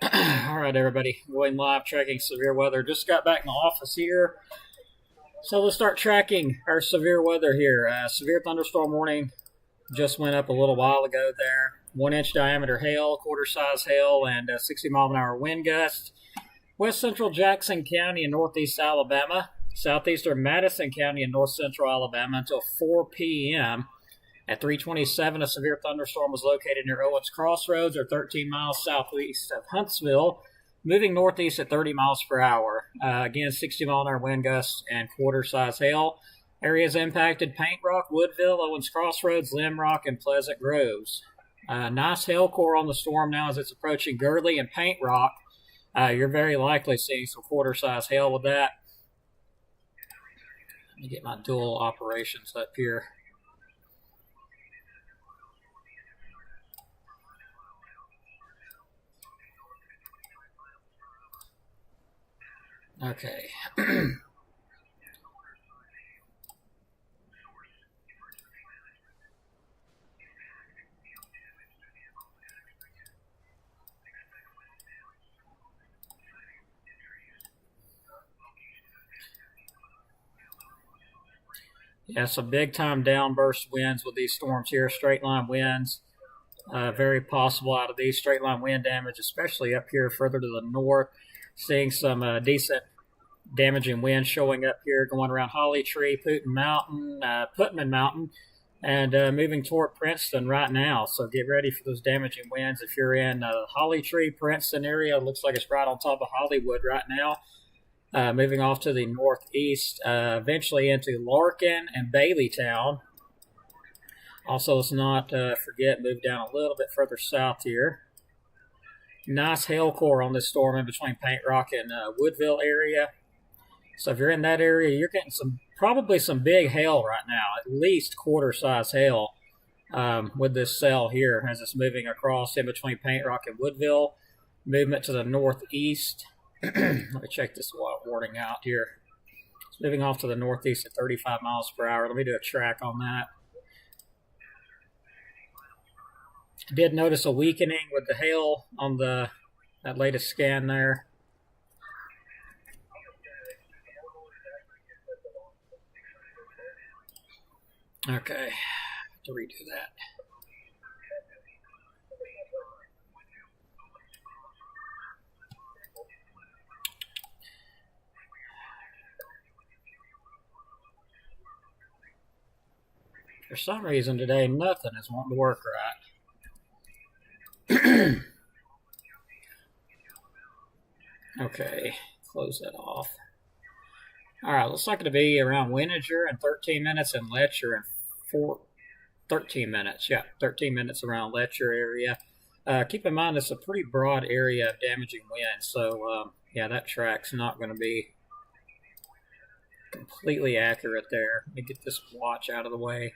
All right, everybody. Going live, tracking severe weather. Just got back in the office here. So let's start tracking our severe weather here. Severe thunderstorm warning just went up a little while ago there. 1-inch diameter hail, quarter-size hail, and 60-mile-an-hour wind gust. West central Jackson County in northeast Alabama. Southeastern Madison County in north central Alabama until 4 p.m. At 3:27, a severe thunderstorm was located near Owens Crossroads, or 13 miles southeast of Huntsville, moving northeast at 30 miles per hour. Again, 60-mile-an-hour wind gusts and quarter-size hail. Areas impacted: Paint Rock, Woodville, Owens Crossroads, Limrock, and Pleasant Groves. Nice hail core on the storm now as it's approaching Gurley and Paint Rock. You're very likely seeing some quarter-size hail with that. Let me get my dual operations up here. Okay. Yeah, some big-time downburst winds with these storms here. Straight-line winds. Very possible out of these straight-line wind damage, especially up here further to the north. Seeing some decent damaging winds showing up here, going around Holly Tree, Putnam Mountain, and moving toward Princeton right now. So get ready for those damaging winds. If you're in Holly Tree, Princeton area, it looks like it's right on top of Hollywood right now. Moving off to the northeast, eventually into Larkin and Baileytown. Also, let's not forget, move down a little bit further south here. Nice hail core on this storm in between Paint Rock and Woodville area. So if you're in that area, you're getting probably some big hail right now, at least quarter-size hail with this cell here as it's moving across in between Paint Rock and Woodville. Movement to the northeast. Let me check this warning out here. It's moving off to the northeast at 35 miles per hour. Let me do a track on that. I did notice a weakening with the hail on that latest scan there. Okay, to redo that. For some reason today, nothing is wanting to work right. Okay, close that off. All right, looks like it'll be around Winegar in 13 minutes and Letcher in 13 minutes. Yeah, 13 minutes around Letcher area. Keep in mind, it's a pretty broad area of damaging wind, so yeah, that track's not going to be completely accurate there. Let me get this watch out of the way.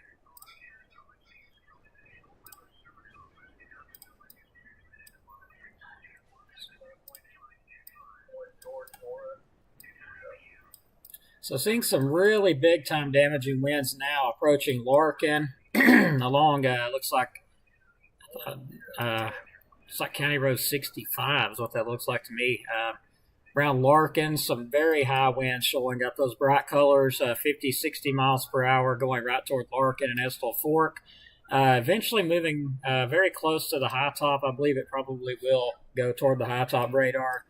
So seeing some really big-time damaging winds now approaching Larkin along, looks like County Road 65 is what that looks like to me. Around Larkin, some very high winds showing up those bright colors, 50, 60 miles per hour going right toward Larkin and Estill Fork. Eventually moving very close to the high top. I believe it probably will go toward the high top radar.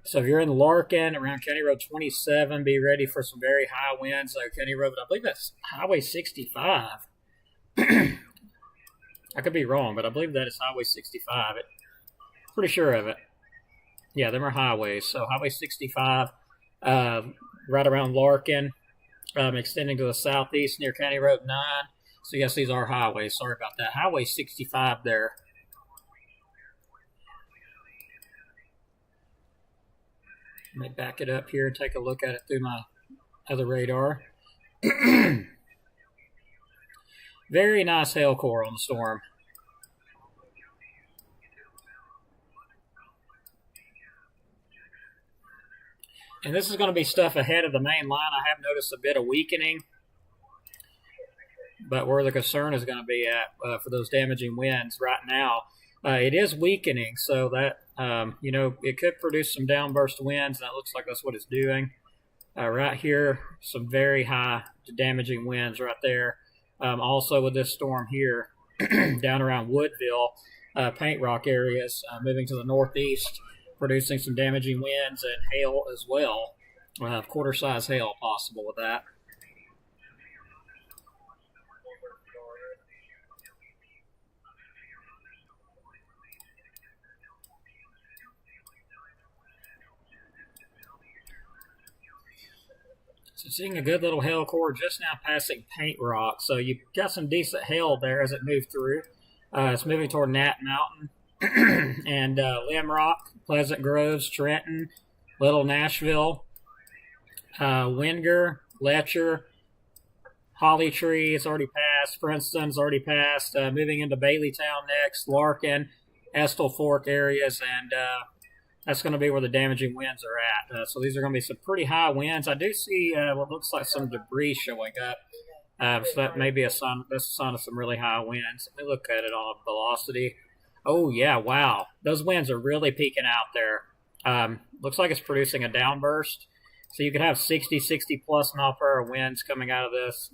So if you're in Larkin, around County Road 27, be ready for some very high winds. County Road, I believe that's Highway 65. I could be wrong, but I believe that is Highway 65. Pretty sure of it. Yeah, them are highways. So Highway 65, right around Larkin, extending to the southeast near County Road 9. So yes, these are highways. Sorry about that. Highway 65 there. Let me back it up here and take a look at it through my other radar. Very nice hail core on the storm. And this is going to be stuff ahead of the main line. I have noticed a bit of weakening, but where the concern is going to be at for those damaging winds right now, it is weakening. So that, it could produce some downburst winds, and it looks like that's what it's doing. Right here, some very high damaging winds right there. Also with this storm here, down around Woodville, Paint Rock areas, moving to the northeast, producing some damaging winds and hail as well. Quarter-size hail possible with that. So seeing a good little hail core just now passing Paint Rock. So you've got some decent hail there as it moved through. It's moving toward Nat Mountain and Limrock, Pleasant Groves, Trenton, Little Nashville, Wenger, Letcher, Holly Tree, it's already passed. Princeton's already passed. Moving into Baileytown next, Larkin, Estill Fork areas, and that's going to be where the damaging winds are at. So these are going to be some pretty high winds. I do see what looks like some debris showing up. So that may be a sign. That's a sign of some really high winds. Let me look at it on velocity. Oh yeah, wow. Those winds are really peaking out there. Looks like it's producing a downburst. So you could have 60 plus mile per hour winds coming out of this.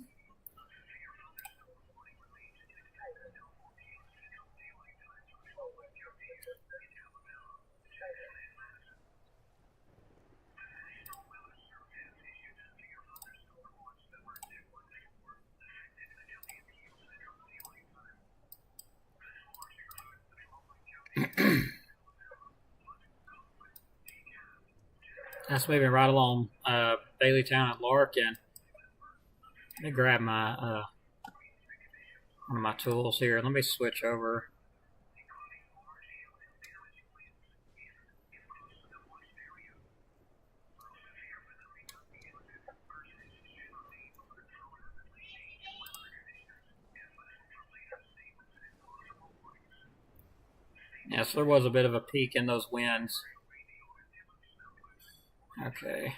That's moving right along Baileytown at Larkin. Let me grab my one of my tools here. Let me switch over. Yes, there was a bit of a peak in those winds. Okay.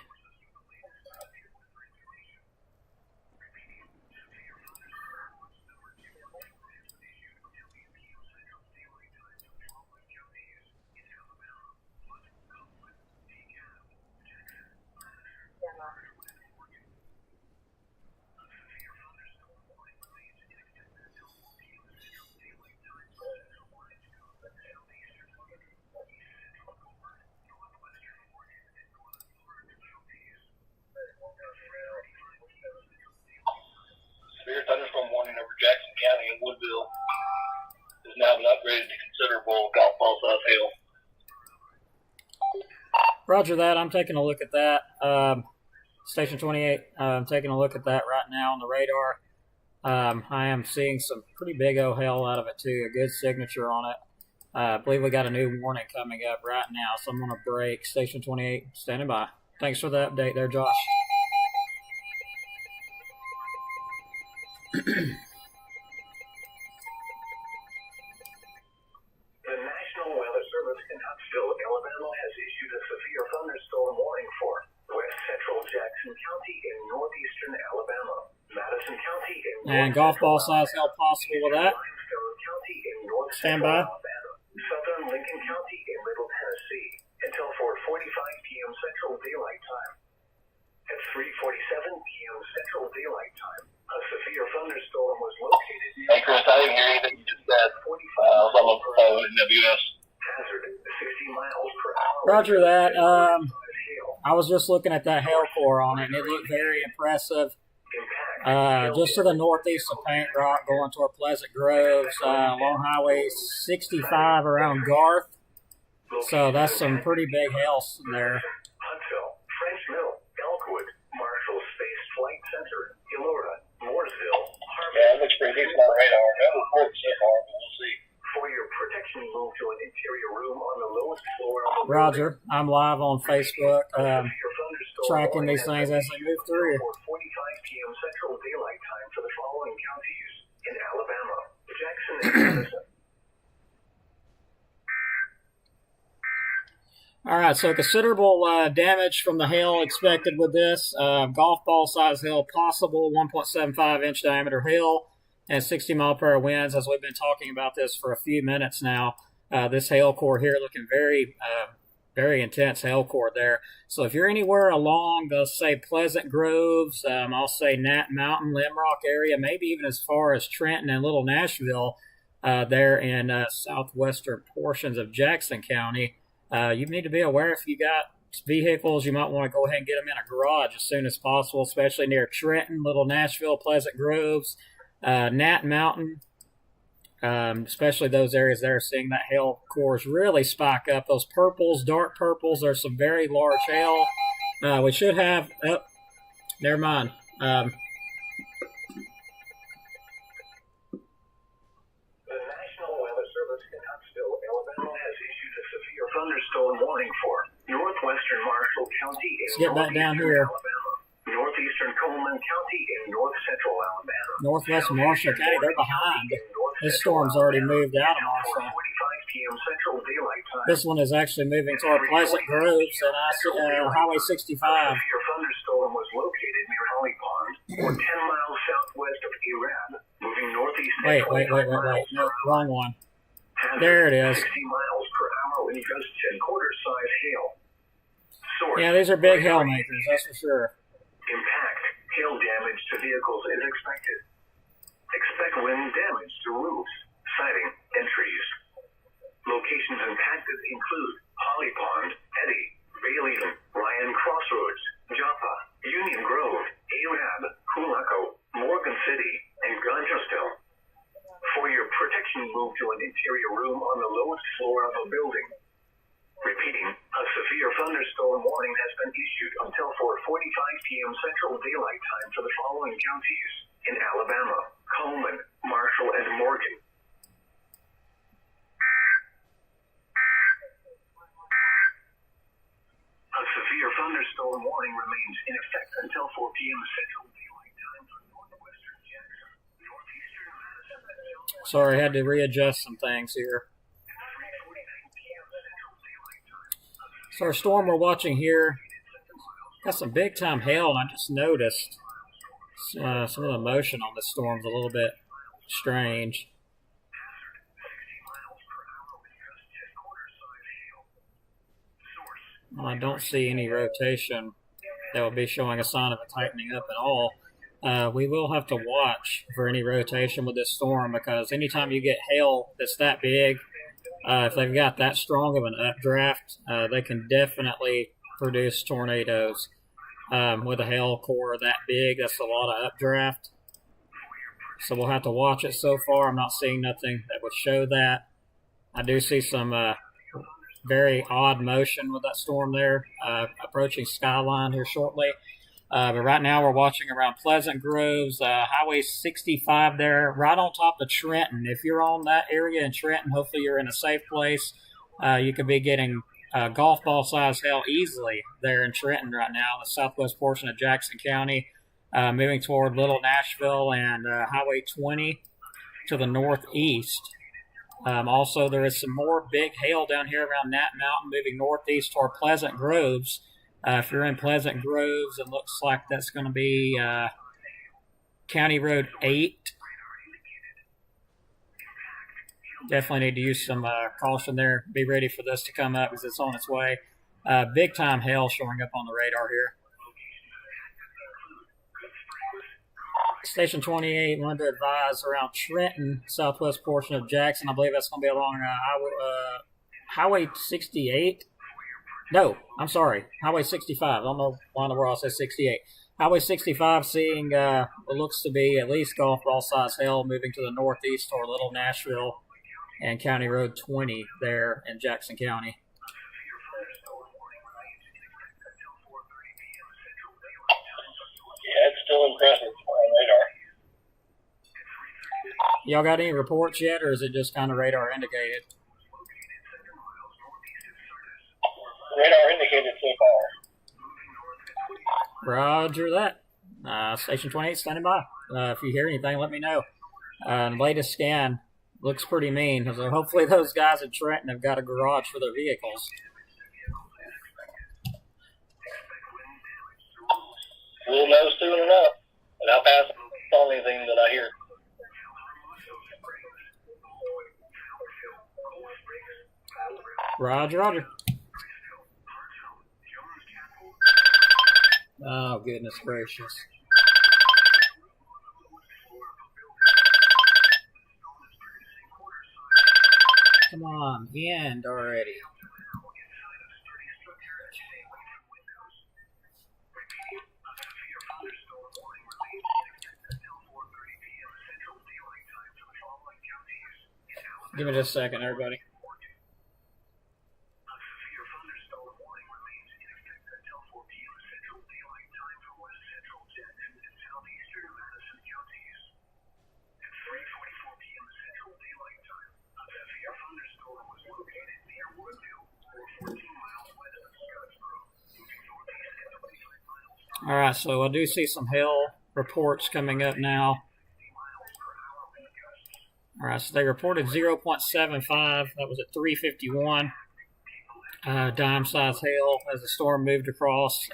Severe thunderstorm warning over Jackson County and Woodville has now been upgraded to considerable golf ball size hail. Roger that. I'm taking a look at that. Station 28, I'm taking a look at that right now on the radar. I am seeing some pretty big old hail out of it, too. A good signature on it. I believe we got a new warning coming up right now, so I'm going to break. Station 28, standing by. Thanks for the update there, Josh. The National Weather Service in Huntsville, Alabama has issued a severe thunderstorm warning for west central Jackson County in northeastern Alabama, Madison County in and golf ball size hail possible with that. Limestone County in north Stand central by. Alabama, southern Lincoln County in Middle Tennessee until 4:45 p.m. Central Daylight Time. At 3:47 p.m. Central Daylight Time, a severe thunderstorm was located near. Hey Chris, I didn't hear anything you just said. I was on the phone at WS. Hazard 60 miles per hour. Roger that. I was just looking at that hail core on it, and it looked very impressive. Just to the northeast of Paint Rock, going toward Pleasant Groves, along Highway 65 around Garth. So that's some pretty big hail there. Huntsville, French Mill, Elkwood, Marshall Space Flight Center, Elora, Mooresville, Harmon. Yeah, it looks pretty decent on the radar. That was 4% hard, but we'll see. For your protection, move to an interior room on the lowest floor of the Roger. I'm live on Facebook, building. tracking these things as they move through. 4:45 p.m. Central Daylight Time for the following counties in Alabama: Jackson and Madison. All right, so considerable damage from the hail expected with this. Golf ball size hail possible, 1.75 inch diameter hail, and 60 mile per hour winds. As we've been talking about this for a few minutes now, this hail core here looking very intense hail core there. So if you're anywhere along the, say, Pleasant Groves, I'll say Nat Mountain, Limrock area, maybe even as far as Trenton and Little Nashville, there in southwestern portions of Jackson County, you need to be aware if you got vehicles, you might want to go ahead and get them in a garage as soon as possible, especially near Trenton, Little Nashville, Pleasant Groves, Nat Mountain, especially those areas there, seeing that hail cores really spike up. Those purples, dark purples, there's some very large hail. We should have, never mind. Thunderstorm warning for northwestern Marshall County in Let's get back down here. Alabama, northeastern Coleman County in north central Alabama, Northwest Marshall County, they're behind. This storm's already moved out of Marshall. 45 p.m. Central Daylight Time. This one is actually moving toward Pleasant Groves and Highway 65. Your thunderstorm was located near Holly Pond, or 10 miles southwest of Iraq, moving northeast. Wait. No, wrong one. There it is. 60 miles per hour when gusts and quarter-size hail. Source: Yeah, these are big hail makers, that's for sure. Impact. Hail damage to vehicles is expected. Expect wind damage to roofs, siding, and trees. Locations impacted include Holly Pond, Eddy, Bayleven, Ryan Crossroads, Joppa, Union Grove, Arab, Hulaco, Morgan City, and Gunterstown. For your protection, move to an interior room on the lowest floor of a building. Repeating, a severe thunderstorm warning has been issued until 4:45 p.m. Central Daylight Time for the following counties in Alabama: Coleman, Marshall, and Morgan. A severe thunderstorm warning remains in effect until 4 p.m. Central Daylight Time for northwestern Jackson, northeastern Madison, and Sorry, I had to readjust some things here. So our storm we're watching here got some big time hail, and I just noticed some of the motion on the storm's a little bit strange. I don't see any rotation that would be showing a sign of it tightening up at all. We will have to watch for any rotation with this storm, because anytime you get hail that's that big, if they've got that strong of an updraft, they can definitely produce tornadoes. With a hail core that big, that's a lot of updraft. So we'll have to watch it. So far, I'm not seeing nothing that would show that. I do see some very odd motion with that storm there, approaching Skyline here shortly. But right now we're watching around Pleasant Groves, Highway 65 there, right on top of Trenton. If you're on that area in Trenton, hopefully you're in a safe place. You could be getting golf ball size hail easily there in Trenton right now, the southwest portion of Jackson County, moving toward Little Nashville and Highway 20 to the northeast. Also, there is some more big hail down here around Nat Mountain, moving northeast toward Pleasant Groves. If you're in Pleasant Groves, it looks like that's going to be County Road 8. Definitely need to use some caution there. Be ready for this to come up because it's on its way. Big time hail showing up on the radar here. Station 28 wanted to advise around Trenton, southwest portion of Jackson. I believe that's going to be along Highway 68. No, I'm sorry, Highway 65. I don't know why in the world I said 68. Highway 65 seeing what looks to be at least golf ball size hail moving to the northeast toward Little Nashville and County Road 20 there in Jackson County. Yeah, it's still impressive on radar. Y'all got any reports yet, or is it just kind of radar indicated? Radar indicated so far. Roger that. Station 28 standing by. If you hear anything, let me know. Latest scan looks pretty mean. So hopefully those guys in Trenton have got a garage for their vehicles. We'll know soon enough, and I'll pass on anything that I hear. Roger, roger. Oh, goodness gracious. Come on, end already. Give me just a second, everybody. All right, so I do see some hail reports coming up now. All right, so they reported 0.75. That was at 3:51. Dime-sized hail as the storm moved across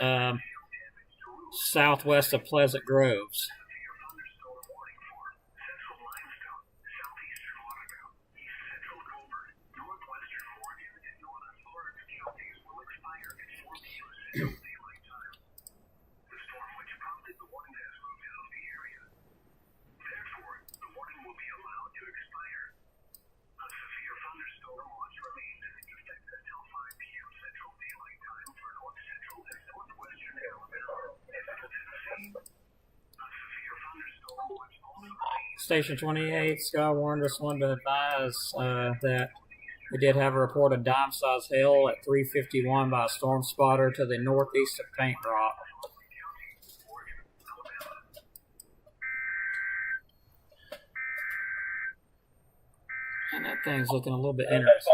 southwest of Pleasant Groves. Station 28, Skywarn just wanted to advise that we did have a report of dime-sized hail at 3:51 by a storm spotter to the northeast of Paint Rock. And that thing's looking a little bit interesting.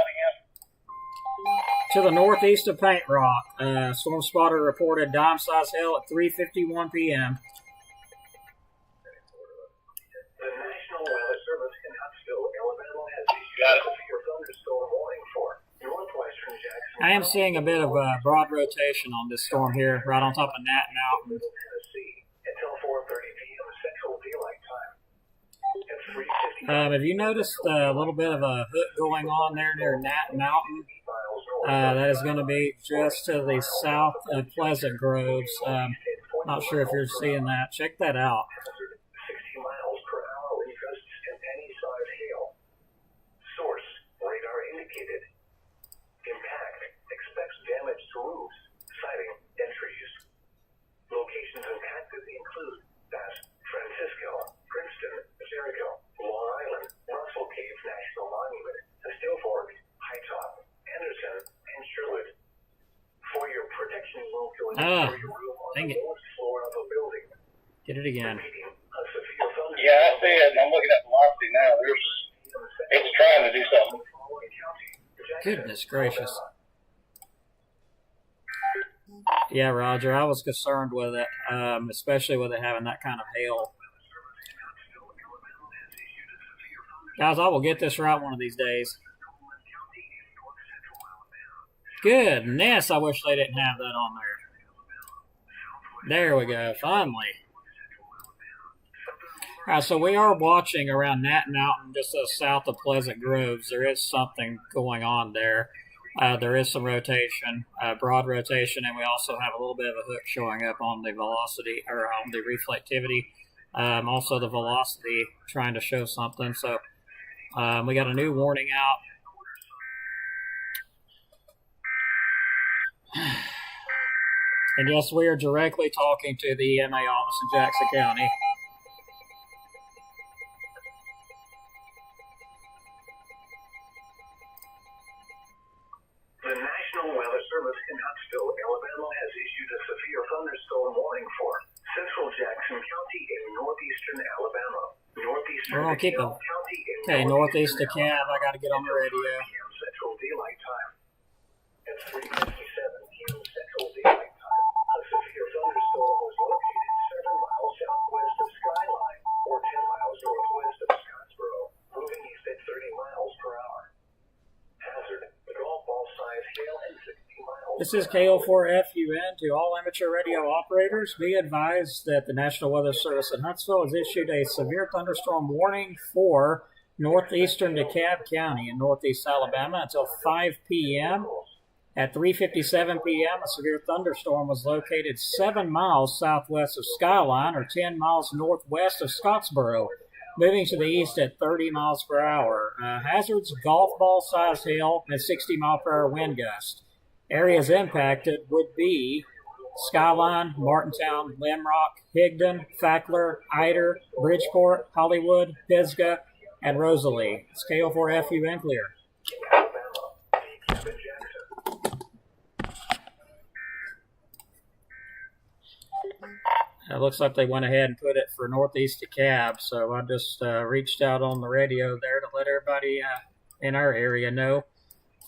To the northeast of Paint Rock, storm spotter reported dime-sized hail at 3:51 p.m. I am seeing a bit of broad rotation on this storm here, right on top of Nat Mountain. Have you noticed a little bit of a hook going on there near Nat Mountain? That is going to be just to the south of Pleasant Groves. Not sure if you're seeing that. Check that out. Ah, dang it. Get it again. Yeah, I see it, and I'm looking at velocity now. It's trying to do something. Goodness gracious. Yeah, Roger, I was concerned with it, especially with it having that kind of hail. Guys, I will get this right one of these days. Goodness, I wish they didn't have that on there. There we go, finally. All right, so we are watching around Nat Mountain, just south of Pleasant Groves. There is something going on there. There is some rotation, broad rotation, and we also have a little bit of a hook showing up on the velocity, or on the reflectivity. Also the velocity trying to show something. So we got a new warning out. And yes, we are directly talking to the EMA office in Jackson County. The National Weather Service in Huntsville, Alabama has issued a severe thunderstorm warning for central Jackson County in northeastern Alabama. Northeastern County in northeast of Cab. I got to get on the radio. Central Daylight Time. At 3:57 p.m. Central Daylight Time, a severe thunderstorm was located 7 miles southwest of Skyline, or 10 miles northwest of Scottsboro, moving east at 30 miles per hour. Hazard: the golf ball size hail and 60 miles This is KO4FUN to all amateur radio operators. Be advised that the National Weather Service in Huntsville has issued a severe thunderstorm warning for northeastern DeKalb County in northeast Alabama until 5 p.m. At 3:57 p.m., a severe thunderstorm was located 7 miles southwest of Skyline or 10 miles northwest of Scottsboro, moving to the east at 30 miles per hour. Hazards, golf ball size hail and 60 mile per hour wind gust. Areas impacted would be Skyline, Martintown, Limrock, Higdon, Fackler, Eider, Bridgeport, Hollywood, Pisgah, and Rosalie. It's KO4FUN clear. It looks like they went ahead and put it for northeast DeKalb, so I just reached out on the radio there to let everybody in our area know.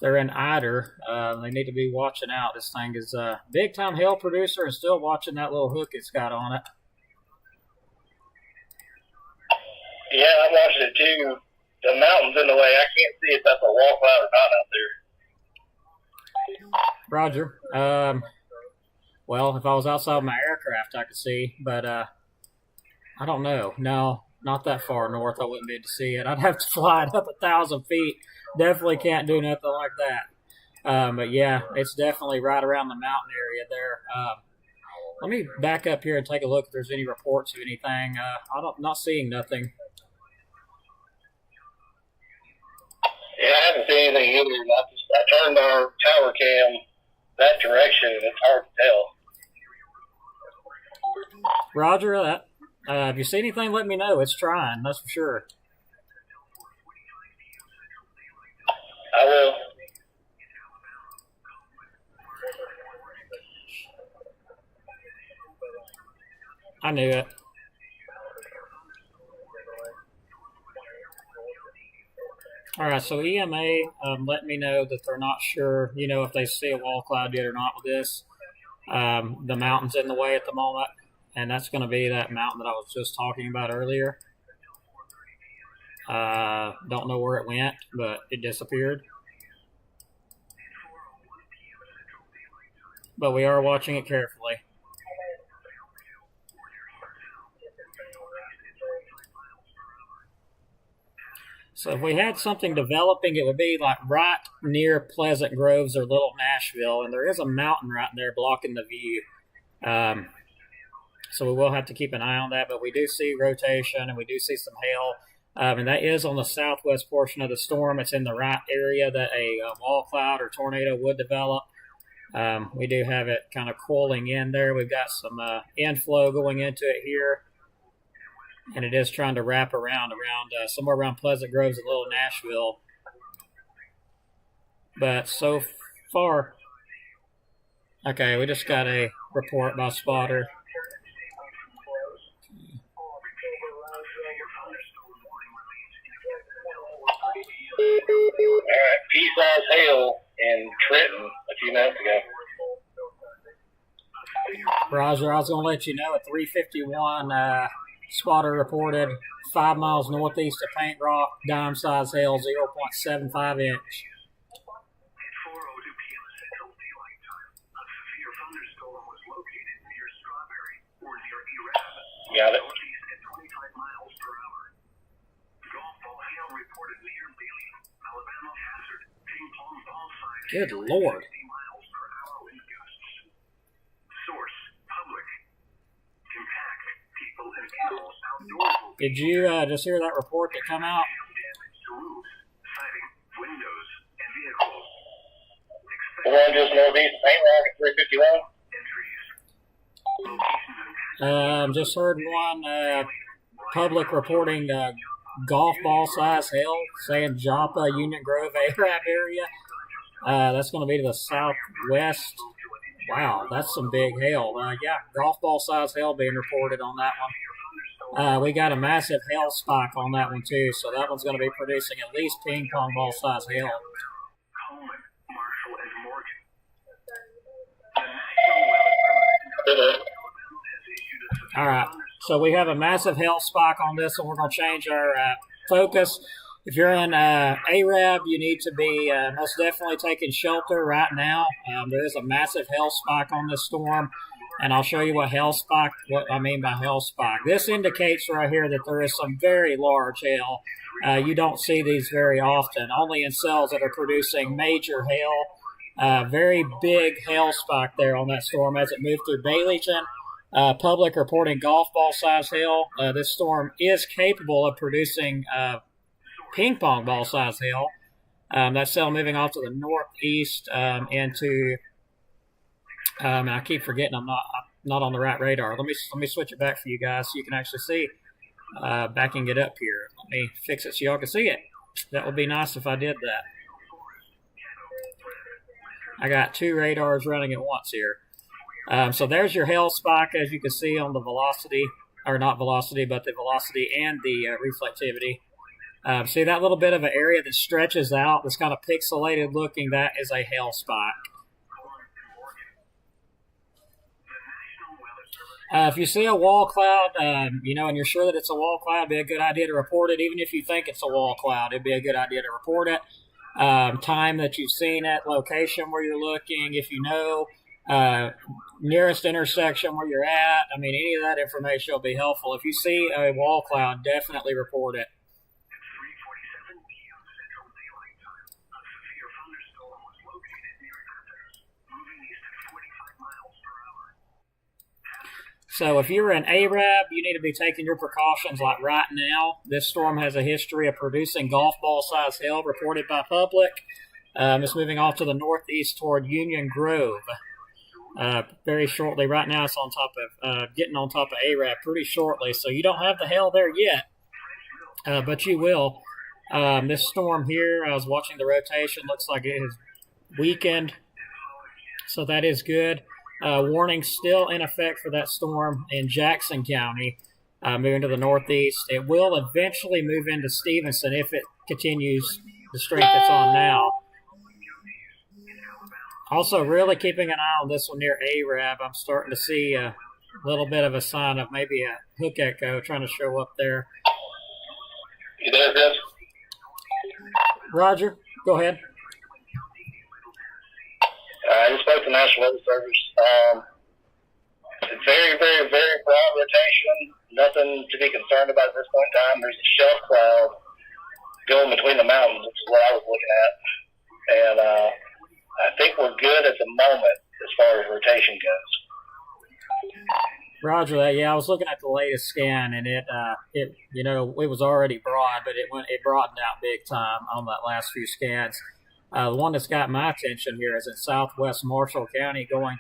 They're in Eider. They need to be watching out. This thing is a big-time hail producer and still watching that little hook it's got on it. Yeah, I'm watching it too. The mountain's in the way. I can't see if that's a wall cloud or not out there. Roger. Well, if I was outside of my aircraft, I could see, but I don't know. No, not that far north. I wouldn't be able to see it. I'd have to fly it up 1,000 feet. Definitely can't do nothing like that. But yeah, it's definitely right around the mountain area there. Let me back up here and take a look if there's any reports of anything. I'm not seeing nothing. Yeah, I haven't seen anything either. I turned our tower cam that direction, and it's hard to tell. Roger. If you see anything, let me know. It's trying, that's for sure. I will. I knew it. All right, so EMA let me know that they're not sure, if they see a wall cloud yet or not with this. The mountain's in the way at the moment, and that's going to be that mountain that I was just talking about earlier. Don't know where it went, but it disappeared. But we are watching it carefully. So if we had something developing, it would be like right near Pleasant Groves or Little Nashville, and there is a mountain right there blocking the view. So we will have to keep an eye on that, but we do see rotation and we do see some hail. And that is on the southwest portion of the storm. It's in the right area that a wall cloud or tornado would develop. We do have it kind of coiling in there. We've got some inflow going into it here. And it is trying to wrap around somewhere around Pleasant Groves and Little Nashville. But so far, okay, we just got a report by spotter. All right, pea-size hail in Trenton a few minutes ago. Roger, I was going to let you know at 3:51. Spotter reported 5 miles northeast of Paint Rock, dime-size hail, 0.75 inch. Got it. Good Lord. Did you just hear that report that come out? The one just northeast of Paint Rock at 351. Just heard one public reporting golf ball size hail, saying Joppa, Union Grove, Arab area. That's going to be to the southwest. Wow, that's some big hail. Yeah, golf ball size hail being reported on that one. We got a massive hail spike on that one too, so that one's going to be producing at least ping pong ball size hail. All right, so we have a massive hail spike on this, and we're going to change our focus. If you're in Arab, you need to be most definitely taking shelter right now. There is a massive hail spike on this storm, and I'll show you what I mean by hail spike. This indicates right here that there is some very large hail. You don't see these very often, only in cells that are producing major hail. Very big hail spike there on that storm as it moved through Baileyton. Public reporting golf ball size hail. This storm is capable of producing ping pong ball size hail. That cell moving off to the northeast into. And I keep forgetting I'm not on the right radar. Let me switch it back for you guys so you can actually see. Backing it up here. Let me fix it so y'all can see it. That would be nice if I did that. I got 2 radars running at once here. So there's your hail spike, as you can see on the velocity, or not velocity, but the velocity and the reflectivity. See that little bit of an area that stretches out, that's kind of pixelated looking, that is a hail spike. If you see a wall cloud, and you're sure that it's a wall cloud, it'd be a good idea to report it. Even if you think it's a wall cloud, it'd be a good idea to report it. Time that you've seen it, location where you're looking, if you know, nearest intersection where you're at. I mean, any of that information will be helpful. If you see a wall cloud, definitely report it. So if you're in Arab, you need to be taking your precautions like right now. This storm has a history of producing golf ball size hail reported by public. It's moving off to the northeast toward Union Grove. Very shortly. Right now it's on top of getting on top of Arab pretty shortly. So you don't have the hail there yet, but you will. This storm here, I was watching the rotation, looks like it has weakened. So that is good. Warning still in effect for that storm in Jackson County, moving to the northeast. It will eventually move into Stevenson if it continues the strength it's on now. Also, really keeping an eye on this one near Arab. I'm starting to see a little bit of a sign of maybe a hook echo trying to show up there. You there, Chris? Roger, go ahead. I just spoke to the National Weather Service. It's very, very, very broad rotation. Nothing to be concerned about at this point in time. There's a shelf cloud going between the mountains, which is what I was looking at. And I think we're good at the moment as far as rotation goes. Roger that. Yeah, I was looking at the latest scan, and it was already broad, but it broadened out big time on that last few scans. The one that's got my attention here is in southwest Marshall County, going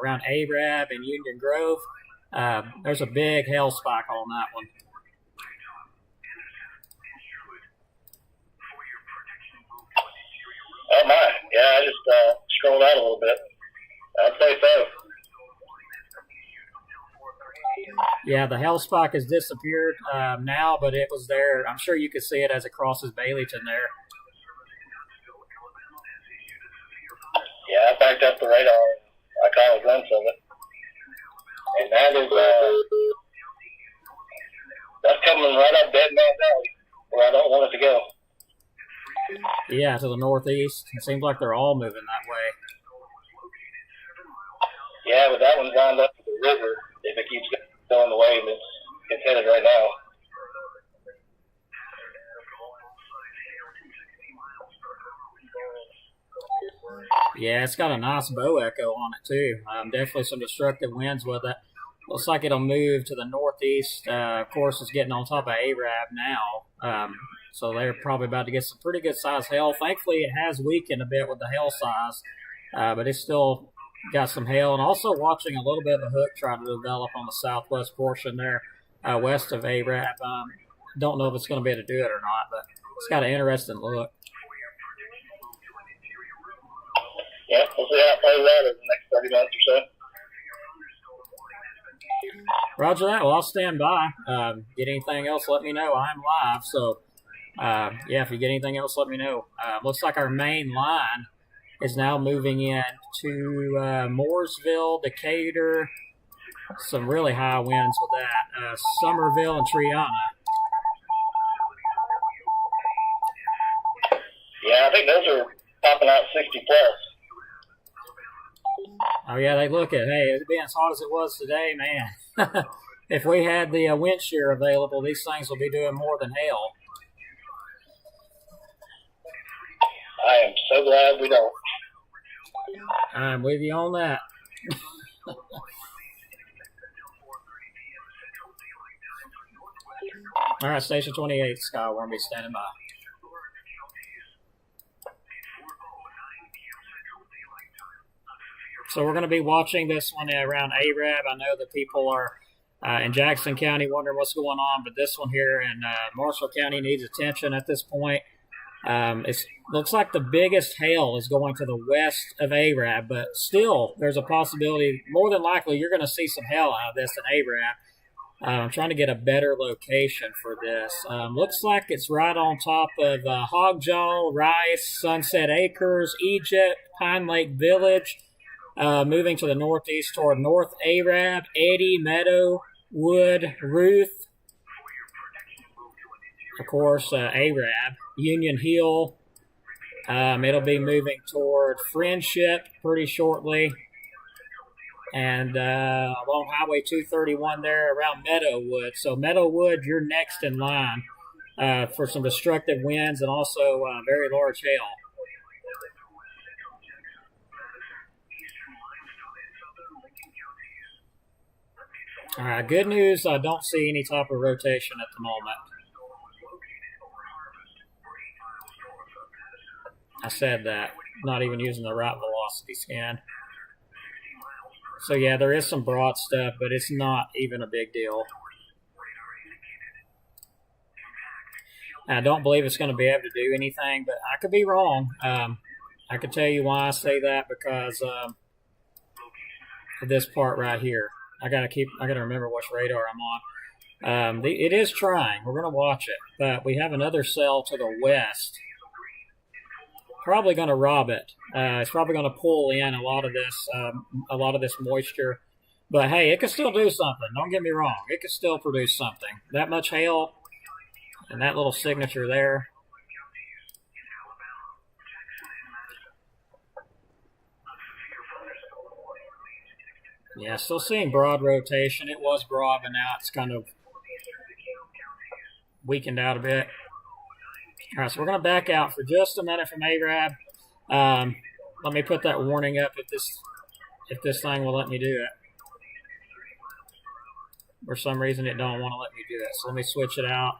around Arab and Union Grove. There's a big hail spike on that one. Oh my! Yeah, I just scrolled out a little bit. I'd say so. Yeah, the hail spike has disappeared now, but it was there. I'm sure you could see it as it crosses Baileyton there. Yeah, I backed up the radar. I caught a glimpse of it. And that is, that's coming right up Dead Man Valley, where I don't want it to go. Yeah, to the northeast. It seems like they're all moving that way. Yeah, but that one's lined up to the river if it keeps going the way that it's headed right now. Yeah, it's got a nice bow echo on it, too. Definitely some destructive winds with it. Looks like it'll move to the northeast. Of course, it's getting on top of Arab now. So they're probably about to get some pretty good size hail. Thankfully, it has weakened a bit with the hail size, but it's still got some hail. And also watching a little bit of a hook trying to develop on the southwest portion there, west of Arab. Don't know if it's going to be able to do it or not, but it's got an interesting look. Yeah, we'll see how it plays out in the next 30 minutes or so. Roger that. Well, I'll stand by. Get anything else, let me know. I'm live. So, yeah, if you get anything else, let me know. Looks like our main line is now moving in to Mooresville, Decatur. Some really high winds with that. Somerville and Triana. think those are popping out 60 plus. Oh, yeah, they look at, hey, it being as hot as it was today, man. If we had the wind shear available, these things will be doing more than hell. I am so glad we don't. I'm with you on that. All right, Station 28, Sky, we're going to be standing by. So we're going to be watching this one around Arab. I know that people are in Jackson County wondering what's going on, but this one here in Marshall County needs attention at this point. It looks like the biggest hail is going to the west of Arab, but still there's a possibility, more than likely, you're going to see some hail out of this in Arab. I'm trying to get a better location for this. Looks like it's right on top of Hogjaw, Rice, Sunset Acres, Egypt, Pine Lake Village, moving to the northeast toward North Arab, Eddy, Meadow, Wood, Ruth, of course, Arab, Union Hill. It'll be moving toward Friendship pretty shortly. And along Highway 231 there around Meadowwood. So Meadowwood, you're next in line for some destructive winds and also very large hail. All right, good news, I don't see any type of rotation at the moment. I said that, not even using the right velocity scan. So yeah, there is some broad stuff, but it's not even a big deal. I don't believe it's going to be able to do anything, but I could be wrong. I could tell you why I say that because of this part right here. I gotta remember which radar I'm on. It is trying. We're going to watch it, but we have another cell to the west. Probably going to rob it. It's probably going to pull in a lot of this moisture. But hey, it could still do something. Don't get me wrong. It could still produce something. That much hail and that little signature there. Yeah, still seeing broad rotation. It was broad, but now it's kind of weakened out a bit. All right, so we're going to back out for just a minute from Arab. Let me put that warning up if this thing will let me do it. For some reason, it don't want to let me do it. So let me switch it out.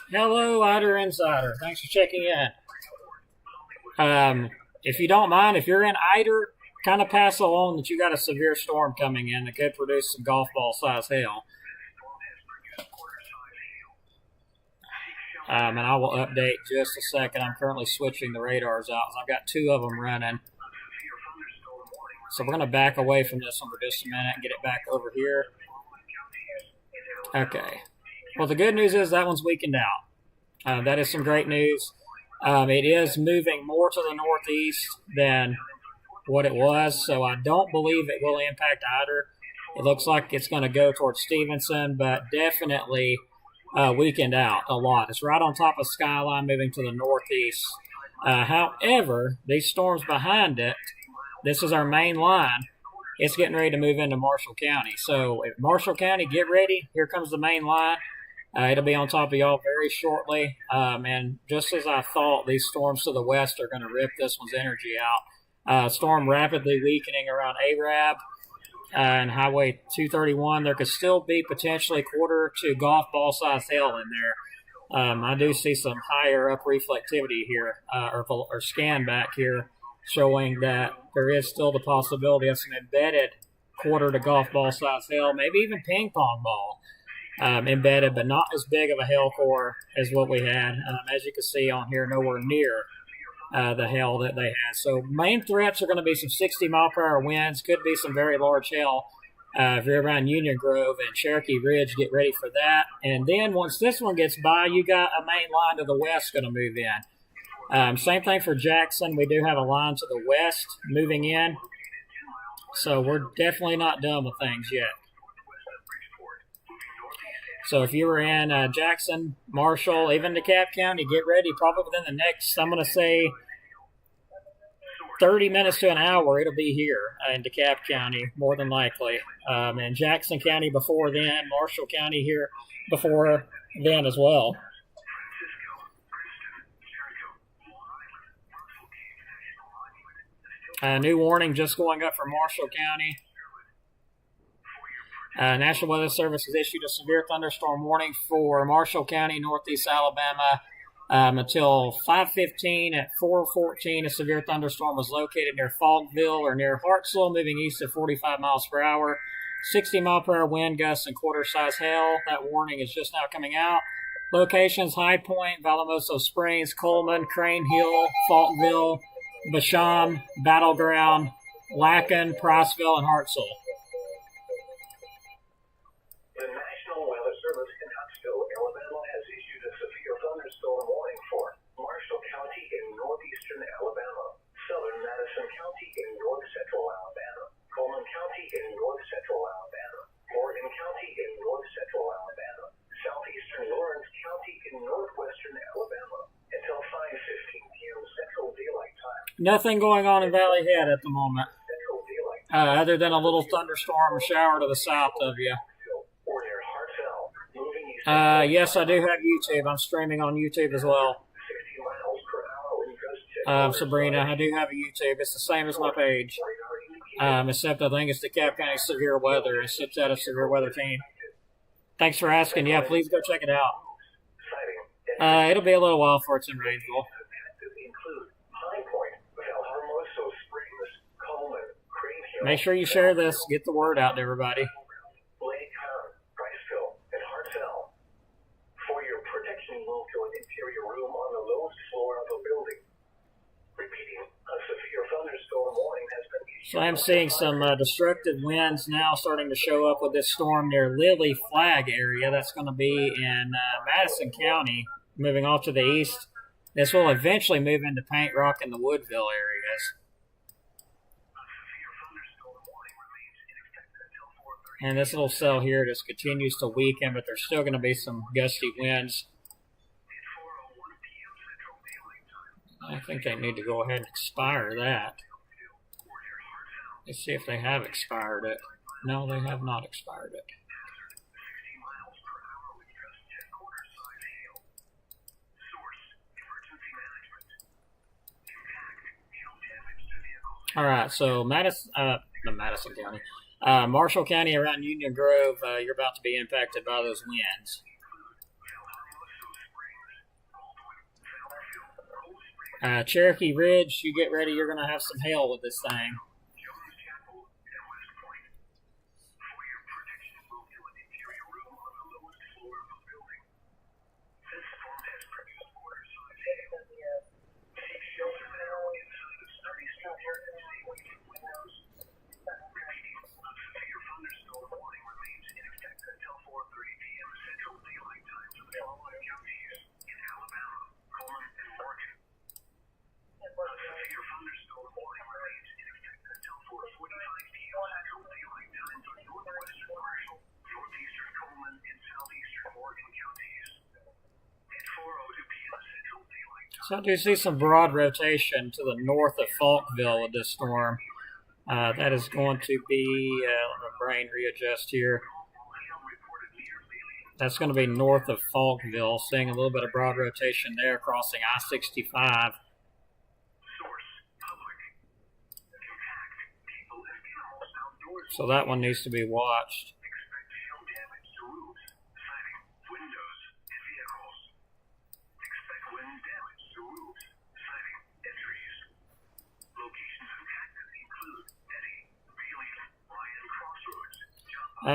Hello, Eider Insider. Thanks for checking in. If you don't mind, if you're in Eider, kind of pass along that you got a severe storm coming in that could produce some golf ball size hail. And I will update just a second. I'm currently switching the radars out. I've got two of them running. So we're going to back away from this one for just a minute and get it back over here. Okay. Well, the good news is that one's weakened out. That is some great news. It is moving more to the northeast than what it was, so I don't believe it will impact Eider. It looks like it's going to go towards Stevenson, but definitely weakened out a lot. It's right on top of Skyline, moving to the northeast. However, these storms behind it, this is our main line. It's getting ready to move into Marshall County. So if Marshall County, get ready. Here comes the main line. It'll be on top of y'all very shortly. And just as I thought, these storms to the west are going to rip this one's energy out. Storm rapidly weakening around Arab and Highway 231. There could still be potentially quarter to golf ball size hail in there. I do see some higher up reflectivity here, or scan back here, showing that there is still the possibility of some embedded quarter to golf ball size hail, maybe even ping pong ball. Embedded, but not as big of a hail core as what we had. As you can see on here, nowhere near the hail that they had. So main threats are going to be some 60-mile-per-hour winds, could be some very large hail If you're around Union Grove and Cherokee Ridge, get ready for that. And then once this one gets by, you got a main line to the west going to move in. Same thing for Jackson. We do have a line to the west moving in. So we're definitely not done with things yet. So if you were in Jackson, Marshall, even DeKalb County, get ready. Probably within the next, I'm going to say, 30 minutes to an hour, it'll be here in DeKalb County, more than likely. And Jackson County before then, Marshall County here before then as well. New warning just going up for Marshall County. National Weather Service has issued a severe thunderstorm warning for Marshall County, northeast Alabama, until 5:15. At 4:14, a severe thunderstorm was located near Falkville or near Hartselle, moving east at 45 miles per hour. 60-mile-per-hour wind gusts and quarter-size hail. That warning is just now coming out. Locations: High Point, Valamoso Springs, Coleman, Crane Hill, Falkville, Basham, Battleground, Lacken, Priceville, and Hartselle. The National Weather Service in Huntsville, Alabama has issued a severe thunderstorm warning for Marshall County in northeastern Alabama, southern Madison County in north central Alabama, Coleman County in north central Alabama, Morgan County in north central Alabama, southeastern Lawrence County in northwestern Alabama, until 5:15 p.m. Central Daylight Time. Nothing going on in Valley Head at the moment, other than a little thunderstorm shower to the south of you. Yes, I do have YouTube. I'm streaming on YouTube as well. Sabrina, I do have a YouTube. It's the same as my page, except I think it's DeKalb County Severe Weather. It sits out of Severe Weather Team. Thanks for asking. Yeah, please go check it out. It'll be a little while before it's in Rangeville. Make sure you share this. Get the word out to everybody. Interior room on the lowest floor of a building. Repeating, a severe thunderstorm warning has been issued. So I'm seeing some destructive winds now starting to show up with this storm near Lily Flag area. That's going to be in Madison County, moving off to the east. This will eventually move into Paint Rock and the Woodville areas. And this little cell here just continues to weaken, but there's still going to be some gusty winds. I think they need to go ahead and expire that. Let's see if they have expired it. No, they have not expired it. All right, so Madison County, Marshall County around Union Grove, you're about to be impacted by those winds. Cherokee Ridge, you get ready, you're going to have some hail with this thing. So I do see some broad rotation to the north of Falkville with this storm. That is going to be, let my brain readjust here. That's going to be north of Falkville, seeing a little bit of broad rotation there, crossing I-65. So that one needs to be watched.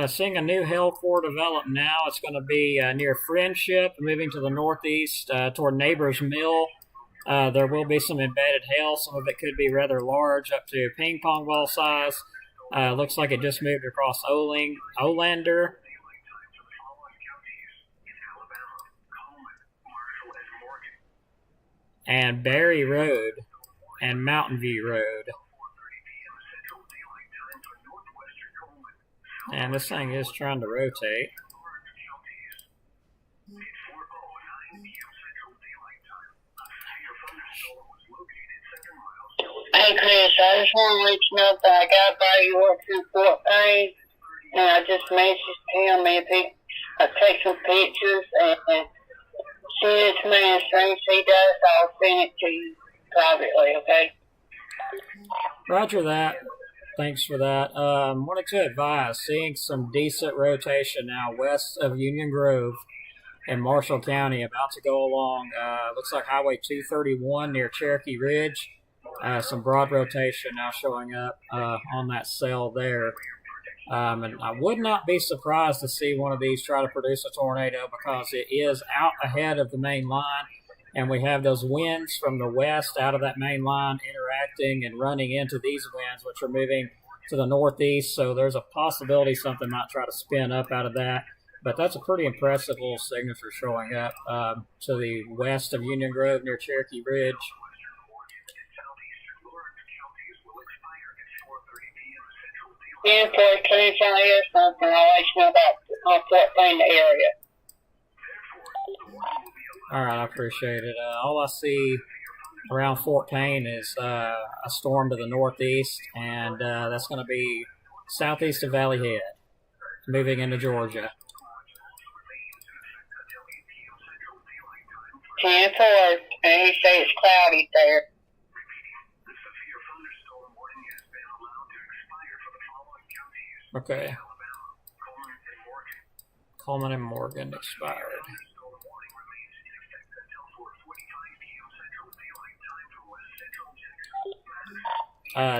Seeing a new hail core develop now. It's going to be near Friendship, moving to the northeast toward Neighbors Mill. There will be some embedded hail. Some of it could be rather large, up to ping pong ball size. Looks like it just moved across Olander. And Berry Road and Mountain View Road. And this thing is trying to rotate. Hey Chris, I just want to let you know that I got a buddy who works in Fort Payne, and I just messaged him if he take some pictures and send it to me as soon as he does. I'll send it to you privately, okay? Roger that. Thanks for that. Wanted to advise, seeing some decent rotation now west of Union Grove in Marshall County, about to go along. Looks like Highway 231 near Cherokee Ridge. Some broad rotation now showing up on that cell there. And I would not be surprised to see one of these try to produce a tornado because it is out ahead of the main line. And we have those winds from the west out of that main line interacting and running into these winds, which are moving to the northeast. So there's a possibility something might try to spin up out of that. But that's a pretty impressive little signature showing up to the west of Union Grove near Cherokee Ridge. 10 for a chance I hear something, I'll let you know about Fort Payne area. All right, I appreciate it. All I see around Fort Payne is a storm to the northeast, and that's going to be southeast of Valley Head, moving into Georgia. 10 for, and he says it's cloudy there. Okay. Coleman and Morgan expired.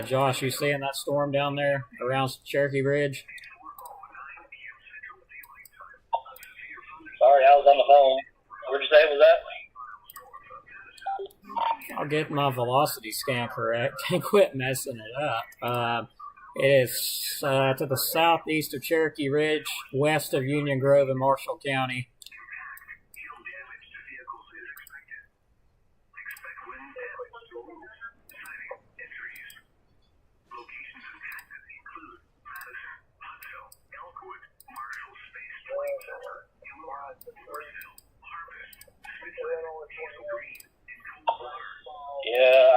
Josh, you seeing that storm down there around Cherokee Ridge? Sorry, I was on the phone. What'd you say was that? I'll get my velocity scan correct and quit messing it up. It is to the southeast of Cherokee Ridge, west of Union Grove in Marshall County. Yeah,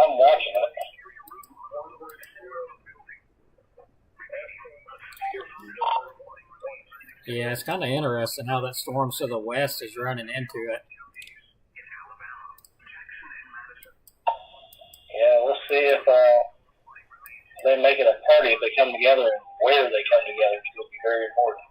I'm watching it. Yeah, it's kind of interesting how that storm to the west is running into it. Yeah, we'll see if they make it a party if they come together, and where they come together will be very important.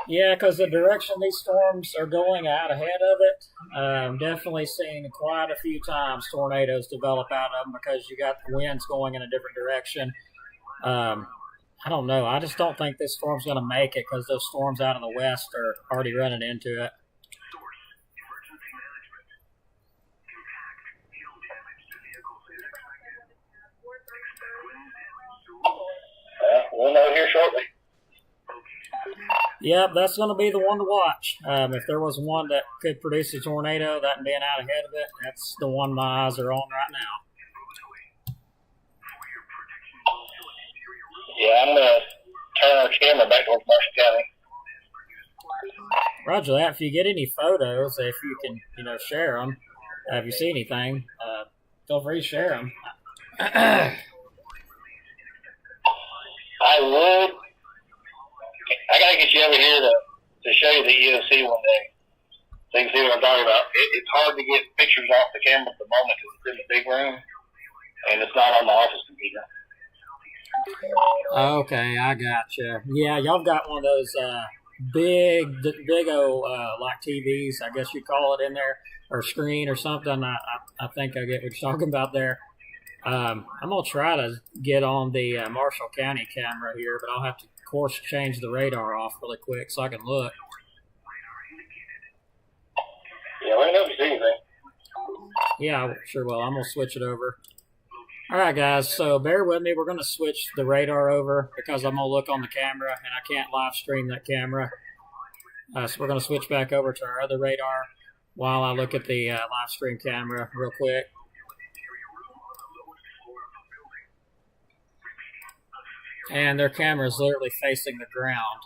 Yeah, because the direction these storms are going out ahead of it, definitely seeing quite a few times tornadoes develop out of them because you got the winds going in a different direction. I don't know. I just don't think this storm's going to make it because those storms out in the west are already running into it. We'll know here shortly. Yep, that's going to be the one to watch. If there was one that could produce a tornado, that and being out ahead of it, that's the one my eyes are on right now. Yeah, I'm going to turn our camera back towards Marshall County. Roger that. If you get any photos, if you can, share them, if you see anything, feel free to share them. I would. I gotta get you over here to show you the EOC one day, so you can see what I'm talking about. It's hard to get pictures off the camera at the moment because it's in the big room, and it's not on the office computer. Okay, I gotcha. Yeah, y'all got one of those big old like TVs, I guess you call it in there, or screen or something. I think I get what you're talking about there. I'm gonna try to get on the Marshall County camera here, but I'll have to, of course, change the radar off really quick so I can look. Yeah, let me know if you see anything. Yeah, I sure will. I'm gonna switch it over. All right, guys, so bear with me. We're going to switch the radar over because I'm going to look on the camera and I can't live stream that camera. So we're going to switch back over to our other radar while I look at the live stream camera real quick. And their camera is literally facing the ground,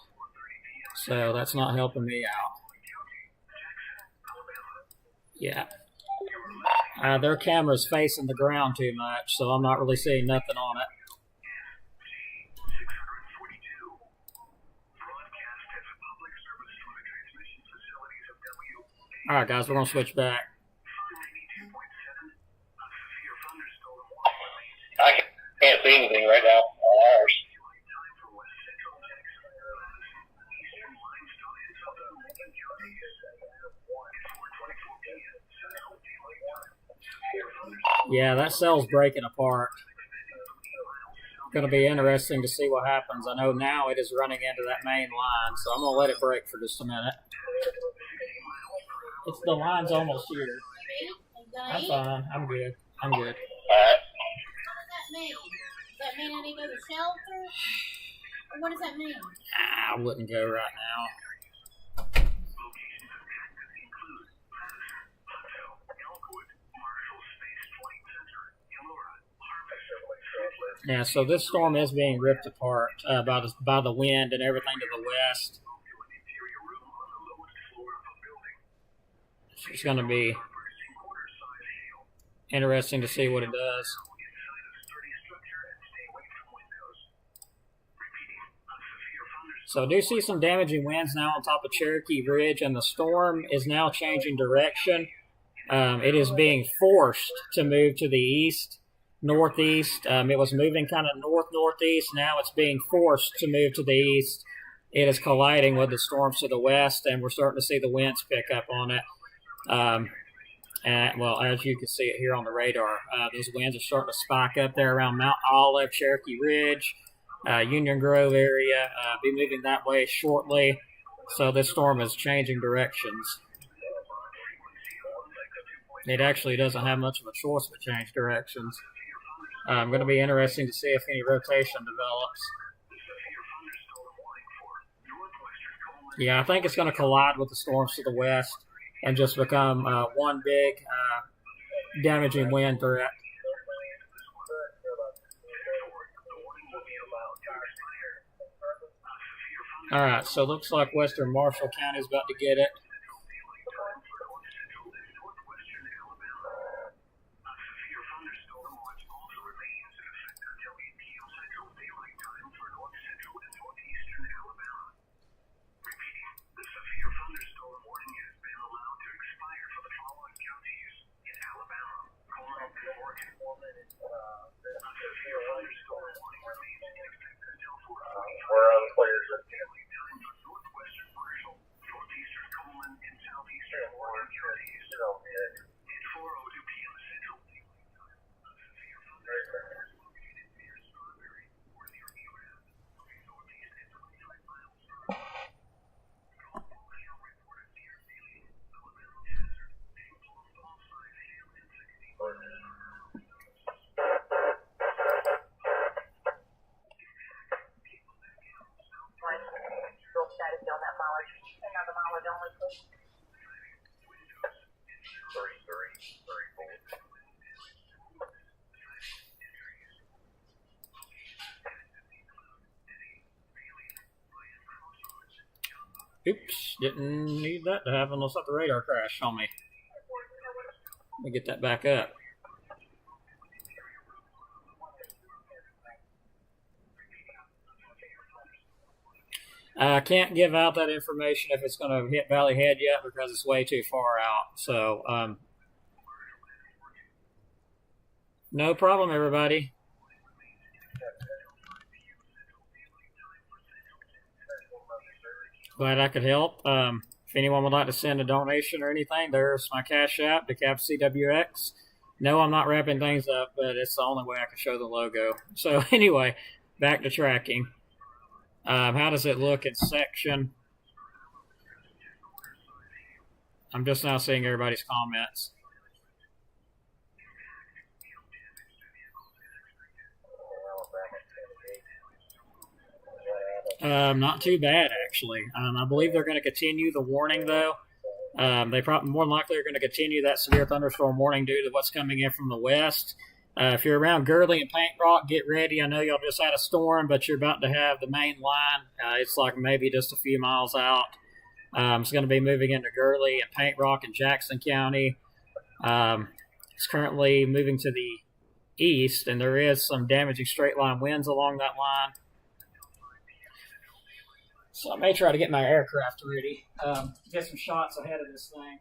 so that's not helping me out. Yeah. Their camera's facing the ground too much, so I'm not really seeing nothing on it. All right, guys, we're going to switch back. I can't see anything right now on ours. Yeah, that cell's breaking apart. Going to be interesting to see what happens. I know now it is running into that main line, so I'm going to let it break for just a minute. It's the line's almost here. I'm fine. I'm good. I'm good. All right. What does that mean? Does that mean I need to go to shelter? Or what does that mean? I wouldn't go right now. Yeah, so this storm is being ripped apart by the wind and everything to the west. It's going to be interesting to see what it does. So I do see some damaging winds now on top of Cherokee Ridge, and the storm is now changing direction. It is being forced to move to the east. Northeast. It was moving kind of northeast. Now it's being forced to move to the east. It is colliding with the storms to the west, and we're starting to see the winds pick up on it. And well, as you can see it here on the radar, those winds are starting to spike up there around Mount Olive, Cherokee Ridge, Union Grove area. Be moving that way shortly. So this storm is changing directions. It actually doesn't have much of a choice but change directions. Going to be interesting to see if any rotation develops. Yeah, I think it's going to collide with the storms to the west and just become one big damaging wind threat. All right, so looks like Western Marshall County is about to get it. Oops, didn't need that to happen. Let's let the radar crash on me. Let me get that back up. I can't give out that information if it's going to hit Valley Head yet because it's way too far out. So, no problem, everybody. Glad I could help. If anyone would like to send a donation or anything, there's my Cash App, DeKalb-CWX. No, I'm not wrapping things up, but it's the only way I can show the logo. So anyway, back to tracking. How does it look in section? I'm just now seeing everybody's comments. Not too bad, actually. I believe they're going to continue the warning, though. They probably more than likely are going to continue that severe thunderstorm warning due to what's coming in from the west. If you're around Gurley and Paint Rock, get ready. I know y'all just had a storm, but you're about to have the main line. It's like maybe just a few miles out. It's going to be moving into Gurley and Paint Rock in Jackson County. It's currently moving to the east, and there is some damaging straight line winds along that line. So I may try to get my aircraft ready, get some shots ahead of this thing.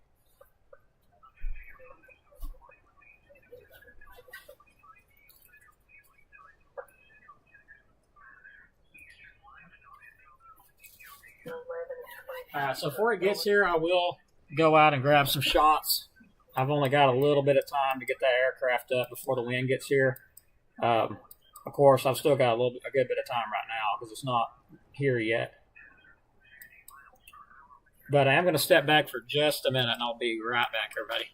So before it gets here, I will go out and grab some shots. I've only got a little bit of time to get that aircraft up before the wind gets here. Of course, I've still got a good bit of time right now because it's not here yet. But I am going to step back for just a minute, and I'll be right back, everybody.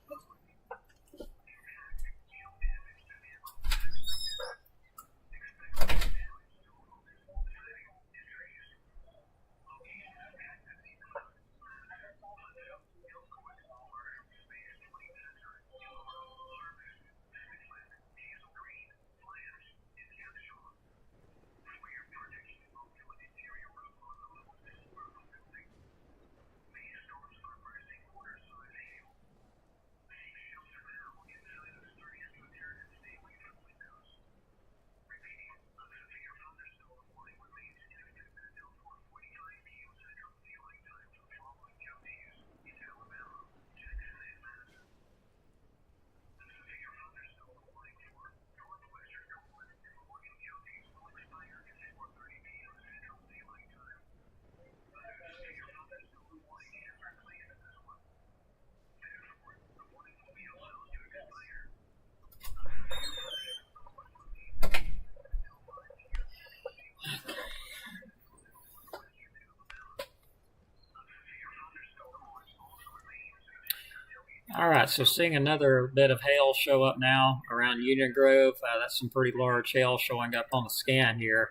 All right, so seeing another bit of hail show up now around Union Grove. That's some pretty large hail showing up on the scan here.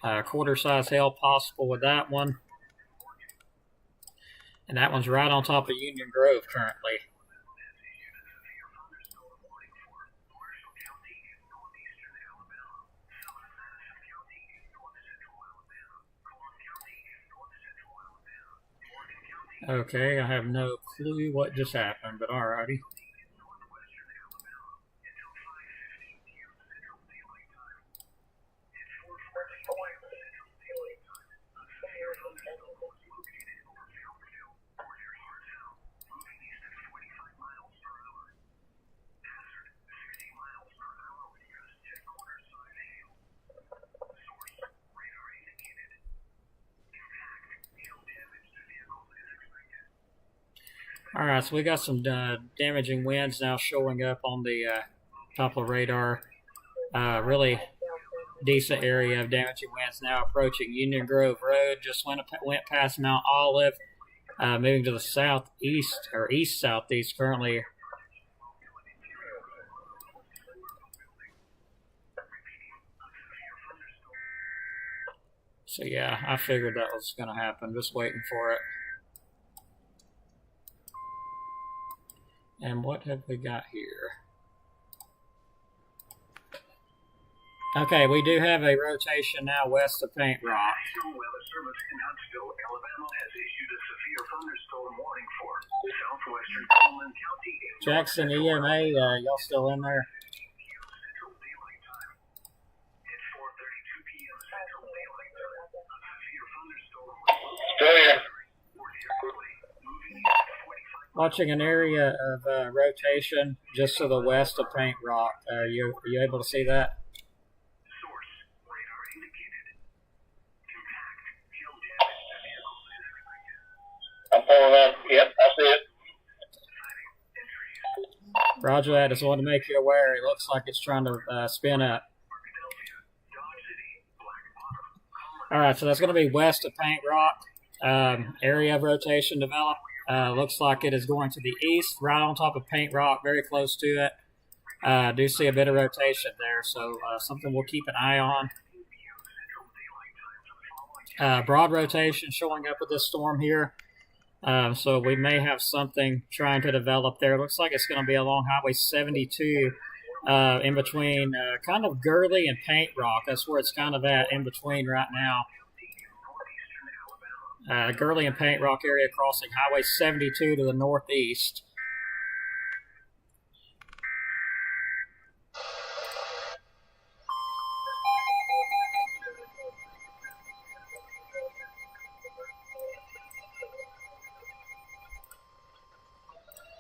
Quarter-size hail possible with that one. And that one's right on top of Union Grove currently. Okay, I have no clue what just happened, but alrighty. All right, so we got some damaging winds now showing up on the Doppler radar. Really decent area of damaging winds now approaching Union Grove Road. Just went past Mount Olive, moving to the southeast or east-southeast currently. So yeah, I figured that was going to happen. Just waiting for it. And what have we got here? Okay, we do have a rotation now west of Paint Rock. National Weather Service in Huntsville, Alabama has issued a severe thunderstorm warning for southwestern Coleman County. Jackson EMA, y'all still in there? Central Daylight Time. At 4:32 p.m. Central Daylight Time, a severe thunderstorm Still here. Watching an area of rotation just to the west of Paint Rock. Are you able to see that? Source, radar indicated. Impact, hail damage to vehicles is expected. I'm pulling up. Yep, I see it. Roger that. Just wanted to make you aware. It looks like it's trying to spin up. All right, so that's going to be west of Paint Rock. Area of rotation developed. Looks like it is going to the east, right on top of Paint Rock, very close to it. Do see a bit of rotation there, so something we'll keep an eye on. Broad rotation showing up with this storm here. So we may have something trying to develop there. It looks like it's going to be along Highway 72 in between kind of Gurley and Paint Rock. That's where it's kind of at in between right now. Gurley and Paint Rock area crossing Highway 72 to the northeast.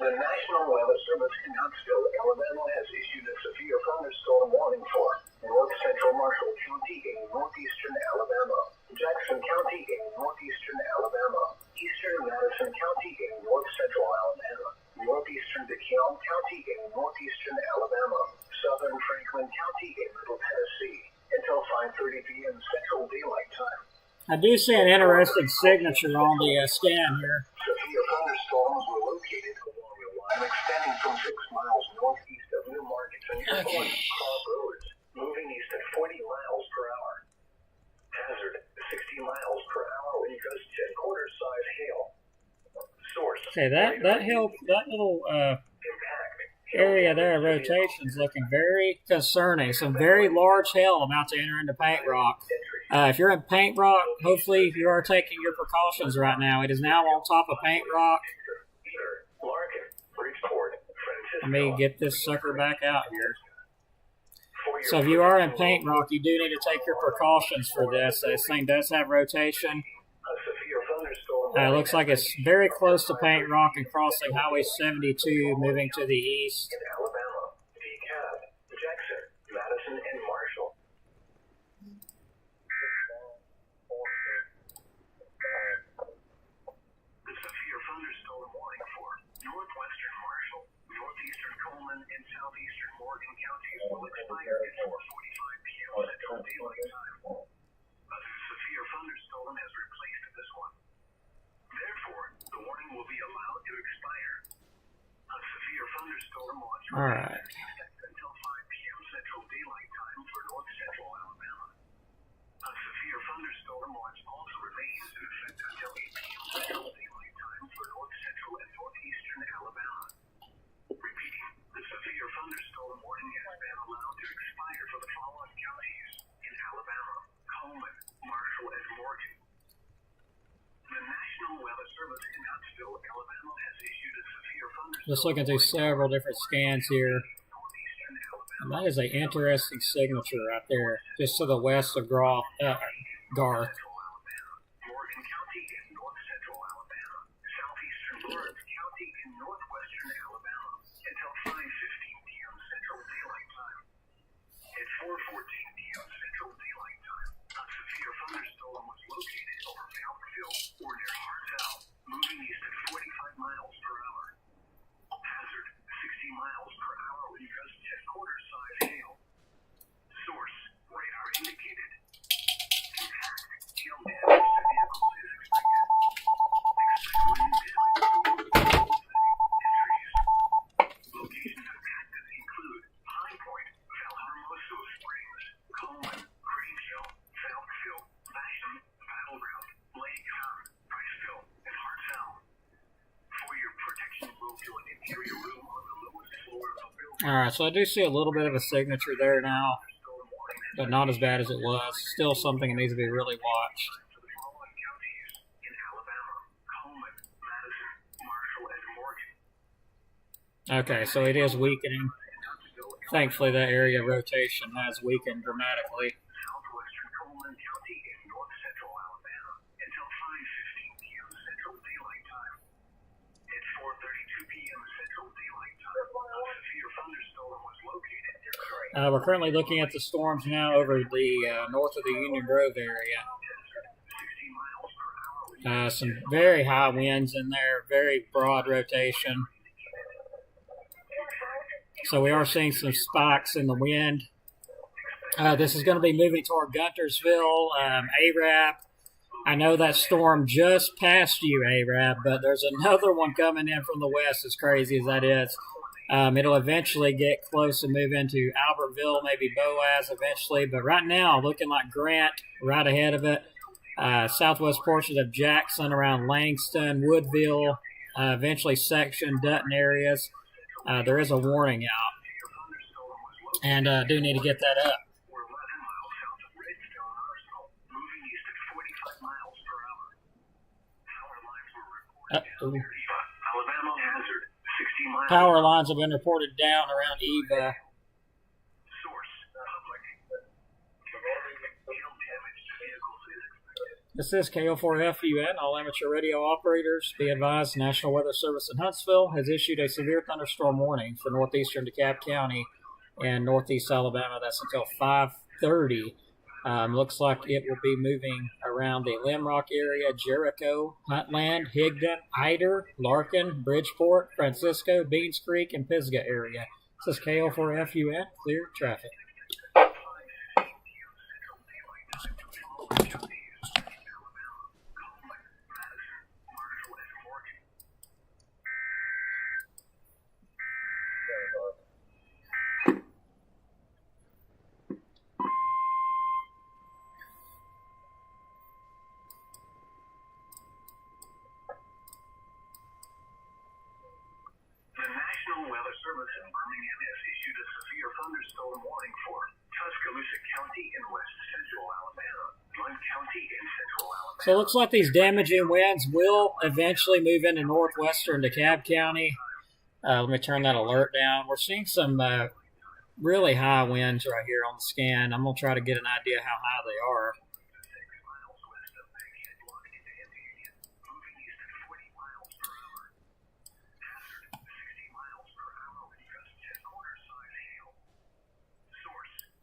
The National Weather Service in Huntsville, Alabama has issued a severe thunderstorm warning for north central Marshall County in northeastern Alabama, Jackson County in northeastern Alabama, eastern Madison County in north central Alabama, northeastern DeKalb County in northeastern Alabama, southern Franklin County in middle Tennessee, until 5:30 p.m. Central Daylight Time. I do see an interesting signature on the scan here. Severe thunderstorms were located along a line extending from 6 miles northeast of New Market to New Clark Roads, moving east at 40 miles per hour. Hazard, 60 miles per hour when you gust 10-quarter size hail. Source. Okay, that little area there of rotation is looking very concerning. Some very large hail about to enter into Paint Rock. If you're in Paint Rock, hopefully you are taking your precautions right now. It is now on top of Paint Rock. Let me get this sucker back out here. So if you are in Paint Rock, you do need to take your precautions for this. This thing does have rotation. Looks like it's very close to Paint Rock and crossing Highway 72, moving to the east. In Alabama, DeKalb, Jackson, Madison, and Marshall. The severe thunderstorm warning for northwestern Marshall, northeastern Coleman, and southeastern Morgan counties will expire at 4:45 p.m. Central Daylight Time. A severe thunderstorm has replaced this one. Therefore, the warning will be allowed to expire. A severe thunderstorm watch Alright. until 5 p.m. Central Daylight Time for north central Alabama. A severe thunderstorm watch also remains in effect until 8 p.m. Central Daylight Time for north central and northeastern Alabama. Repeating, the severe thunderstorm warning has been allowed to expire for the following counties in Alabama: Coleman, Marshall, and Morgan. The National Weather Service in Huntsville, Alabama has issued a severe thunderstorm. Just looking through several different scans here. And that is an interesting signature right there, just to the west of Garth. Morgan County in north central Alabama, southeastern Lawrence County in northwestern Alabama, until 5:15 p.m. Central Daylight Time. At 4:14 p.m. Central Daylight Time, a severe thunderstorm was located over Fountainville or near Hartselle, moving east at 45 miles per hour. Hazard, 60 miles per hour when you gust 10-quarter size hail. Source, radar indicated. Impact, hail damage to vehicles is expected. Expect wind damage to trees. Locations impacted include High Point, Valhermoso Springs, Coleman, Greenville, Fountainville, Basham, Battleground, Lake Hunt, Priceville, and Hartselle. For your protection, move to an interior room on the lowest floor of the building. Alright, so I do see a little bit of a signature there now, but not as bad as it was. Still something that needs to be really watched. For the following counties in Alabama: Coleman, Madison, Marshall, and Morgan. Okay, so it is weakening. Thankfully, that area of rotation has weakened dramatically. Southwestern Coleman County in north central Alabama until 5:15 p.m. Central Daylight Time. At 4:32 p.m. Central Daylight Time, a severe thunderstorm was located near We're currently looking at the storms now over the north of the Union Grove area. 60 miles per hour. Some very high winds in there, very broad rotation. So we are seeing some spikes in the wind. This is going to be moving toward Guntersville, Arab. I know that storm just passed you, Arab, but there's another one coming in from the west, as crazy as that is. It'll eventually get close and move into Albertville, maybe Boaz eventually, but right now looking like Grant right ahead of it. southwest portions of Jackson around Langston, Woodville, eventually section Dutton areas. There is a warning out, and do need to get that up. Power lines have been reported down around Eva. This is KO4FUN. All amateur radio operators, be advised, National Weather Service in Huntsville has issued a severe thunderstorm warning for northeastern DeKalb County and northeast Alabama. That's until 5:30. Looks like it will be moving around the Limrock area, Jericho, Huntland, Higdon, Ider, Larkin, Bridgeport, Francisco, Beans Creek, and Pisgah area. This is KO4FUN. Clear traffic. Weather Service in Birmingham has issued a severe thunderstorm warning for Tuscaloosa County in west central Alabama, Blount County in central Alabama. So it looks like these damaging winds will eventually move into northwestern DeKalb County. Let me turn that alert down. We're seeing some really high winds right here on the scan. I'm going to try to get an idea how high they are.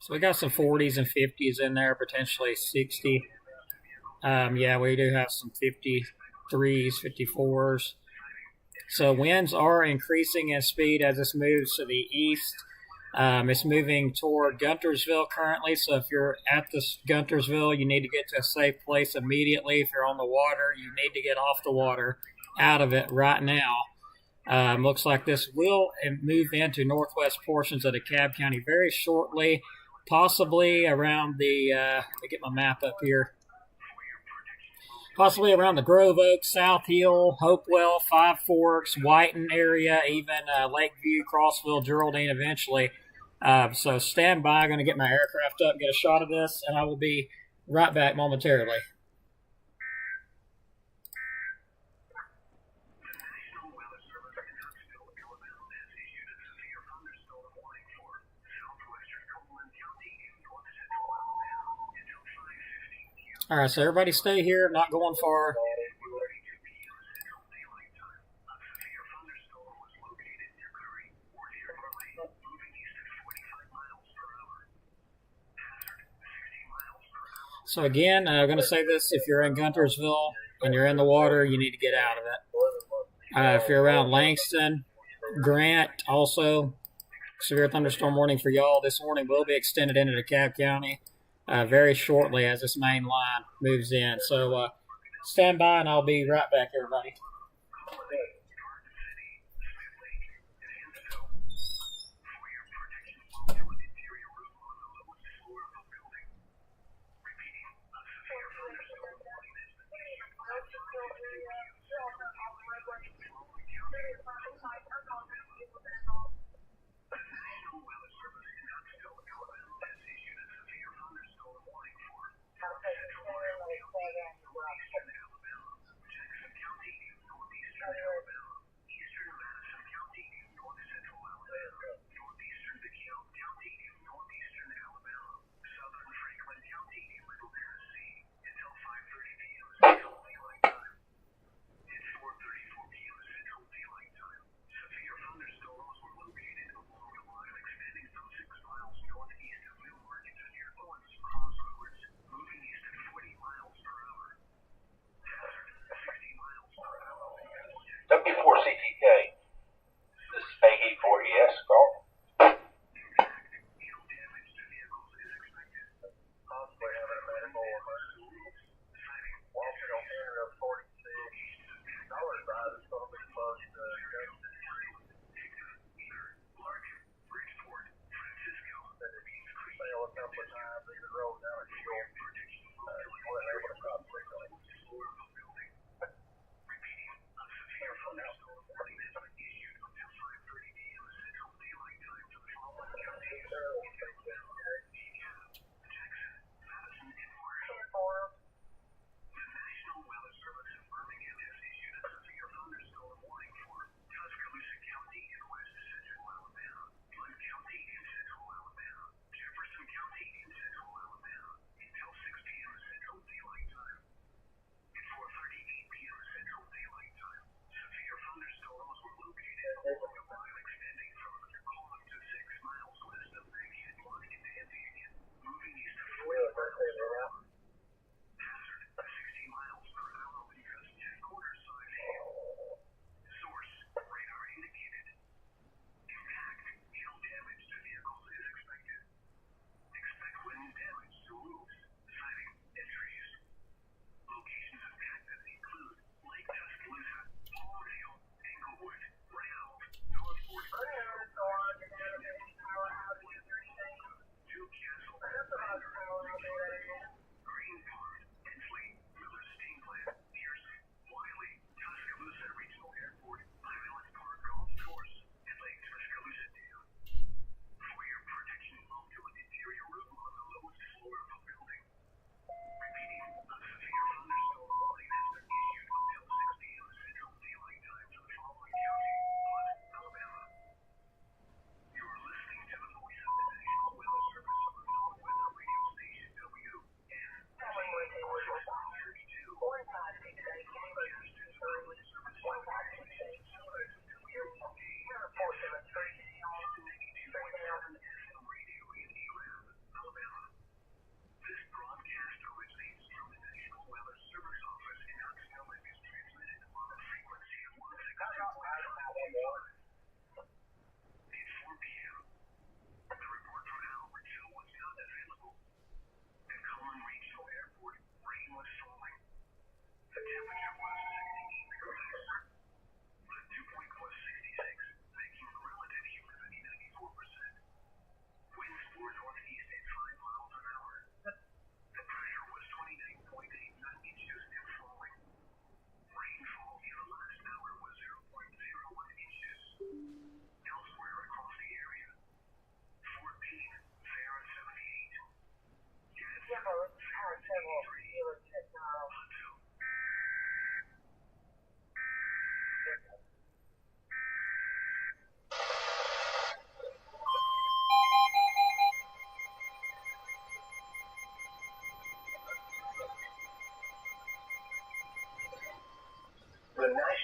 So we got some 40s and 50s in there, potentially 60. Yeah, we do have some 53s, 54s. So winds are increasing in speed as this moves to the east. It's moving toward Guntersville currently, so if you're at this Guntersville, you need to get to a safe place immediately. If you're on the water, you need to get off the water, out of it right now. Looks like this will move into northwest portions of DeKalb County very shortly. Possibly around the, let me get my map up here. Possibly around the Grove Oak, South Hill, Hopewell, Five Forks, Whiten area, even Lakeview, Crossville, Geraldine eventually. So stand by. I'm going to get my aircraft up, get a shot of this, and I will be right back momentarily. All right, so everybody stay here, not going far. So again, I'm going to say this, if you're in Guntersville and you're in the water, you need to get out of it. If you're around Langston, Grant, also, severe thunderstorm warning for y'all. This warning will be extended into DeKalb County very shortly as this main line moves in. So stand by and I'll be right back, everybody.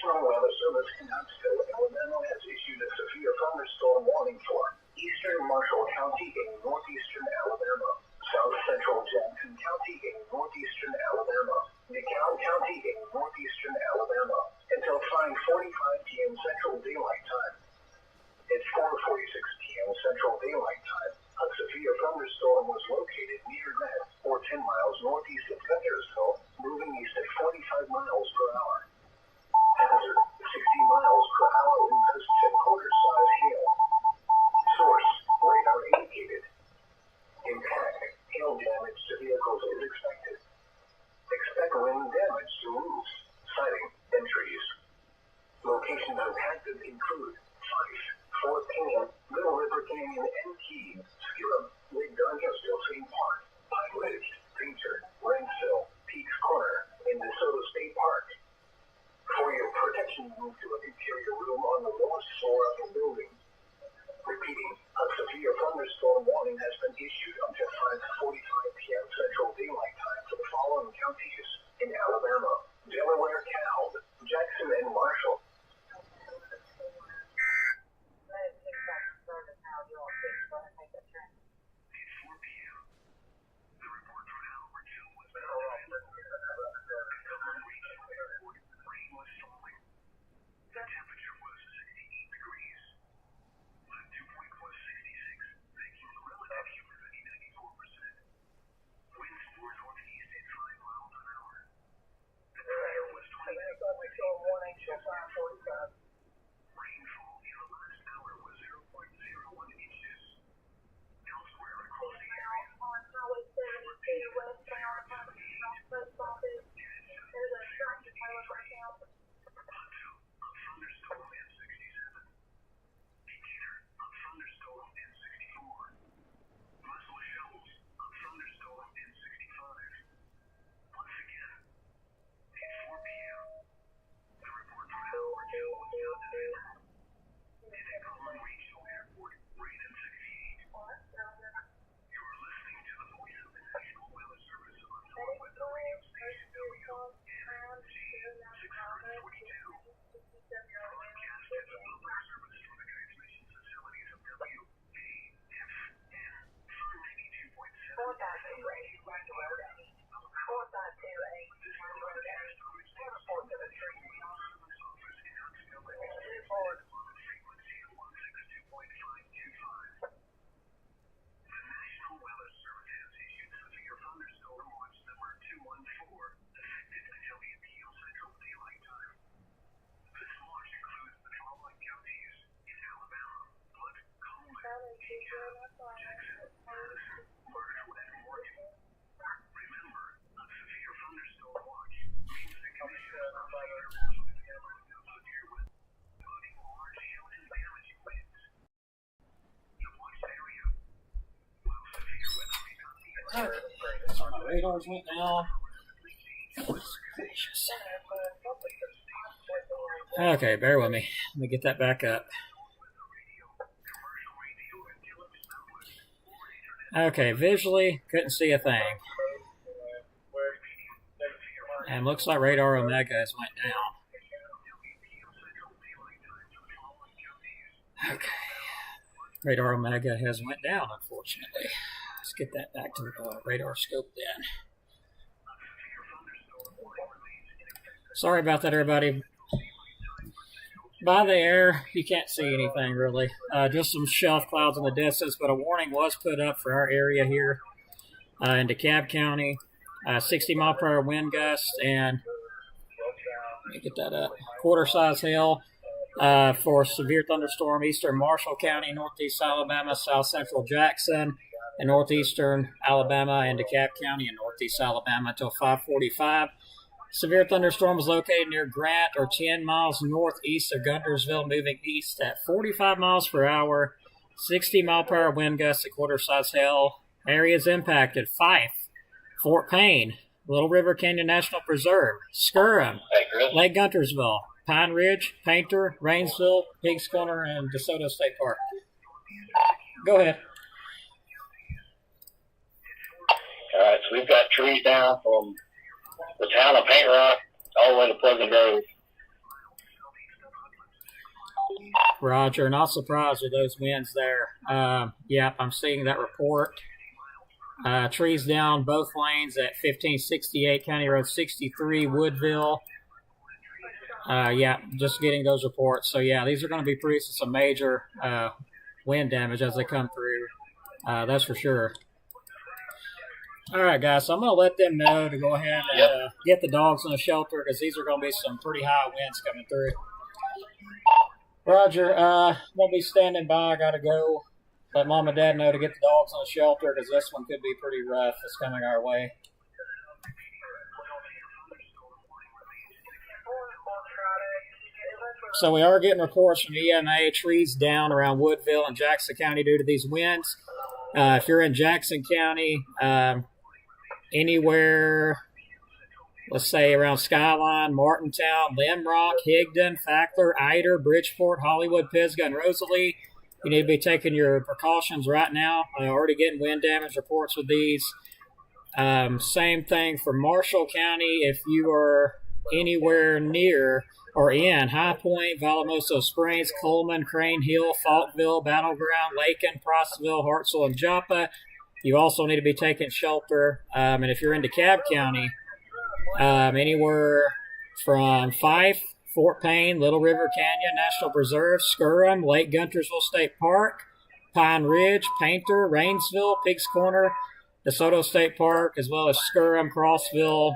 National Weather Service in Huntsville, Alabama has issued a severe thunderstorm warning for eastern Marshall County in northeastern Alabama, south central Jackson County in northeastern Alabama, DeKalb County in northeastern Alabama, until 5:45 p.m. Central Daylight Time. At 4:46 p.m. Central Daylight Time, a severe thunderstorm was located near Met, or 10 miles northeast of Guntersville, moving east at 45 miles per hour. Hazard, 60 miles per hour in gusts and quarter-size hail. Source, radar indicated. Impact, hail damage to vehicles is expected. Expect wind damage to roofs, siding, and trees. Locations impacted include Fife, Fort Payne, Little River Canyon, and Key, Skillam, Lake Duncanville, St. Park, Pine Ridge, Painter, Rentsville, Peaks Corner, and DeSoto State Park. For your protection, move to an interior room on the lowest floor of the building. Repeating, a severe thunderstorm warning has been issued until 5:45 p.m. Central Daylight Time for the following counties in Alabama: Delaware, Calhoun, Jackson, and Marshall. My radars went down. Okay, bear with me. Let me get that back up. Okay, visually, couldn't see a thing. And looks like Radar Omega has went down. Okay. Radar Omega has went down, unfortunately. Let's get that back to the radar scope then. Sorry about that, everybody. By the air, you can't see anything really. Just some shelf clouds in the distance, but a warning was put up for our area here in DeKalb County. 60 mile per hour wind gusts and, let me get that up, quarter-size hail for severe thunderstorm, eastern Marshall County, northeast Alabama, south central Jackson, and northeastern Alabama, and DeKalb County and northeast Alabama until 5:45. Severe thunderstorm is located near Grant or 10 miles northeast of Guntersville, moving east at 45 miles per hour, 60 mile per hour wind gusts at quarter-size hail. Areas impacted: Fife, Fort Payne, Little River Canyon National Preserve, Skirham, Lake Guntersville, Pine Ridge, Painter, Rainsville, Pigs Corner, and DeSoto State Park. Go ahead. All right, so we've got trees down from the town of Paint Rock all the way to Pleasant Grove. Roger. Not surprised with those winds there. Yep, I'm seeing that report. Trees down both lanes at 1568 County Road 63, Woodville. Yeah, just getting those reports. So, yeah, these are going to be producing some major wind damage as they come through. That's for sure. All right, guys, so I'm going to let them know to go ahead and get the dogs in the shelter because these are going to be some pretty high winds coming through. Roger, we'll be standing by. I got to go let Mom and Dad know to get the dogs in the shelter because this one could be pretty rough. It's coming our way. So we are getting reports from EMA, trees down around Woodville and Jackson County due to these winds. If you're in Jackson County, anywhere, let's say around Skyline, Martintown, Limrock, Higdon, Fackler, Eider, Bridgeport, Hollywood, Pisgah, and Rosalie, you need to be taking your precautions right now. Already getting wind damage reports with these. Same thing for Marshall County. If you are anywhere near or in High Point, Valamoso Springs, Coleman, Crane Hill, Falkville, Battleground, Lakin, Prostville, Hartselle, and Joppa, you also need to be taking shelter. And if you're in DeKalb County, anywhere from Fife, Fort Payne, Little River Canyon National Preserve, Skirham, Lake Guntersville State Park, Pine Ridge, Painter, Rainsville, Pigs Corner, DeSoto State Park, as well as Skirham, Crossville,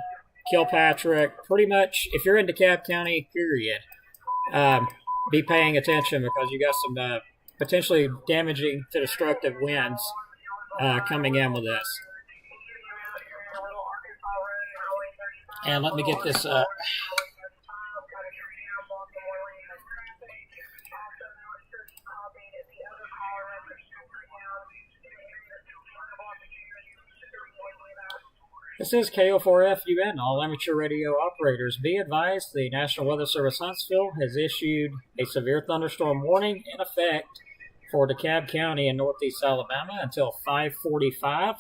Kilpatrick. Pretty much, if you're in DeKalb County, period, be paying attention because you got some potentially damaging to destructive winds coming in with this. And let me get this up. This is KO4FUN, all amateur radio operators. Be advised, the National Weather Service Huntsville has issued a severe thunderstorm warning in effect for DeKalb County in northeast Alabama until 5:45.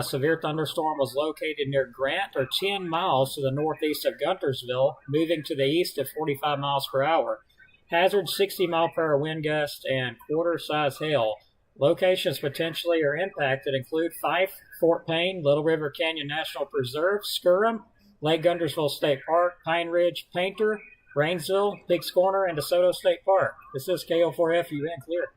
Severe thunderstorm was located near Grant or 10 miles to the northeast of Guntersville, moving to the east at 45 miles per hour. Hazard 60-mile-per-hour wind gust and quarter-size hail. Locations potentially are impacted include Fife, Fort Payne, Little River Canyon National Preserve, Skirham, Lake Guntersville State Park, Pine Ridge, Painter, Rainsville, Pigs Corner, and DeSoto State Park. This is KO4FUN Clear.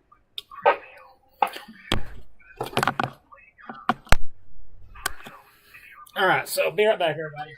All right, so be right back, everybody.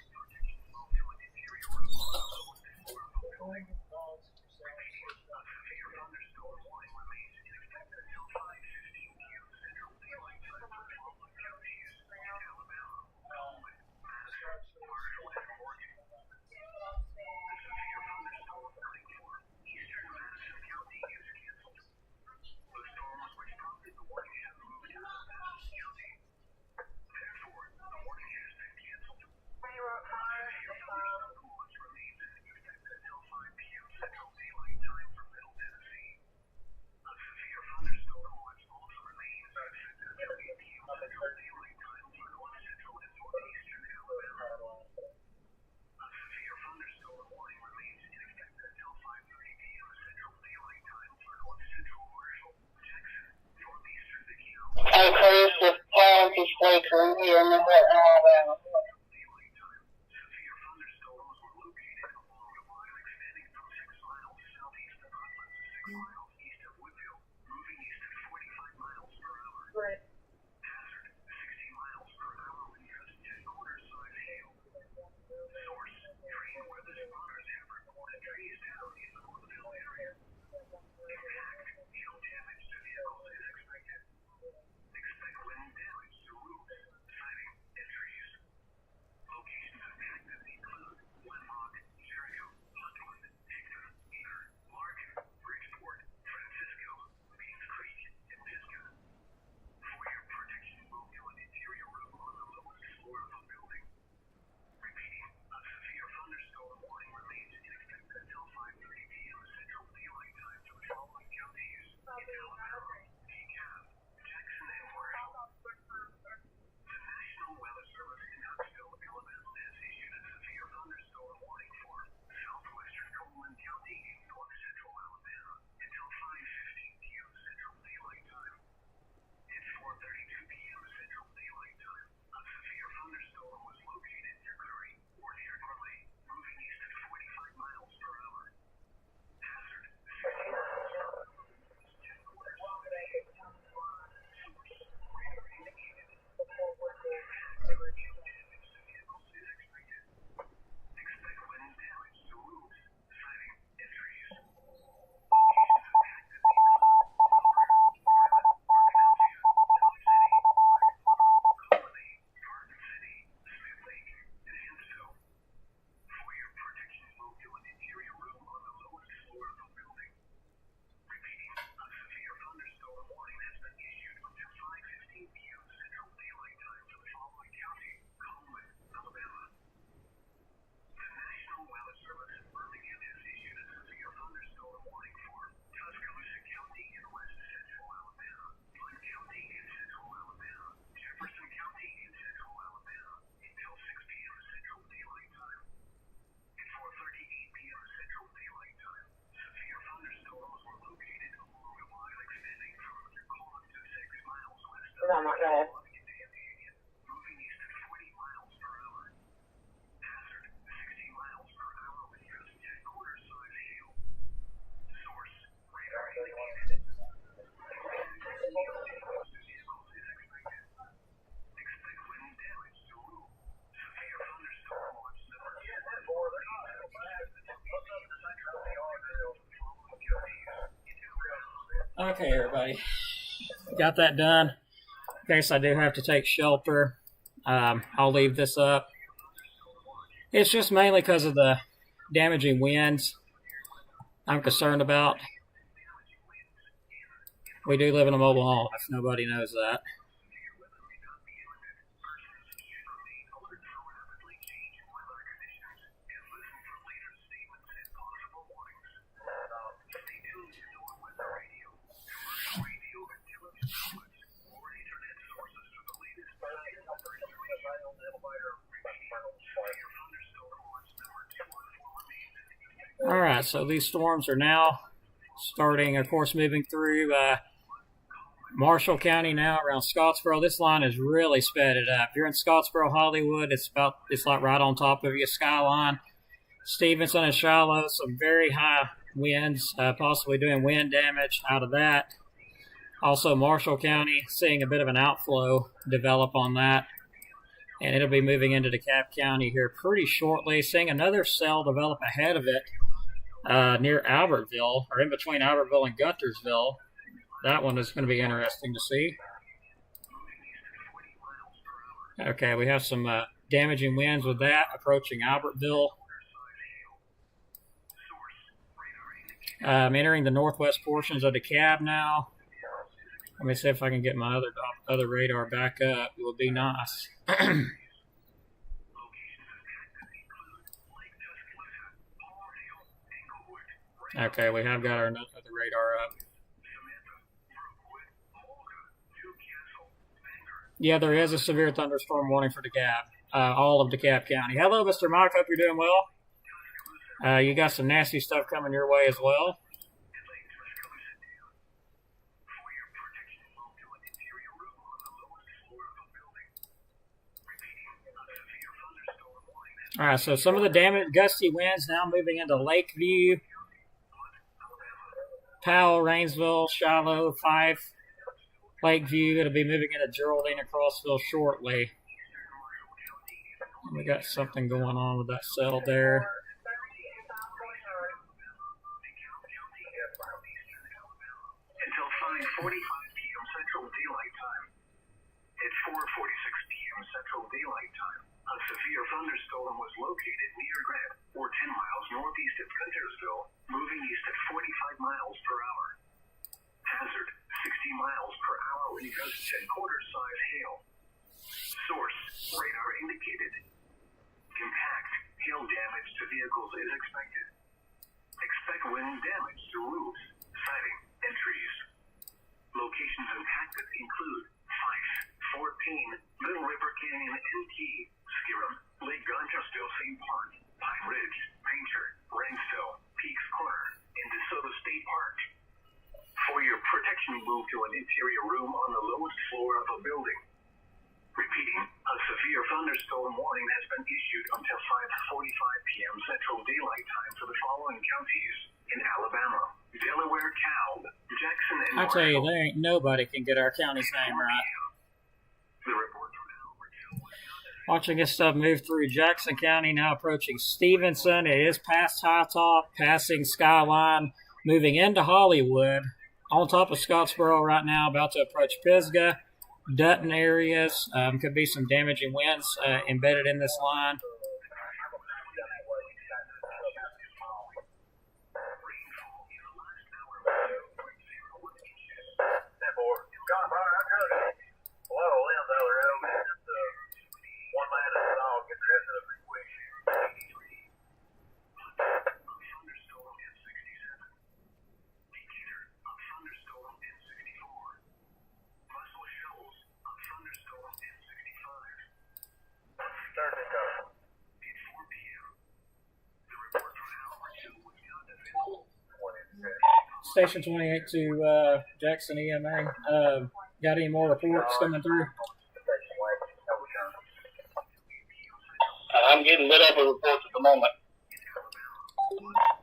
Hey, Chris, the county station here in Alabama. Okay, everybody. Got that done. In case I do have to take shelter, I'll leave this up. It's just mainly because of the damaging winds I'm concerned about. We do live in a mobile home, if nobody knows that. Alright, so these storms are now starting, of course, moving through Marshall County now around Scottsboro. This line is really sped it up. If you're in Scottsboro, Hollywood, it's like right on top of your skyline. Stevenson and Shiloh, some very high winds, possibly doing wind damage out of that. Also, Marshall County, seeing a bit of an outflow develop on that. And it'll be moving into DeKalb County here pretty shortly. Seeing another cell develop ahead of it near Albertville, or in between Albertville and Guntersville. That one is going to be interesting to see. Okay, we have some damaging winds with that approaching Albertville. Entering the northwest portions of DeKalb now. Let me see if I can get my other radar back up. It would be nice. Okay, we have got our other radar up. Yeah, there is a severe thunderstorm warning for DeKalb, all of DeKalb County. Hello, Mr. Mike. Hope you're doing well. You got some nasty stuff coming your way as well. All right, so some of the gusty winds now moving into Lakeview, Powell, Rainsville, Shiloh, Fife, Lakeview. It'll be moving into Geraldine and Crossville shortly. We got something going on with that cell there. Until 5:45 p.m. Central Daylight Time. At 4:46 p.m. Central Daylight Time, a severe thunderstorm was located near Grant, or 10 miles northeast of Guntersville, moving east at 45 miles per hour. Hazard, 60 miles per hour wind gusts and quarter-size hail. Source, radar indicated. Impact, hail damage to vehicles is expected. Expect wind damage to roofs, siding, and trees. Locations impacted include Fife, Fort Payne, Little River Canyon, NT, Skirum, Lake Guntersville, St. Park, Pine Ridge, Painter, Rainsville, Peaks Corner, and DeSoto State Park. For your protection, move to an interior room on the lowest floor of a building. Repeating, a severe thunderstorm warning has been issued until 5:45 p.m. Central Daylight Time for the following counties in Alabama: Delaware, Cal, Jackson, and I tell you, there ain't nobody can get our county's name right. The report from Watching this stuff move through Jackson County, now approaching Stevenson. It is past High Top, passing Skyline, moving into Hollywood. On top of Scottsboro right now, about to approach Pisgah, Dutton areas. Could be some damaging winds embedded in this line. Station 28 to Jackson EMA. Got any more reports coming through? I'm getting lit up with reports at the moment.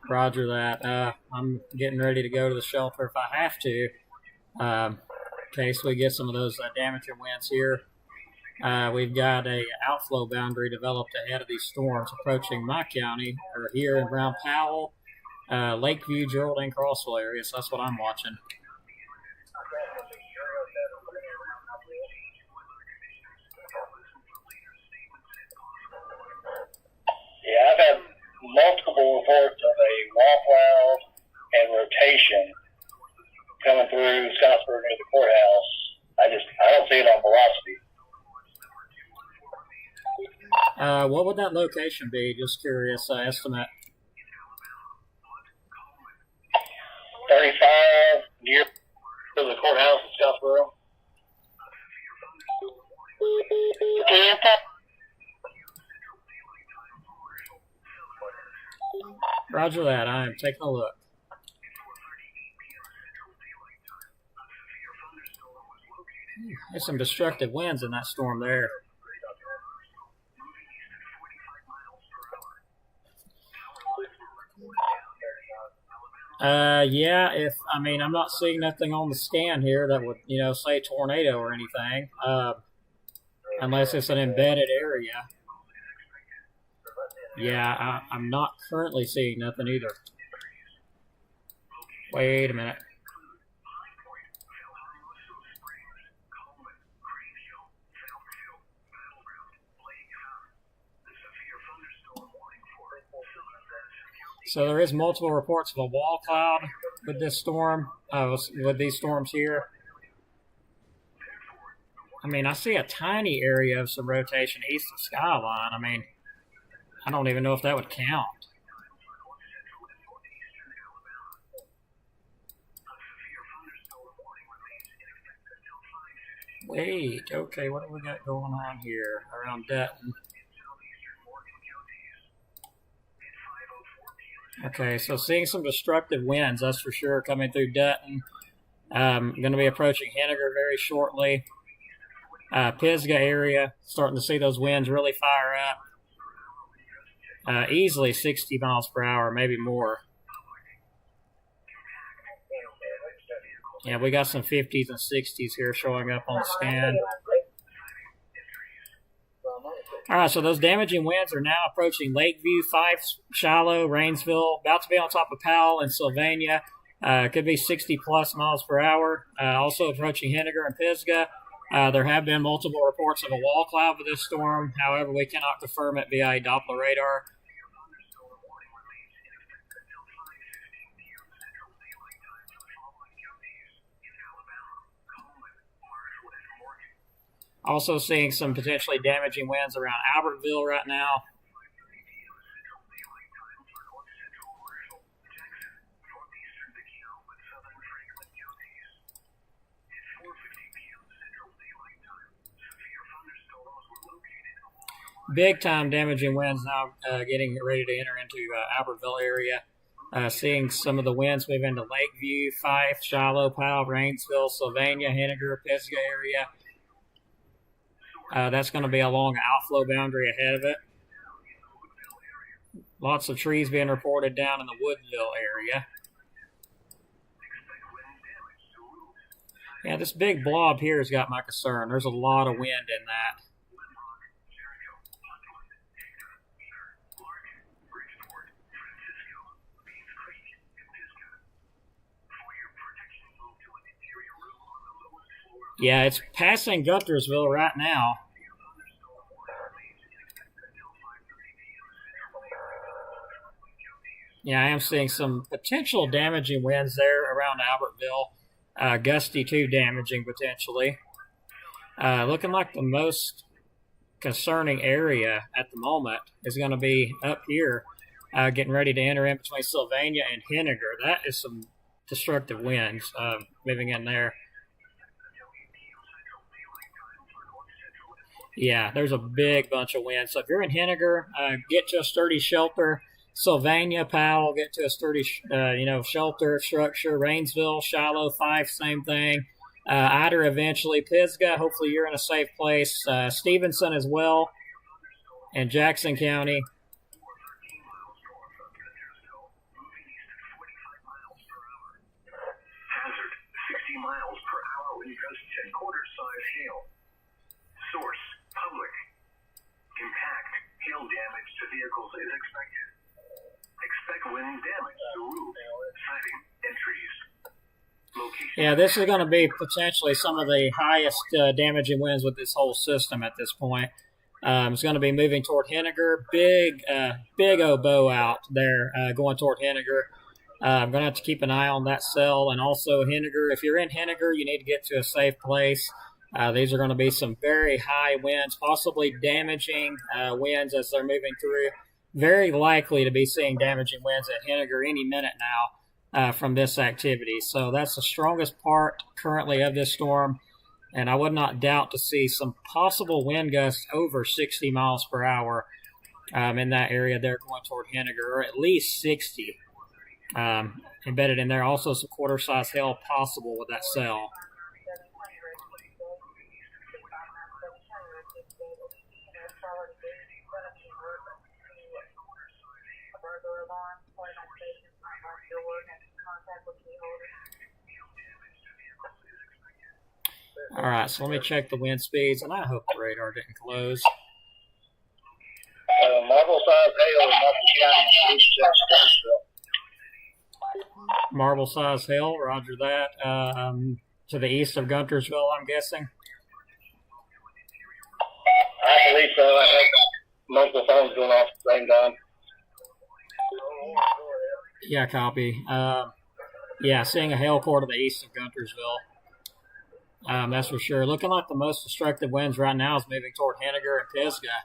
Roger that. I'm getting ready to go to the shelter if I have to, in case we get some of those damaging winds here. We've got a outflow boundary developed ahead of these storms approaching my county, or here in Brown Powell, Lakeview, Geraldine, Crossville area. So that's what I'm watching. reports of a wall cloud and rotation coming through Scottsburg near the courthouse. I don't see it on velocity. What would that location be? Just curious estimate. 35 near the courthouse in Scottsboro. Tampa. Roger that. I am taking a look. There's some destructive winds in that storm there. Yeah, I'm not seeing nothing on the scan here that would, say tornado or anything, unless it's an embedded area. Yeah, I'm not currently seeing nothing either. Wait a minute. So there is multiple reports of a wall cloud with this storm, with these storms here. I see a tiny area of some rotation east of Skyline. I don't even know if that would count. Wait, okay, what do we got going on here around Dutton? Okay, so seeing some destructive winds, that's for sure, coming through Dutton. Going to be approaching Henniger very shortly. Pisgah area, starting to see those winds really fire up. Easily 60 miles per hour, maybe more. Yeah, we got some 50s and 60s here showing up on the scan. All right, so those damaging winds are now approaching Lakeview, Fife, Shiloh, Rainsville, about to be on top of Powell and Sylvania. Could be 60-plus miles per hour. Also approaching Henniger and Pisgah. There have been multiple reports of a wall cloud with this storm. However, we cannot confirm it via Doppler radar. Also seeing some potentially damaging winds around Albertville right now. Big time damaging winds now getting ready to enter into Albertville area. Seeing some of the winds move into Lakeview, Fife, Shiloh, Powell, Rainsville, Sylvania, Henniger, Pisgah area. That's going to be along an outflow boundary ahead of it. Lots of trees being reported down in the Woodville area. Yeah, this big blob here has got my concern. There's a lot of wind in that. Yeah, it's passing Guntersville right now. Yeah, I am seeing some potential damaging winds there around Albertville. Gusty too damaging potentially. Looking like the most concerning area at the moment is going to be up here, getting ready to enter in between Sylvania and Henniger. That is some destructive winds moving in there. Yeah, there's a big bunch of wind. So if you're in Henniger, get to a sturdy shelter. Sylvania, Powell, get to a sturdy, shelter, structure. Rainsville, Shiloh, Fife, same thing. Ider eventually. Pisgah, hopefully you're in a safe place. Stevenson as well. And Jackson County. Hazard, 60 miles per hour when gusts and quarter-size hail. Source, public. Impact, hail damage to vehicles is expected. Expect wind damage to roof, siding, and trees. Location. Yeah, this is going to be potentially some of the highest damaging winds with this whole system at this point. It's going to be moving toward Henniger. Big old bow out there going toward Henniger. I'm going to have to keep an eye on that cell, and also Henniger. If you're in Henniger, you need to get to a safe place. These are going to be some very high winds, possibly damaging winds as they're moving through. Very likely to be seeing damaging winds at Henniger any minute now from this activity. So that's the strongest part currently of this storm, and I would not doubt to see some possible wind gusts over 60 miles per hour in that area there going toward Henniger, or at least 60 embedded in there. Also some quarter-size hail possible with that cell. All right, so let me check the wind speeds, and I hope the radar didn't close. Marble-sized hail in Marshall County, Marble-sized hail, roger that. To the east of Guntersville, I'm guessing. I believe so. I had multiple phones going off at the same time. Yeah, copy. Yeah, seeing a hail core to the east of Guntersville. That's for sure. Looking like the most destructive winds right now is moving toward Henniger and Pisgah.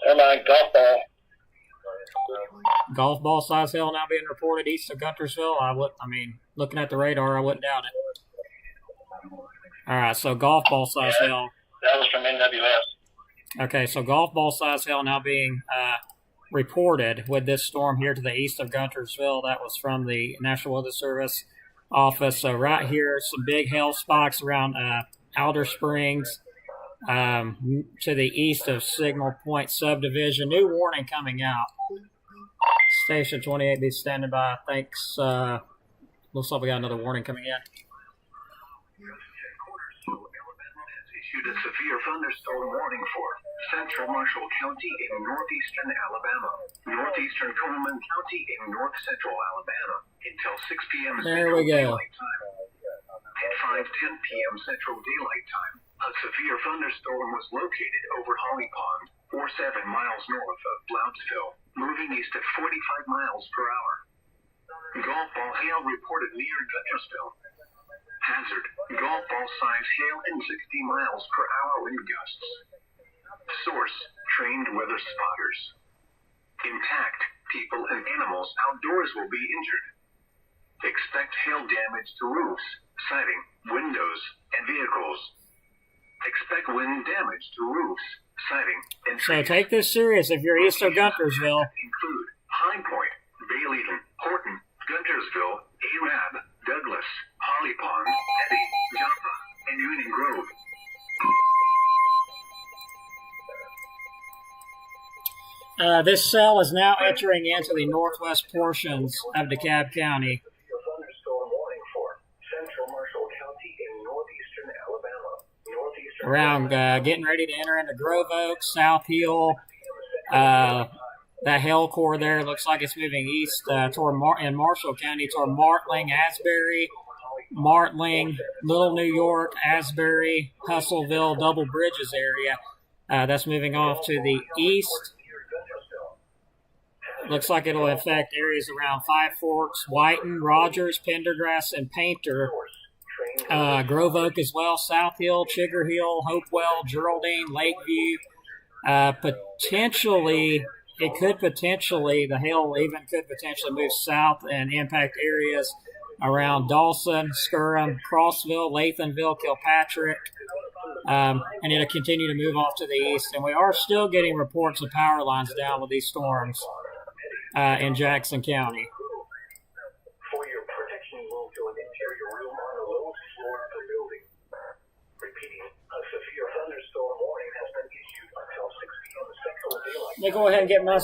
Never mind, golf ball. Golf ball size hail now being reported east of Guntersville. Looking at the radar, I wouldn't doubt it. All right, so golf ball size hail. That was from NWS. Okay, so golf ball size hail now being reported with this storm here to the east of Guntersville. That was from the National Weather Service office. So right here, some big hail spikes around Alder Springs to the east of Signal Point subdivision. New warning coming out. Station 28 be standing by. Thanks. Looks like we got another warning coming in. Issued a severe thunderstorm warning for central Marshall County in northeastern Alabama, northeastern Coleman County in north central Alabama until 6 p.m. There Central we go. Daylight Time. At 5:10 p.m. Central Daylight Time, a severe thunderstorm was located over Holly Pond, 7 miles north of Blounsville, moving east at 45 miles per hour. Golf ball hail reported near Guntersville. Hazard, golf ball size hail and 60 miles per hour wind gusts. Source, trained weather spotters. Intact, people and animals outdoors will be injured. Expect hail damage to roofs, siding, windows, and vehicles. Expect wind damage to roofs, siding, and So trees. take this serious if you're east of Guntersville. Include High Point, Bayleton, Horton, Guntersville, Arab, Douglas, Holly Pond, Eddy, Joppa, and Union Grove. This cell is now entering into the northwest portions of DeKalb County. A thunderstorm warning for central Marshall County in northeastern Alabama, northeastern Around getting ready to enter into Grove Oak, South Hill. That hail core there looks like it's moving east toward in Marshall County toward Martling, Asbury, Little New York, Asbury, Hustleville, Double Bridges area. That's moving off to the east. Looks like it'll affect areas around Five Forks, Whiten, Rogers, Pendergrass, and Painter. Grove Oak as well, South Hill, Chigger Hill, Hopewell, Geraldine, Lakeview. The hail even could potentially move south and impact areas around Dawson, Skirham, Crossville, Lathanville, Kilpatrick. And it'll continue to move off to the east. And we are still getting reports of power lines down with these storms in Jackson County. For your protection, move to an interior room on the lowest floor of the building. Repeating, a severe thunderstorm warning has been issued until 6 p.m. Central Daylight. Let me go ahead and get my.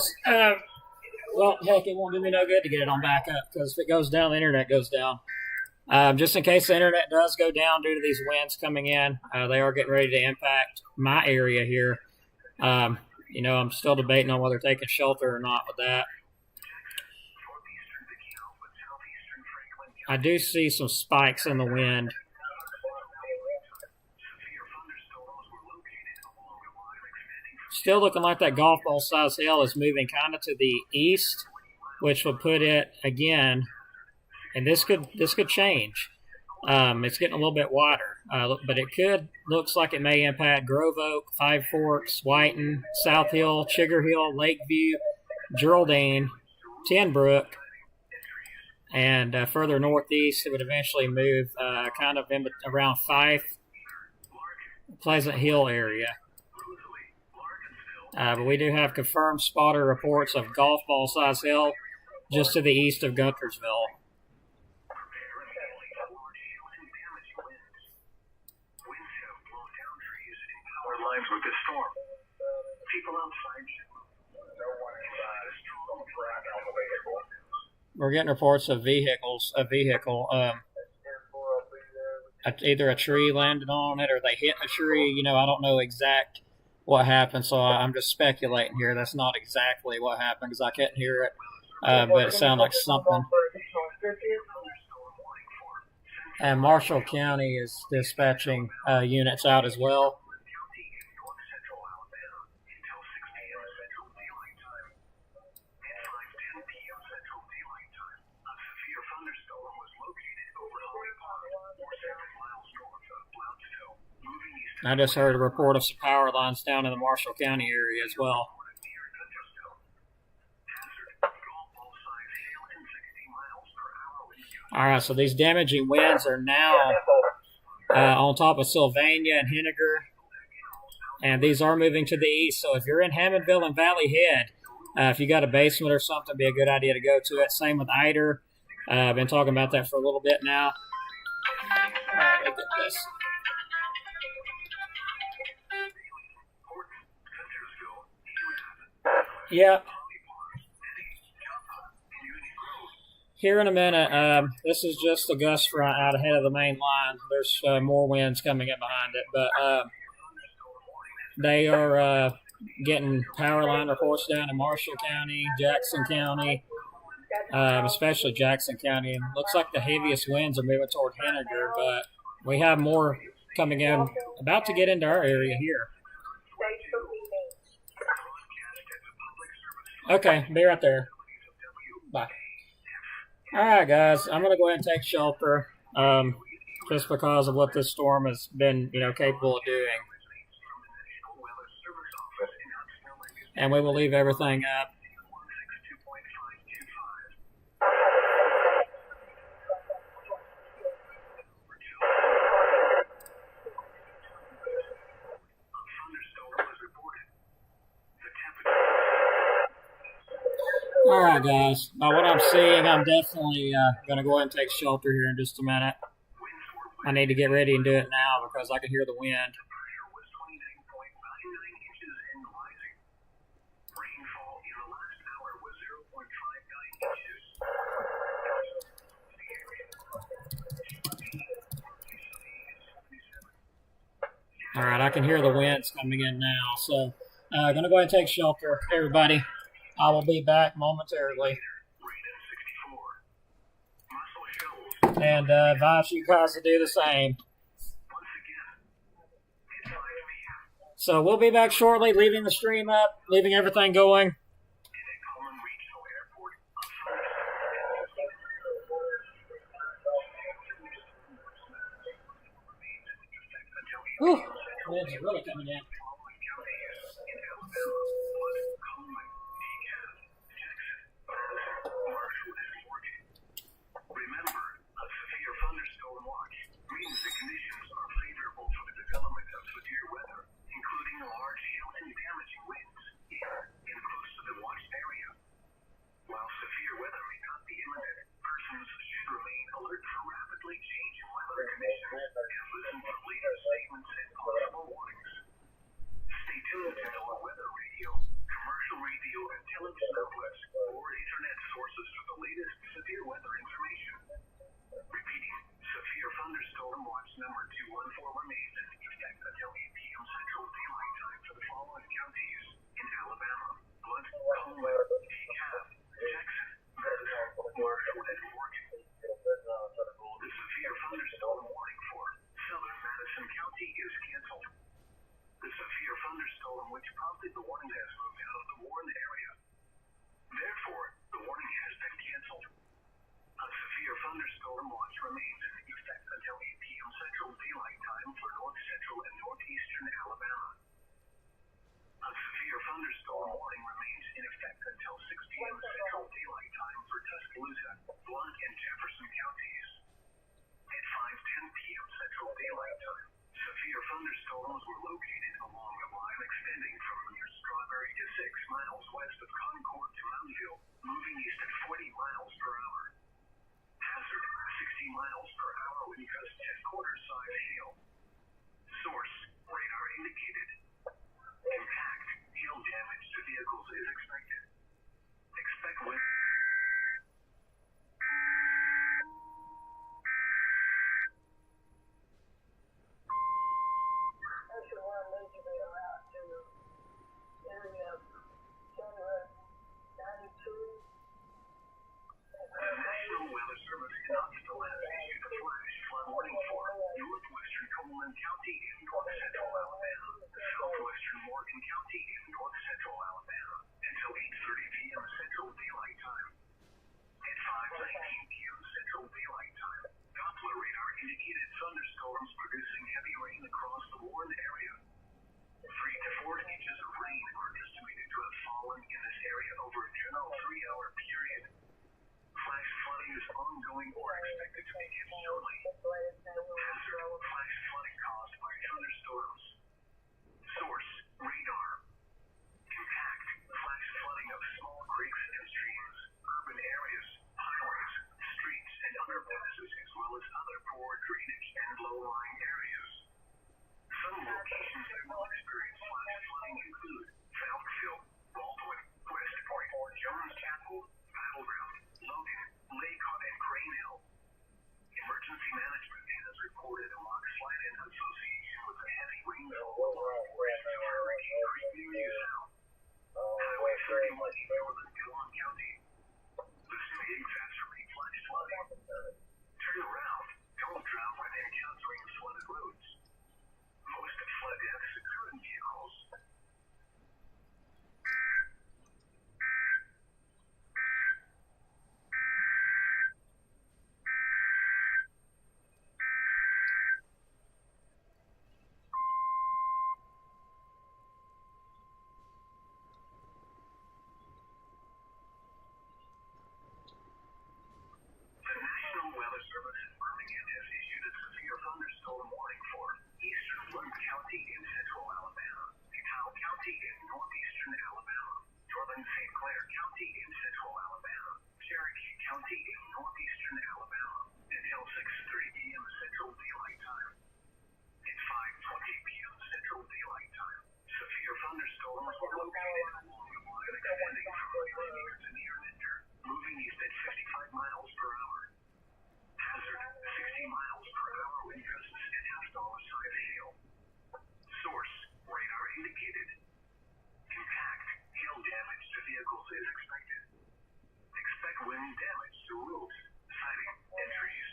Well, heck, it won't do me no good to get it on back up because if it goes down, the internet goes down. Just in case the internet does go down due to these winds coming in, they are getting ready to impact my area here. I'm still debating on whether taking shelter or not with that. I do see some spikes in the wind. Still looking like that golf ball size hail is moving kind of to the east, which would put it again, and this could change. It's getting a little bit wider, but it looks like it may impact Grove Oak, Five Forks, Whiten, South Hill, Chigger Hill, Lakeview, Geraldine, Tenbrook, and further northeast. It would eventually move kind of around Fife, Pleasant Hill area. But we do have confirmed spotter reports of golf ball size hail just to the east of Guntersville. Lines with this storm. People outside no one inside. Strong track on the vehicle. We're getting reports of a vehicle, either a tree landed on it or they hit a tree. You know, I don't know exact what happened, so I'm just speculating here. That's not exactly what happened because I couldn't hear it, but it sounded like something. And Marshall County is dispatching units out as well. I just heard a report of some power lines down in the Marshall County area as well. All right, so these damaging winds are now on top of Sylvania and Henniger, and these are moving to the east. So if you're in Hammondville and Valley Head, if you got a basement or something, it'd be a good idea to go to it. Same with Eider. I've been talking about that for a little bit now. All right, look at this. Yeah. Here in a minute, this is just a gust front out ahead of the main line. There's more winds coming in behind it, but they are getting power line reports down in Marshall County, Jackson County, especially Jackson County. And looks like the heaviest winds are moving toward Henniger, but we have more coming in, about to get into our area here. Okay, be right there. Bye. All right, guys, I'm going to go ahead and take shelter just because of what this storm has been, capable of doing. And we will leave everything up. All right, guys. By what I'm seeing, I'm definitely going to go ahead and take shelter here in just a minute. I need to get ready and do it now because I can hear the wind. All right, I can hear the winds coming in now. So I'm going to go ahead and take shelter, everybody. I will be back momentarily. And advise you guys to do the same. So we'll be back shortly, leaving the stream up, leaving everything going. Whew, winds are really coming in. County is canceled. The severe thunderstorm which prompted the warning has moved out of the warned area. Therefore, the warning has been canceled. A severe thunderstorm watch remains in effect until 8 p.m. Central Daylight Time for north central and northeastern Alabama. A severe thunderstorm warning remains in effect until 6 p.m. Central Daylight Time for Tuscaloosa, Blount, and Jefferson counties. At 5:10 p.m. Central Daylight Time, severe thunderstorms were located along a line extending from near Strawberry to 6 miles west of Concord to Mountville, moving east at 40 miles per hour. Hazard, 60 miles per hour wind gust 10-quarter size hail. Source, radar indicated. Impact, hail damage to vehicles is expected. Expect wind. The National Weather Service cannot still have issued a flash flood warning for northwestern Cumberland County in north central Alabama, southwestern Morgan County in north central Alabama, until 8:30 p.m. Central Daylight Time. At 5:19 p.m. Central Daylight Time, Doppler radar indicated thunderstorms producing heavy rain across the warned area. 3 to 4 inches of rain are estimated to have fallen in this area over a general 3-hour period. Flash flooding is ongoing or expected to begin shortly. Hazard, flash flooding caused by thunderstorms. Source, radar. Impact, flash flooding of small creeks and streams, urban areas, highways, streets, and underpasses, as well as other poor drainage and low-lying areas. Some locations that will experience flash flooding include Falkville, Baldwin, West Point, Jones Chapel, Battleground, Logan, Laycott, and Crane Hill. Emergency management has reported a mudslide in association with a heavy rainfall along Hurricane Creek near South. Highway 31 in northern Dillon County. This may exacerbate flash flooding. Turn around. Don't drown when encountering flooded roads. Most flood deaths occur in vehicles. The National Weather Service in Birmingham has issued a severe thunderstorm warning for eastern Blount County in central Alabama, Utah County in northeastern Alabama, northern St. Clair County in central Alabama, Cherokee County in northeastern Alabama, until 6:30 p.m. Central Daylight Time. At 5:20 p.m. Central Daylight Time, severe thunderstorms were located along the line extending from near to near Minter, moving east at 55 miles per hour. Hazard, 60 miles per hour wind gusts and half-dollar size hail. Source, radar indicated. Impact, hail damage to vehicles is expected. Expect wind damage to roofs, siding, and trees.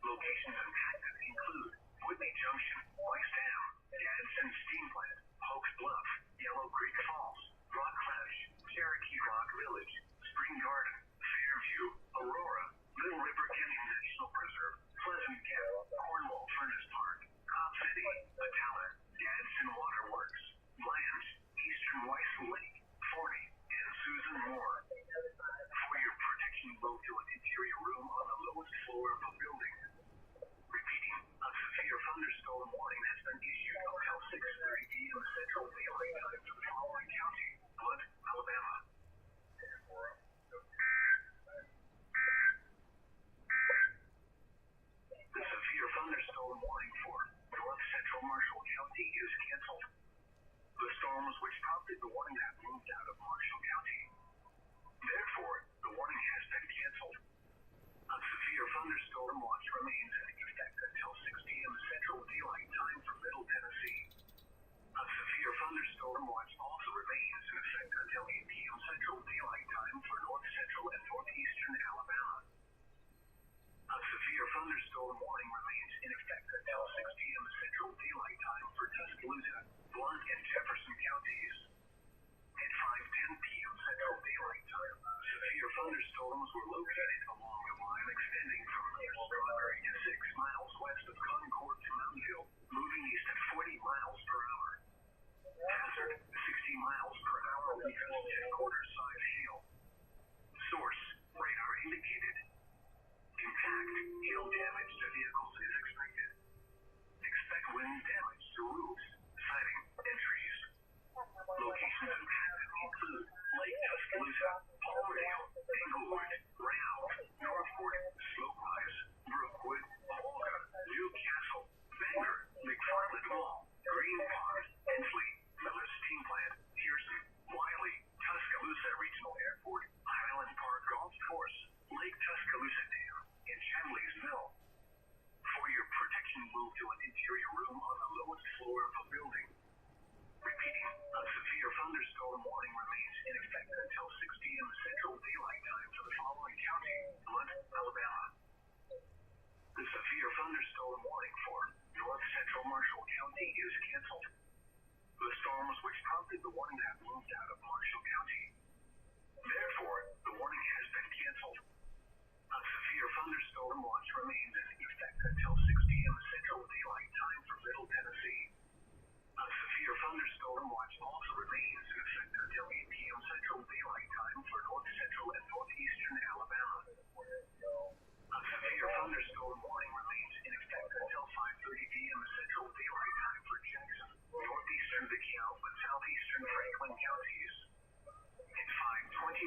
Locations impacted include Whitney Junction, Weiss Dam, Gadsden Steam Plant, Hoax Bluff, Yellow Creek Falls, Rock Flash, Cherokee Rock Village, Spring Garden, Fairview, Aurora, Little River Canyon National Preserve, Pleasant Gap, Cornwall Furnace Park, Cobb City, Atala, Gadsden Waterworks, Blanche, Eastern Weiss Lake, Forney, and Susan Moore. For your protection, move to an interior room on the lowest floor of the building. Repeating, a severe thunderstorm warning has been issued until 6:30 p.m. Central Daylight Time for the following county: Blount, Alabama. The severe thunderstorm warning for north central Marshall County is canceled. The storms which prompted the warning have moved out of Marshall County. Therefore, the warning has been canceled. A severe thunderstorm watch remains in effect until 6 p.m. Central Daylight Time for Middle Tennessee. A severe thunderstorm watch also remains in effect until 8 p.m. Central Daylight Time for north central and northeastern Alabama. A severe thunderstorm warning remains in effect until 6 p.m. Central Daylight and gust 10 quarters size hail. Source, radar indicated. Impact, hail damage to vehicles is expected. Expect wind damage to roofs, siding, and trees. Locations impacted include Lake Tuscaloosa, Palmdale, Englewood, Round, Northport, Slopewise, Brookwood, Olga, Newcastle, Bangor, McFarland Mall, Green Pond, Ensley, Miller's Steam Plant, Pearson, Wiley, Tuscaloosa Regional Airport, Highland Park Golf Course, Lake Tuscaloosa Dam, and Chambleys Mill. For your protection, move to an interior room on the lowest floor of a building. Repeating, a severe thunderstorm warning remains in effect until 6 p.m. Central Daylight Time for the following county: Blunt, Alabama. The severe thunderstorm warning for North Central Marshall County is canceled. The storms which prompted the warning have moved out of Marshall County. Therefore, the warning has been canceled. A severe thunderstorm watch remains in effect until 6 p.m. Central Daylight Time for Middle Tennessee. A severe thunderstorm watch also remains in effect until 8 p.m. Central Daylight Time for North Central and Northeastern Alabama. A severe thunderstorm warning remains in effect until 5:30 p.m. Central Daylight Time for Jackson, northeastern DeKalb, and southeastern Franklin counties. At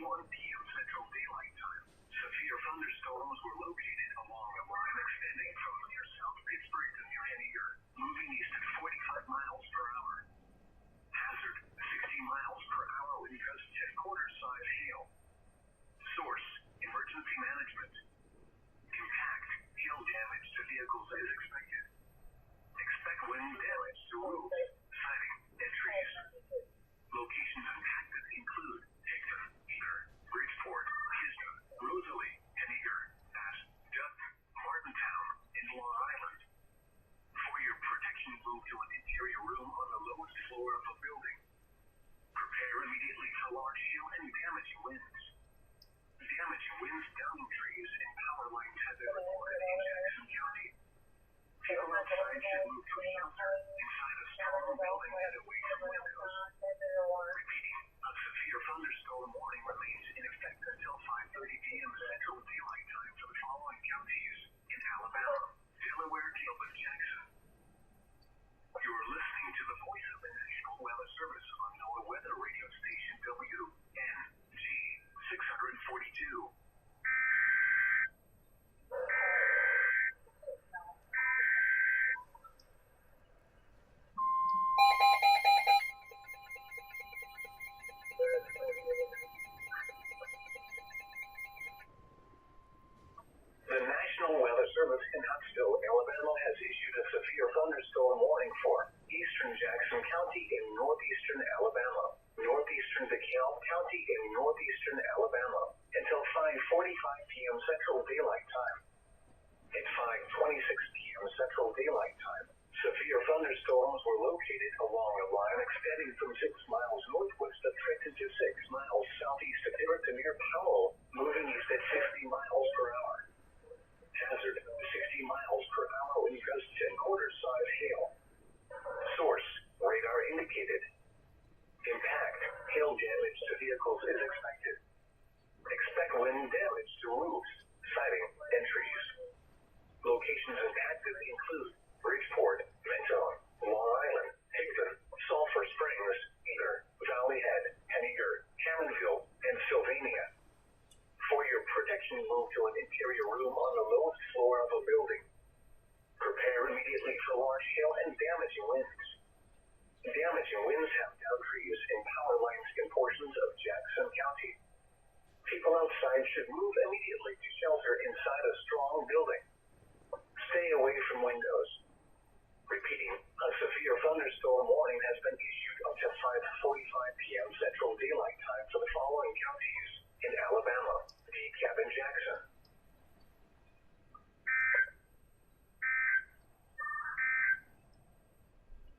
5:21 p.m. Central Daylight Time, severe thunderstorms were located along a line extending from near South Pittsburgh to near Henniger, moving east at 45 miles per hour. Hazard, 60 miles per hour with gust 10 quarters size hail. Source, emergency management. Impact, hail damage to vehicles is expected. Expect wind damage to roofs, siding, and trees. Locations impacted include Hickton, Eager, Bridgeport, Kiston, Rosalie, Henniger, Bass, Dutton, Martintown, and Long Island. For your protection, move to an interior room on the lowest floor of a building. Prepare immediately for large hail and damaging winds. Damaging winds downing trees and power lines have been reported in Jackson County. People outside should move to a shelter inside a strong building and away from windows. Repeating, a severe thunderstorm warning remains in effect until 5:30 p.m. Central Daylight Time for the following counties in Alabama, Delaware, Gilbert, Jackson. You are listening to the voice of the National Weather Service on NOAA Weather Radio Station WNG 642. The National Weather Service in Huntsville, Alabama has issued a severe thunderstorm warning for eastern Jackson County in northeastern Alabama, northeastern DeKalb County in northeastern Alabama, until 5:45 p.m. Central Daylight Time. At 5:26 p.m. Central Daylight Time, severe thunderstorms were located along a line extending from 6 miles northwest of Trenton to 6 miles southeast of Everett near Powell, moving east at 60 miles per hour. Hazard, 60 miles per hour with gust 10 quarters size hail. Source, radar indicated. Impact, hail damage to vehicles is expected. Expect wind damage to roofs, siding, and trees. Locations impacted include Bridgeport, Mentone, Long Island, Hickton, Sulphur Springs, Eager, Valley Head, Henniger, Cameronville, and Sylvania. For your protection, move to an interior room on the lowest floor of a building. Prepare immediately for large hail and damaging winds. Damaging winds have downed trees and power lines in portions of Jackson County. People outside should move immediately to shelter inside a strong building. Stay away from windows. Repeating, a severe thunderstorm warning has been issued until 5:45 p.m. Central Daylight Time for the following counties in Alabama, DeKalb, and Jackson.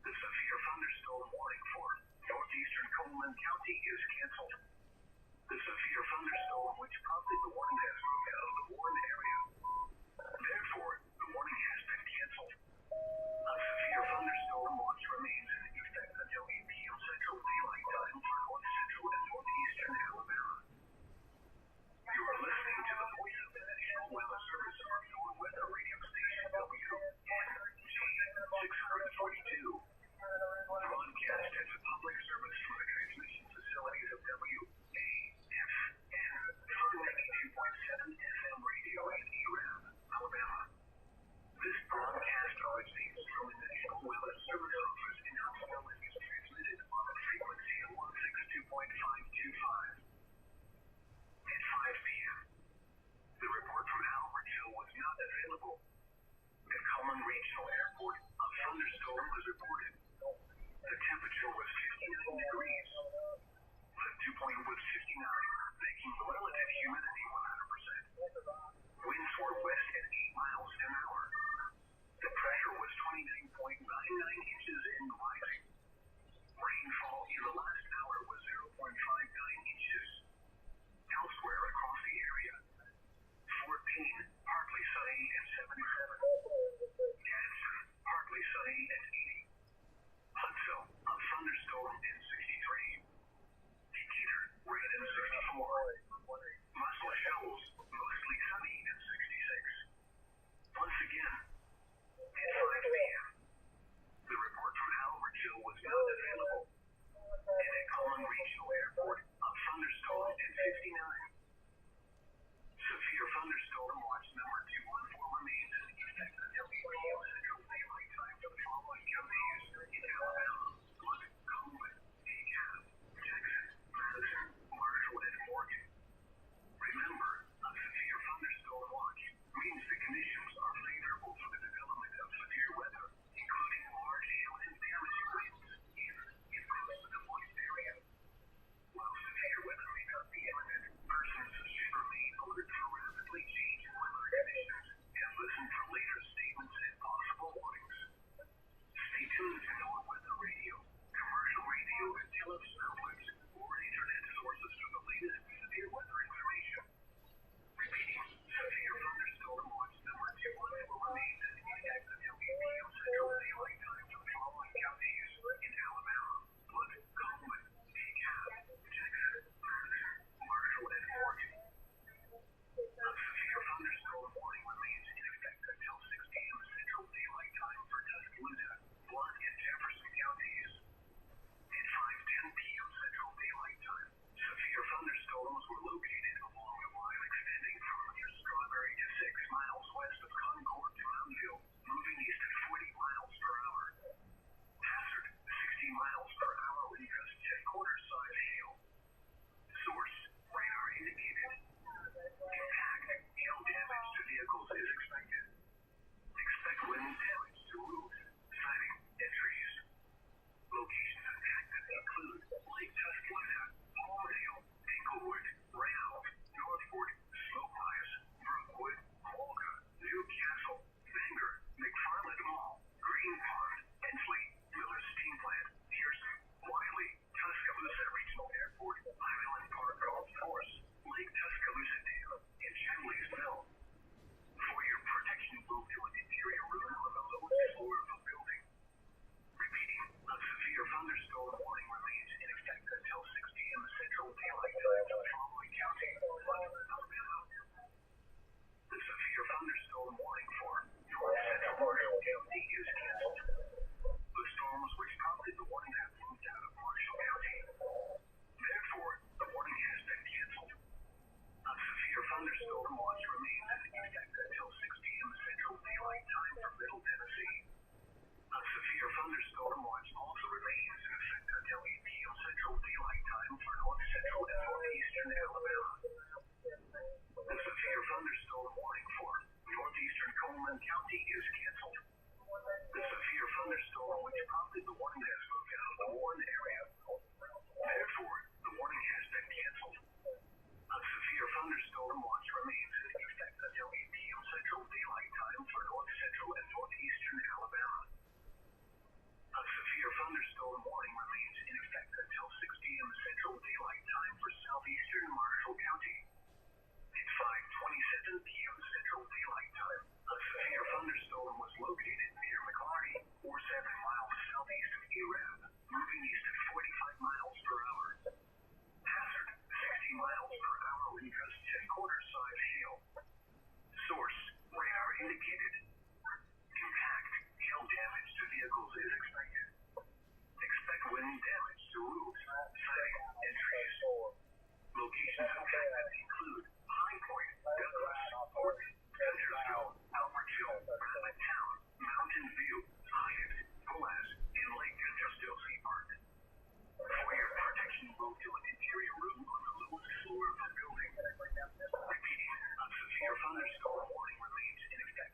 The severe thunderstorm warning for northeastern Coleman County is canceled. The severe thunderstorm which prompted the warning has moved out of the warned area. Therefore, the warning has been canceled. A severe thunderstorm watch remains in effect until 8 p.m. Central Daylight Time for North Central and North available. At Common Regional Airport, a thunderstorm was reported. The temperature was 59 degrees. The dew point was 59, making the relative humidity 100%. Winds were west at 8 miles an hour. The pressure was 29.99 inches and rising. Rainfall in the last hour was 0.59 inches. Elsewhere across the area, Fort Payne, partly sunny at 77. Gadsden, partly sunny at 80. Huntsville, a thunderstorm at 63. Decatur, rain at 64. Muscle Shoals, mostly sunny at 66. Once again, at 5 p.m., the report from Albertville was not available. And at Common Regional Airport, a thunderstorm at 59. Severe thunderstorm watch number 214 remains in effect until 8 p.m. Central Daylight Time for the following counties in Alabama: Blunt, Coleman, DeKalb, Jackson, Madison, Marshall, and Morgan. Remember, a severe thunderstorm watch means the conditions are favorable for the development of severe weather, including large hail and damaging winds in close to the voiced area. While severe weather may not be imminent, persons should remain alert for rapidly changing weather conditions and listen for later statements and possible warnings. Stay tuned to NOAA Weather Radio, commercial radio and television outlets, or internet sources for the latest severe weather information. Repeating, severe thunderstorm watch number 214 remains in effect until 8 p.m. Central Daylight Time for the following counties in Alabama: Blunt, Coleman, DeKalb, Jackson, Madison, Marshall, and Morgan. A severe thunderstorm warning remains in effect until 6 p.m. Central Daylight Time for Tuscaloosa, Blunt, and Jefferson counties. At 5:10 p.m. Central Daylight Time, severe thunderstorms were located along a line extending from near Strawberry to 6 miles west of Concord to Mountville, moving east at 40 miles per hour. Hazard, 60 miles per hour when gust 10-quarter size hail. Source, radar indicated. Impact, hail damage to vehicles is expected. Expect wind damage to roofs, siding, and trees. Locations impacted include Lake Tuscaloosa, Palmdale, Englewood, Reynolds, Northport, Smoke Rise, Brookwood, Olga, Newcastle, Bangor, McFarland Mall, Green Pond, Ensley, Miller's Steam Plant, Pearson, Wiley, Tuscaloosa Regional Airport, Highland Park Golf Course, Lake Tuscaloosa Dam, and Chimleys Mill. For your protection, move to an interior room on the lowest floor of the building. Repeating, a severe thunderstorm warning remains in effect until 6 p.m. Central Daylight Time for the following counties: Alabama. The severe thunderstorm warning for North Central Marshall County is canceled. The storms which prompted the warning have moved out of Marshall County. Therefore, the warning has been canceled. A severe thunderstorm watch remains in effect until 6 p.m. Central Daylight Time for Middle Tennessee. A severe thunderstorm watch also remains in effect until 8 p.m. Central Daylight Time for North Central and Northeastern Alabama. The severe thunderstorm warning for Northeastern Coleman County is canceled. The severe thunderstorm which prompted the warning has moved out of the Warren area. Therefore, the warning has been canceled. A severe thunderstorm watch remains in effect until 8 p.m. Central Daylight Time for North Central and Northeastern Alabama. A severe thunderstorm warning remains in effect until 6 p.m. Central Daylight Time for Southeastern Marshall County. At 5:27 p.m. Central Daylight Time, a severe thunderstorm was located near McClarty, or 7 miles southeast of Arab, moving east at 45 miles per hour. Hazard, 60 miles per hour when gust 10-quarter size hail. Source, radar indicated. Impact, hail damage to vehicles is expected. Expect wind damage to roofs, siding, and trees. Locations impacted include High Point, Douglas, Horton, Guntersville, Albertville, Rabbittown, Mountain View, Hyatt, Boaz, and Lake Guntersville Sea Park. For your protection, move to an interior room on the lowest floor of the building. Repeating, a severe thunderstorm warning remains in effect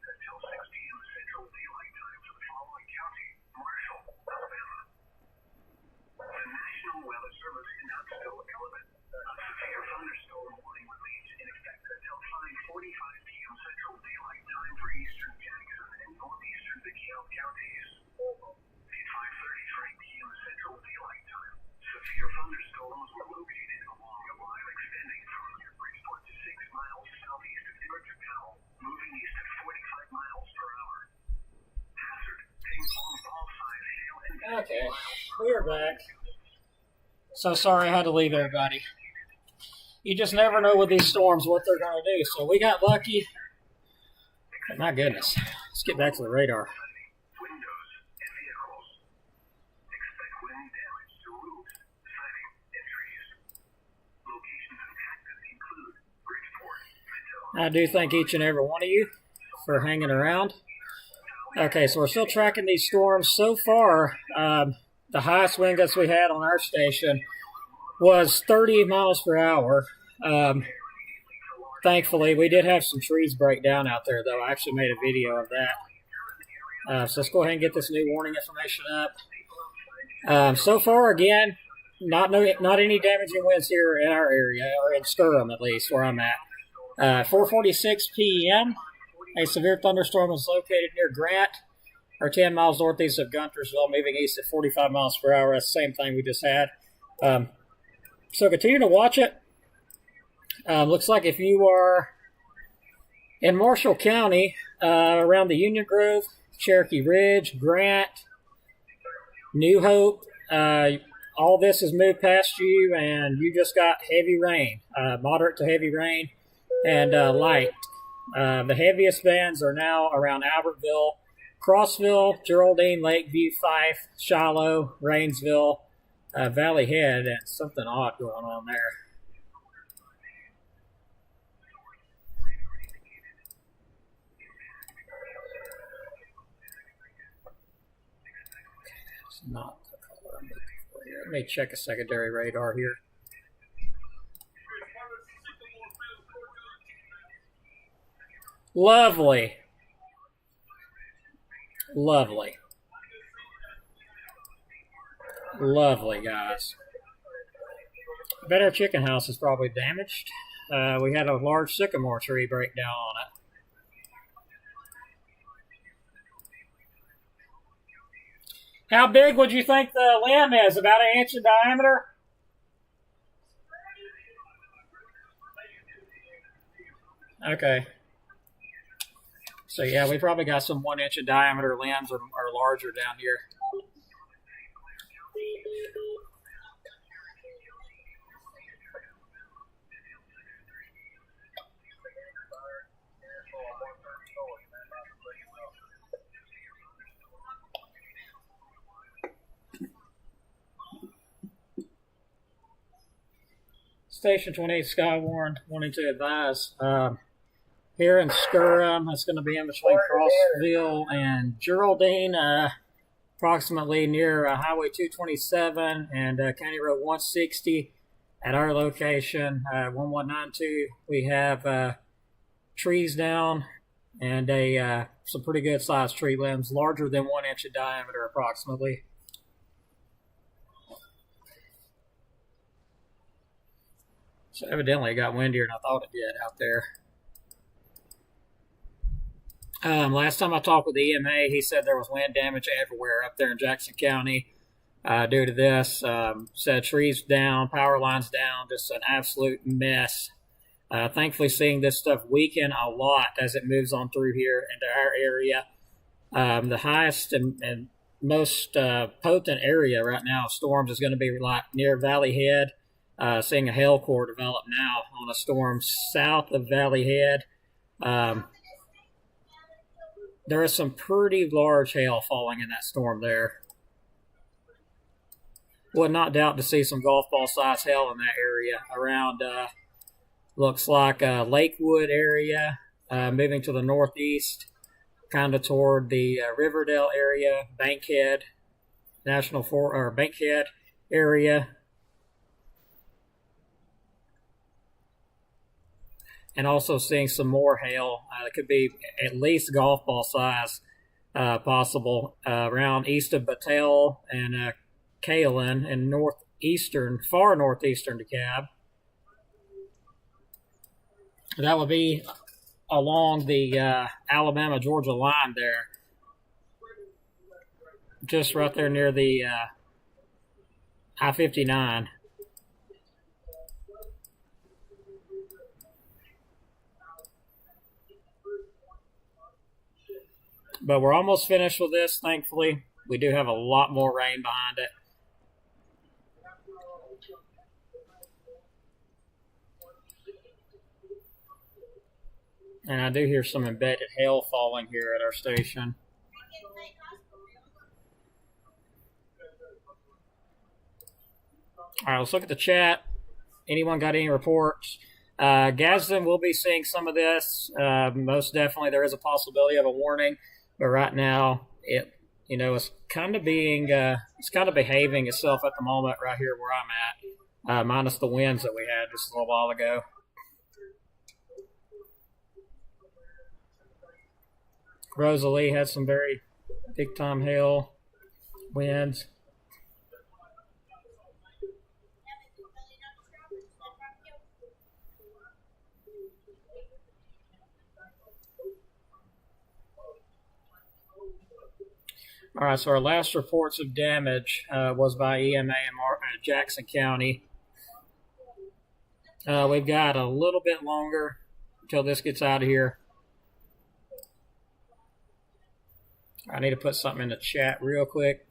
Okay, we're back. So sorry I had to leave everybody. You just never know with these storms what they're going to do. So we got lucky. But my goodness. Let's get back to the radar. Windows and vehicles. Expect wind damage to roofs, siding, and trees. Locations impacted include Bridgeport, Midtown. I do thank each and every one of you for hanging around. Okay, so we're still tracking these storms. So far, the highest wind gusts we had on our station was 30 miles per hour. Thankfully, we did have some trees break down out there, though. I actually made a video of that. So let's go ahead and get this new warning information up. So far, again, not any damaging winds here in our area, or in Skirham at least, where I'm at. 4:46 p.m., a severe thunderstorm was located near Grant, or 10 miles northeast of Guntersville, moving east at 45 miles per hour. That's the same thing we just had. So continue to watch it. Looks like if you are in Marshall County, around the Union Grove, Cherokee Ridge, Grant, New Hope, all this has moved past you, and you just got heavy rain, moderate to heavy rain, and light. The heaviest bands are now around Albertville, Crossville, Geraldine, Lakeview, Fife, Shiloh, Rainsville, Valley Head, and something odd going on there. It's not the color I'm looking for here. Let me check a secondary radar here. Lovely. Lovely. Lovely, guys. I bet our chicken house is probably damaged. We had a large sycamore tree break down on it. How big would you think the limb is? About an inch in diameter? Okay. So yeah, we probably got some 1 inch in diameter limbs or larger down here. Station 28 Skywarn wanting to advise. Here in Skirham, it's going to be in between Crossville and Geraldine, approximately near Highway 227 and County Road 160. At our location, 1192, we have trees down and some pretty good sized tree limbs, larger than 1 inch in diameter approximately. So evidently it got windier than I thought it did out there. Last time I talked with EMA, he said there was wind damage everywhere up there in Jackson County due to this. Said trees down, power lines down, just an absolute mess. Thankfully, seeing this stuff weaken a lot as it moves on through here into our area. The highest and most potent area right now of storms is going to be like near Valley Head. Seeing a hail core develop now on a storm south of Valley Head. There is some pretty large hail falling in that storm there. Would not doubt to see some golf ball size hail in that area around, looks like Lakewood area, moving to the northeast, kind of toward the Riverdale area, Bankhead, Bankhead area. And also seeing some more hail. It could be at least golf ball size possible around east of Battelle and Kalen and far northeastern DeKalb. That would be along the Alabama-Georgia line there. Just right there near the I-59. But we're almost finished with this, thankfully. we do have a lot more rain behind it. And I do hear some embedded hail falling here at our station. All right, let's look at the chat. Anyone got any reports? Gadsden will be seeing some of this. Most definitely, there is a possibility of a warning, but right now, it's kind of behaving itself at the moment right here where I'm at, minus the winds that we had just a little while ago. Rosalie had some very big time hail, winds. All right, so our last reports of damage was by EMA in Jackson County. We've got a little bit longer until this gets out of here. I need to put something in the chat real quick.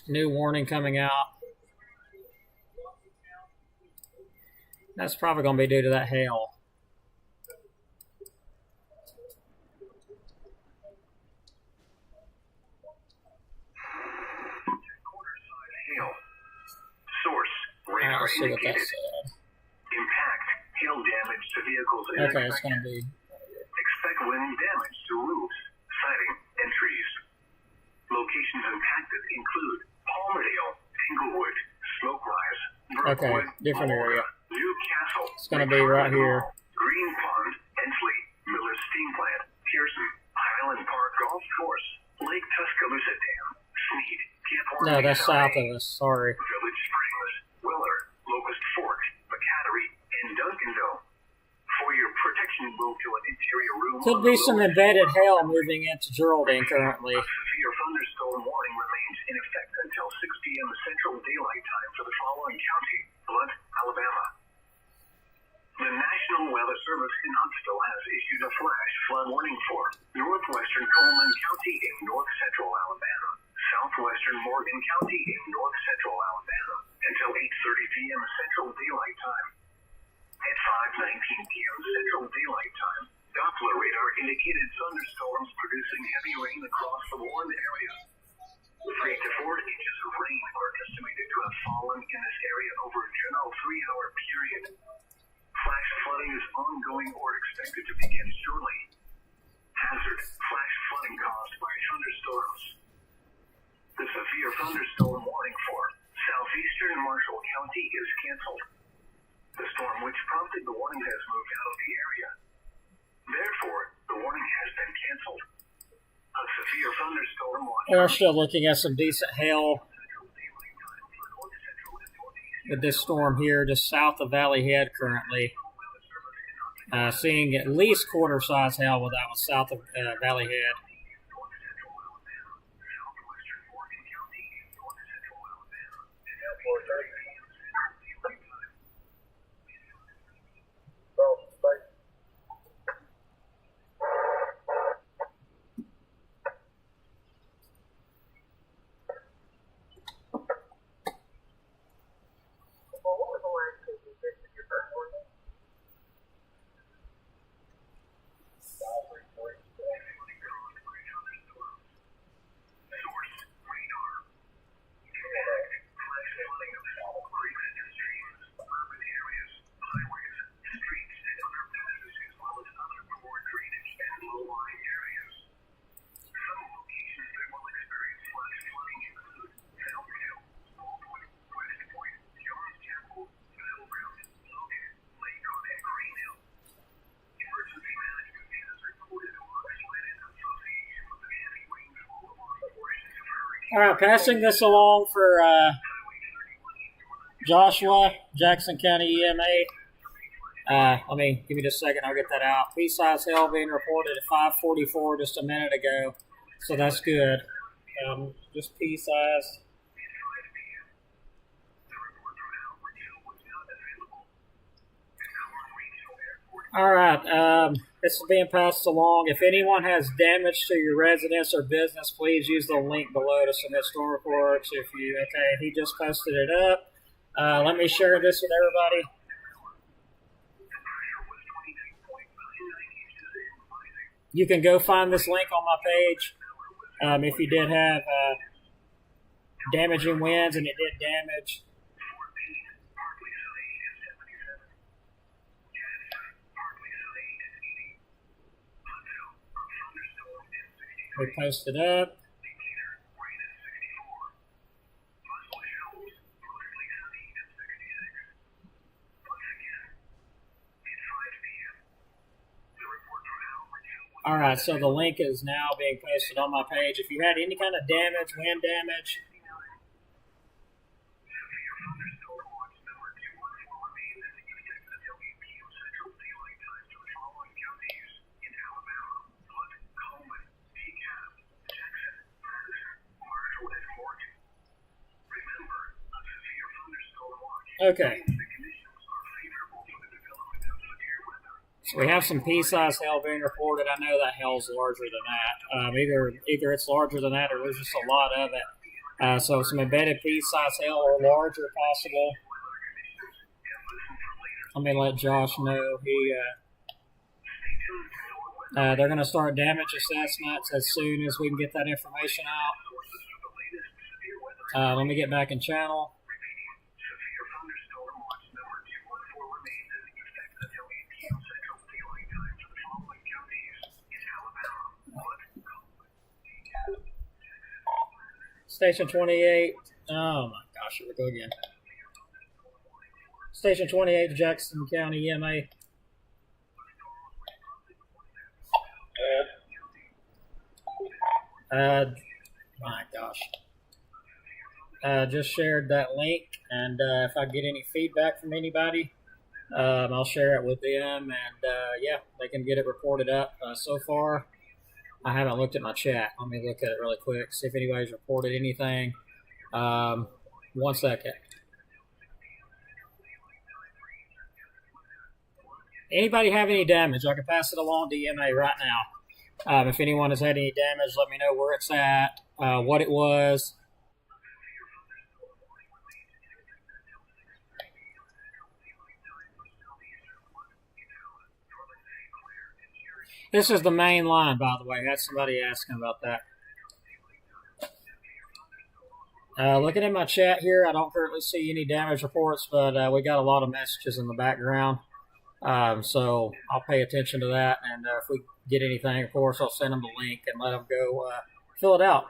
New warning coming out. That's probably going to be due to that hail. Source, radar Let's see what that indicated. said. Impact, hail damage to vehicles is Okay, it's going expected. to be. Expect wind damage to roofs, siding, and trees. Locations impacted include Palmerdale, Englewood, Smoke Rise, Brookwood, different area. Newcastle. It's going to be right here. Green Pond, Ensley, Miller's Steam Plant, Pearson, Highland Park Golf Course, Lake Tuscaloosa Dam, Sneed, Camp No, Horn, that's south of us. Sorry. Village Springs, Weller, Locust Fork, McCattery, and Duncanville. For your protection, move to an interior room. Could be some embedded hail moving into Geraldine currently. A severe thunderstorm warning remains in effect until 6 p.m. Central Daylight Time for the following county: Blunt, Alabama. The National Weather Service in Huntsville has issued a flash flood warning for northwestern Coleman County in north central Alabama, southwestern Morgan County in north central Alabama, until 8:30 p.m. Central Daylight Time. At 5:19 p.m. Central Daylight Time, Doppler radar indicated thunderstorms producing heavy rain across the Warren area. 3 to 4 inches of rain are estimated to have fallen in this area over a general 3-hour period. Flash flooding is ongoing or expected to begin shortly. Hazard: flash flooding caused by thunderstorms. The severe thunderstorm warning for southeastern Marshall County is canceled. The storm which prompted the warning has moved out of the area. Therefore, the warning has been canceled. A severe thunderstorm watch. We are still looking at some decent hail with this storm here just south of Valley Head currently. Seeing at least quarter-size hail with that one south of Valley Head. All right, passing this along for Joshua, Jackson County EMA. Let me give me just a second. I'll get that out. Pea-sized hail being reported at 5:44 just a minute ago, so that's good. Just pea-sized. All right. This is being passed along. If anyone has damage to your residence or business, please use the link below to submit storm reports. He just posted it up. Let me share this with everybody. You can go find this link on my page. If you did have damaging winds and it did damage. We posted up. All right, so the link is now being posted on my page. If you had any kind of damage, wind damage, okay. So we have some pea-sized hail being reported. I know that hail's larger than that. Either it's larger than that or there's just a lot of it. So some embedded pea-sized hail or larger possible. Let me let Josh know. They're going to start damage assessments as soon as we can get that information out. Let me get back in channel. Station 28. Oh my gosh, here we go again. Station 28, Jackson County EMA. My gosh. Just shared that link, and if I get any feedback from anybody, I'll share it with them, and yeah, they can get it reported up. So far, I haven't looked at my chat. Let me look at it really quick, see if anybody's reported anything. 1 second. Anybody have any damage? I can pass it along to EMA right now. If anyone has had any damage, let me know where it's at, what it was. This is the main line, by the way. I had somebody asking about that. Looking at my chat here, I don't currently see any damage reports, but we got a lot of messages in the background. So I'll pay attention to that, and if we get anything, of course, I'll send them the link and let them go fill it out.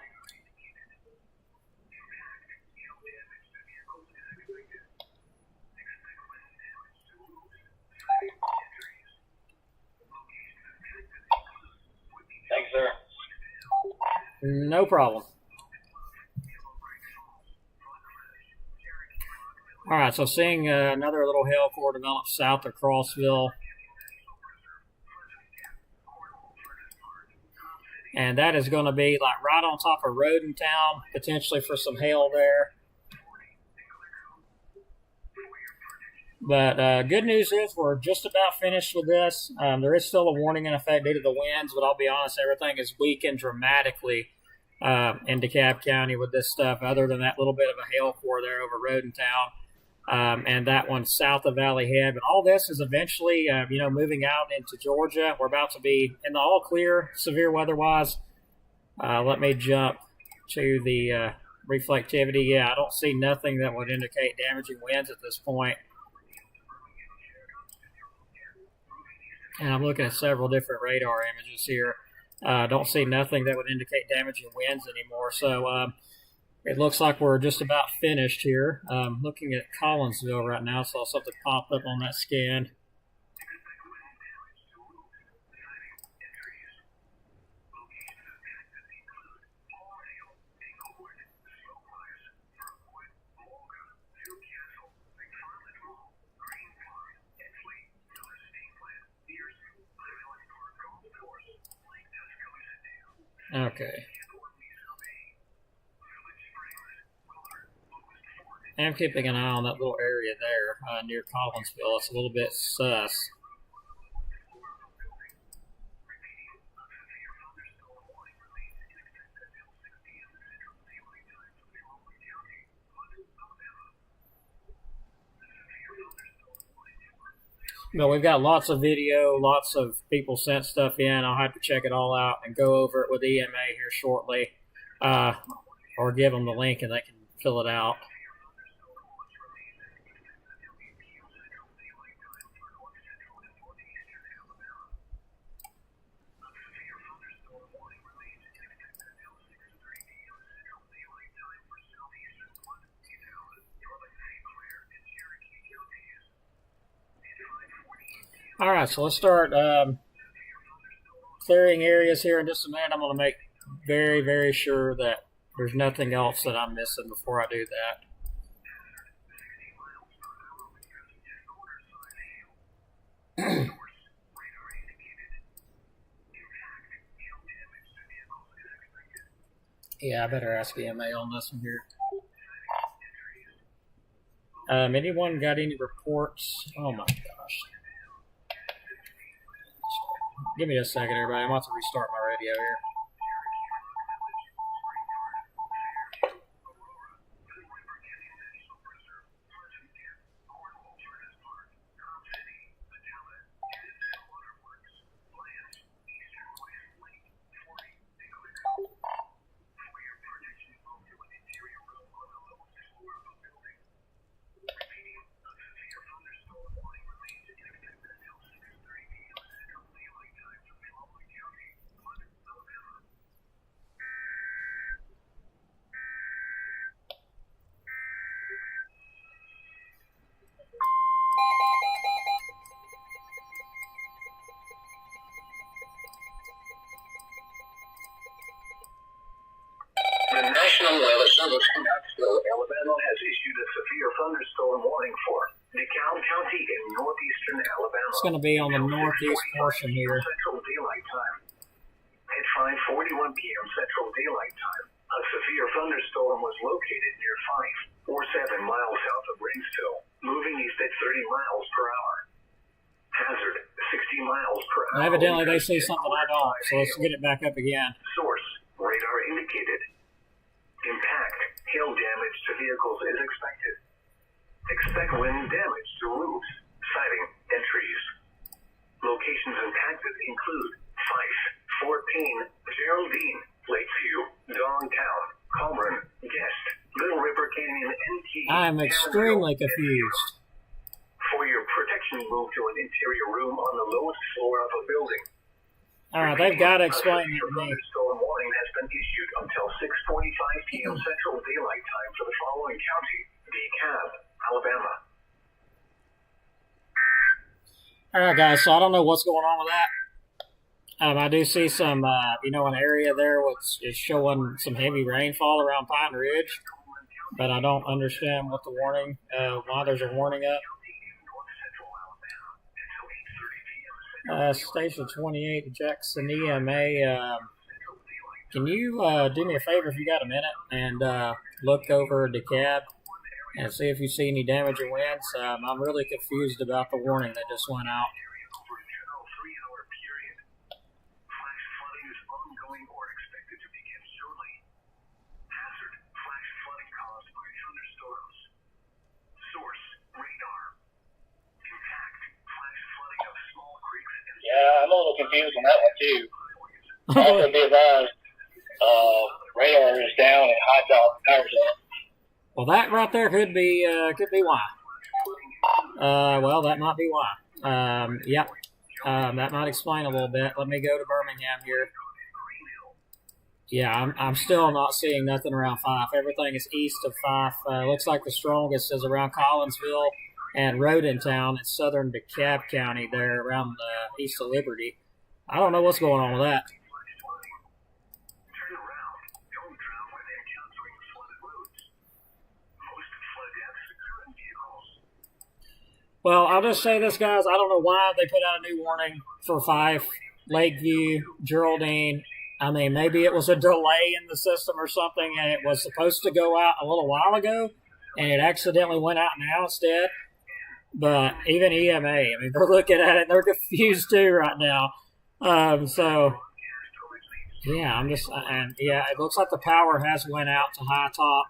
Thanks, sir. No problem. All right, so seeing another little hail core develop south of Crossville. And that is going to be like right on top of Rodentown, potentially for some hail there. But good news is we're just about finished with this. There is still a warning in effect due to the winds, but I'll be honest, everything is weakened dramatically in DeKalb County with this stuff, other than that little bit of a hail core there over Rodentown. And that one south of Valley Head. But all this is eventually, moving out into Georgia. We're about to be in the all clear, severe weather-wise. Let me jump to the reflectivity. Yeah, I don't see nothing that would indicate damaging winds at this point. And I'm looking at several different radar images here. Don't see nothing that would indicate damaging winds anymore. So it looks like we're just about finished here. Looking at Collinsville right now, saw something pop up on that scan. Okay. I'm keeping an eye on that little area there near Collinsville. It's a little bit sus. But we've got lots of video, lots of people sent stuff in. I'll have to check it all out and go over it with EMA here shortly, or give them the link and they can fill it out. All right, so let's start clearing areas here in just a minute. I'm going to make very, very sure that there's nothing else that I'm missing before I do that. Yeah, I better ask EMA on this one here. Anyone got any reports? Oh my gosh. Give me a second, everybody. I'm about to restart my radio here. The National Weather Service in Huntsville, Alabama has issued a severe thunderstorm warning for DeKalb County in northeastern Alabama. It's going to be on the northeast portion here. Central Daylight Time. At 5:41 p.m. Central Daylight Time, a severe thunderstorm was located near 547 miles south of Rainsville, moving east at 30 miles per hour. Hazard, 60 miles per hour. Evidently, they see something I don't, so let's get it back up again. Source, radar indicated. Impact, hail damage to vehicles is expected. Expect wind damage to roofs, siding, and trees. Locations impacted include Fife, Fort Payne, Geraldine, Lakeview, Downtown, Coburn, Guest, Little River Canyon, and Key. I am extremely confused. For your protection, move to an interior room on the lowest floor of a building. All right, they've got to explain it to me. Thunderstorm warning has been issued until 6:45 p.m. Central Daylight Time for the following county: DeKalb, Alabama. All right, guys, so I don't know what's going on with that. I do see some, an area there which is showing some heavy rainfall around Pine Ridge, but I don't understand what the warning, why there's a warning up. Station 28, Jackson EMA. Can you do me a favor if you got a minute and look over DeKalb and see if you see any damage or winds? I'm really confused about the warning that just went out. Yeah, I'm a little confused on that one too. Also be advised, radar is down and high top power's up. Well, that right there could be why. Well, that might be why. Yep. That might explain a little bit. Let me go to Birmingham here. Yeah, I'm still not seeing nothing around Fife. Everything is east of Fife. Looks like the strongest is around Collinsville and Rodentown in southern DeKalb County there around east of Liberty. I don't know what's going on with that. Well, I'll just say this, guys. I don't know why they put out a new warning for Fife, Lakeview, Geraldine, I mean, maybe it was a delay in the system or something, and it was supposed to go out a little while ago, and it accidentally went out now instead. But even EMA, I mean, they're looking at it, and they're confused too right now. So, yeah, and yeah, it looks like the power has went out to High Top.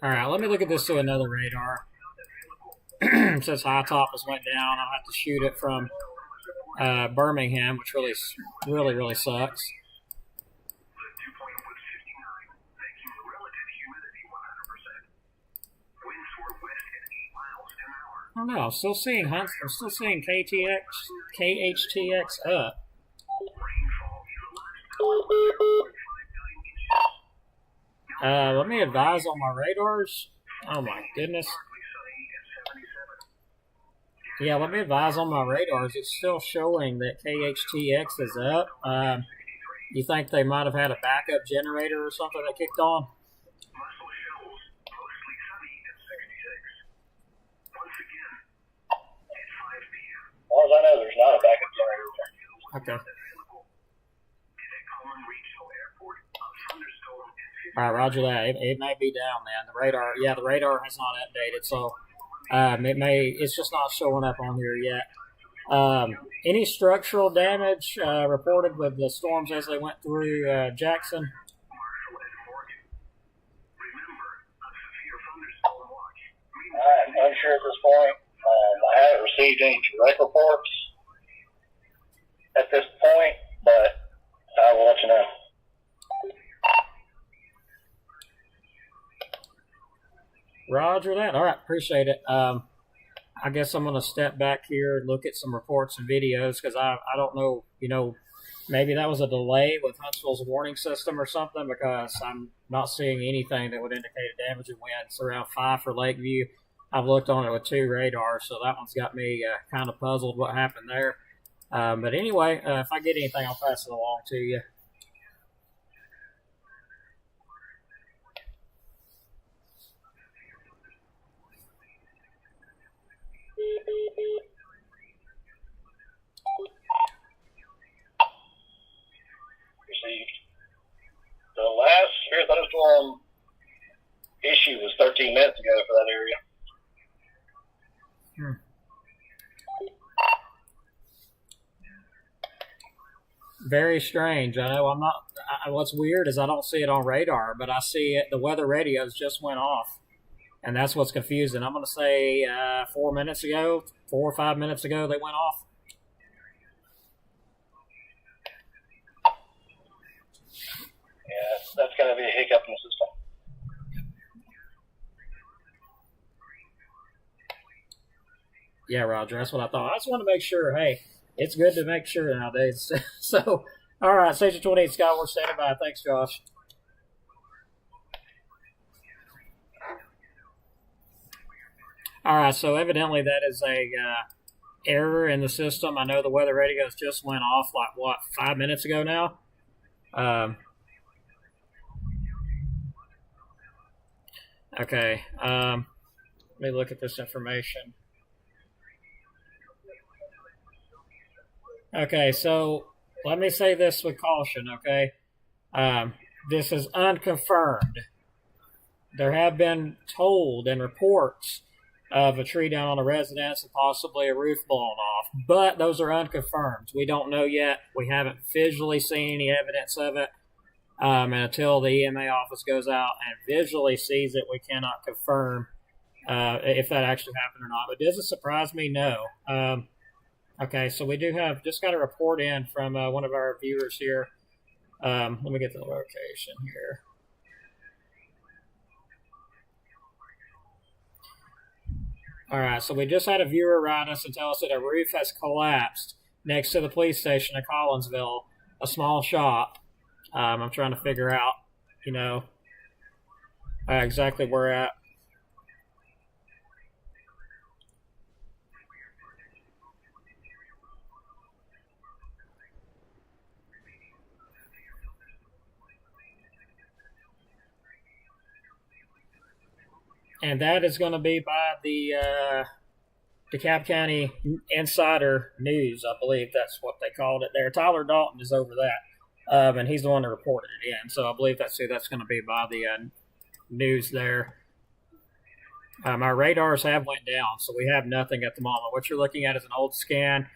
All right, let me look at this to another radar. It says High Top has went down. I'll have to shoot it from Birmingham, which really sucks. I don't know. I'm still seeing KHTX up. Let me advise on my radars. Oh my goodness. Yeah, let me advise on my radars. It's still showing that KHTX is up. You think they might have had a backup generator or something that kicked on? As far as I know, there's not a backup generator. Okay. All right, roger that. It may be down, man. The radar has not updated, so it's just not showing up on here yet. Any structural damage reported with the storms as they went through Jackson? I'm unsure at this point. I haven't received any direct reports at this point, but I will let you know. Roger that. All right, appreciate it. I guess I'm going to step back here and look at some reports and videos because I don't know, maybe that was a delay with Huntsville's warning system or something because I'm not seeing anything that would indicate a damage in winds around 5 for Lakeview. I've looked on it with 2 radars, so that one's got me kind of puzzled what happened there. But anyway, if I get anything, I'll pass it along to you. Received. The last severe thunderstorm issue was 13 minutes ago for that area. Very strange. I know I'm not. What's weird is I don't see it on radar, but I see it. The weather radios just went off, and that's what's confusing. I'm going to say 4 or 5 minutes ago, they went off. Yeah, that's going to be a hiccup in the system. Yeah, Roger. That's what I thought. I just want to make sure. Hey, it's good to make sure nowadays. So, all right, Station 28 Skyward standing by. Thanks, Josh. All right, so evidently that is a error in the system. I know the weather radios just went off 5 minutes ago now. Okay, let me look at this information. Okay, so let me say this with caution, okay? This is unconfirmed. There have been told and reports of a tree down on a residence and possibly a roof blown off, but those are unconfirmed. We don't know yet. We haven't visually seen any evidence of it. And until the EMA office goes out and visually sees it, we cannot confirm if that actually happened or not. But does it surprise me? No. Okay, so we do have just got a report in from one of our viewers here. Let me get the location here. All right, so we just had a viewer write us and tell us that a roof has collapsed next to the police station in Collinsville, a small shop. I'm trying to figure out, exactly where we're at. And that is going to be by the DeKalb County Insider News, I believe that's what they called it there. Tyler Dalton is over that, and he's the one that reported it in. So I believe that's who that's going to be by the news there. Our radars have went down, so we have nothing at the moment. What you're looking at is an old scan,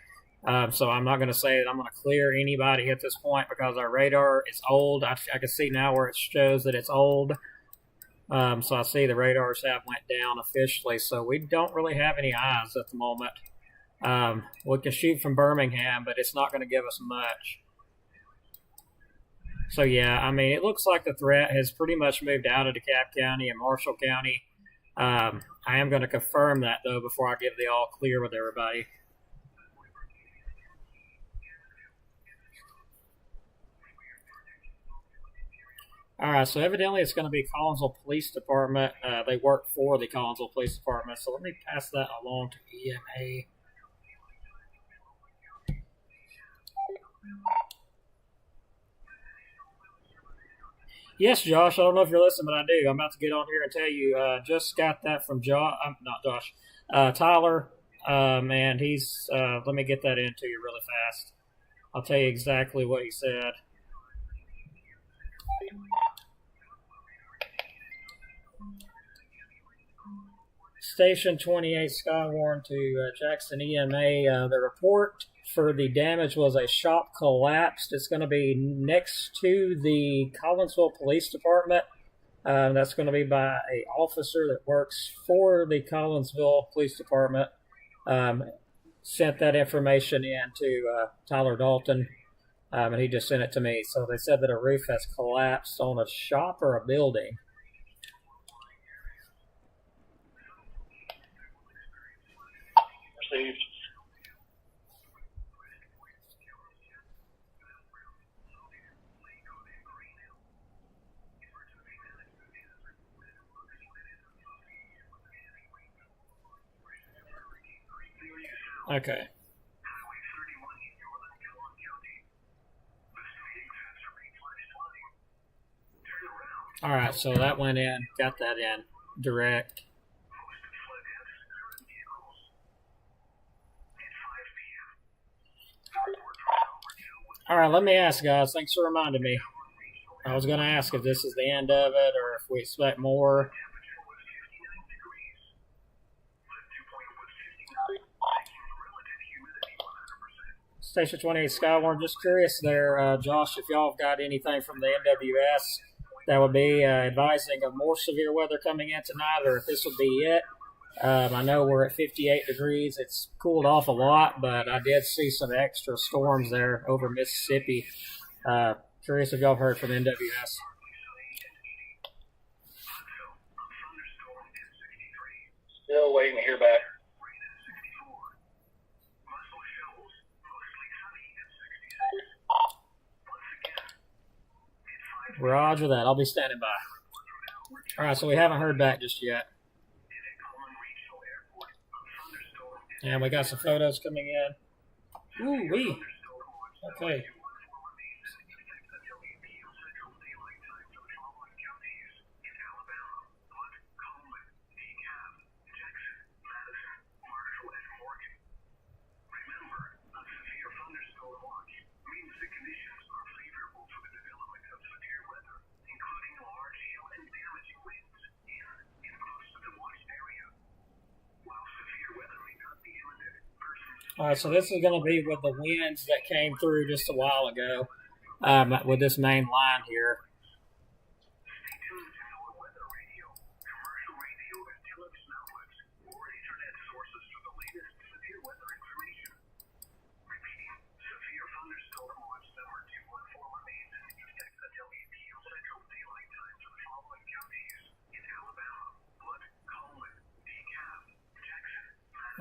so I'm not going to say that I'm going to clear anybody at this point because our radar is old. I can see now where it shows that it's old. So I see the radars have went down officially, so we don't really have any eyes at the moment. We can shoot from Birmingham, but it's not going to give us much. So yeah, I mean, it looks like the threat has pretty much moved out of DeKalb County and Marshall County. I am going to confirm that, though, before I give the all clear with everybody. All right, so evidently it's going to be Collinsville Police Department. They work for the Collinsville Police Department, so let me pass that along to EMA. Yes, Josh, I don't know if you're listening, but I do. I'm about to get on here and tell you, just got that from Tyler, and he's, let me get that into you really fast. I'll tell you exactly what he said. Station 28 Skywarn to Jackson EMA. The report for the damage was a shop collapsed. It's going to be next to the Collinsville Police Department. That's going to be by an officer that works for the Collinsville Police Department. Sent that information in to Tyler Dalton, and he just sent it to me. So they said that a roof has collapsed on a shop or a building. Received. Okay. All right, so that went in. Got that in. Direct. All right, let me ask, guys. Thanks for reminding me. I was going to ask if this is the end of it or if we expect more. Station 28 Skywarn, just curious there, Josh, if y'all have got anything from the NWS that would be advising of more severe weather coming in tonight, or if this would be it. I know we're at 58 degrees. It's cooled off a lot, but I did see some extra storms there over Mississippi. Curious if y'all have heard from NWS. Still waiting to hear back. Roger that. I'll be standing by. All right, so we haven't heard back just yet. And we got some photos coming in. Ooh, wee. Okay. All right, so this is going to be with the winds that came through just a while ago with this main line here.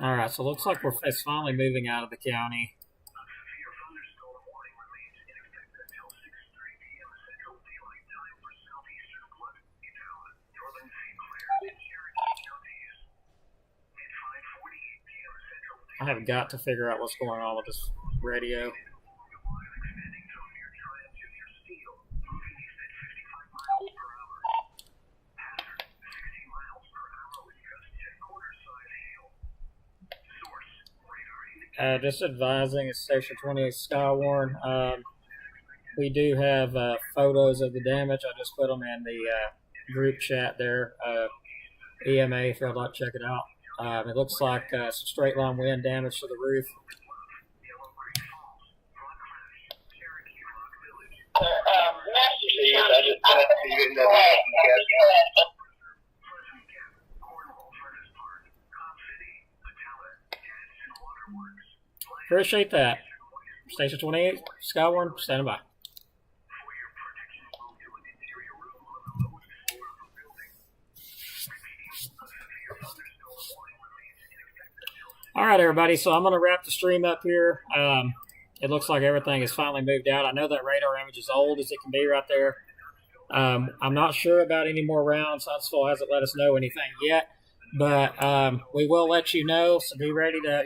All right, so it looks like it's finally moving out of the county. I have got to figure out what's going on with this radio. Just advising, it's Station 28 Skywarn. We do have photos of the damage. I just put them in the group chat there. EMA, if y'all like to check it out. It looks like some straight line wind damage to the roof. Steve, I just sent it to you in the guys. Appreciate that. Station 28, Skywarn, standing by. All right, everybody. So I'm going to wrap the stream up here. It looks like everything has finally moved out. I know that radar image is old as it can be right there. I'm not sure about any more rounds. Huntsville hasn't let us know anything yet, but we will let you know. So be ready to,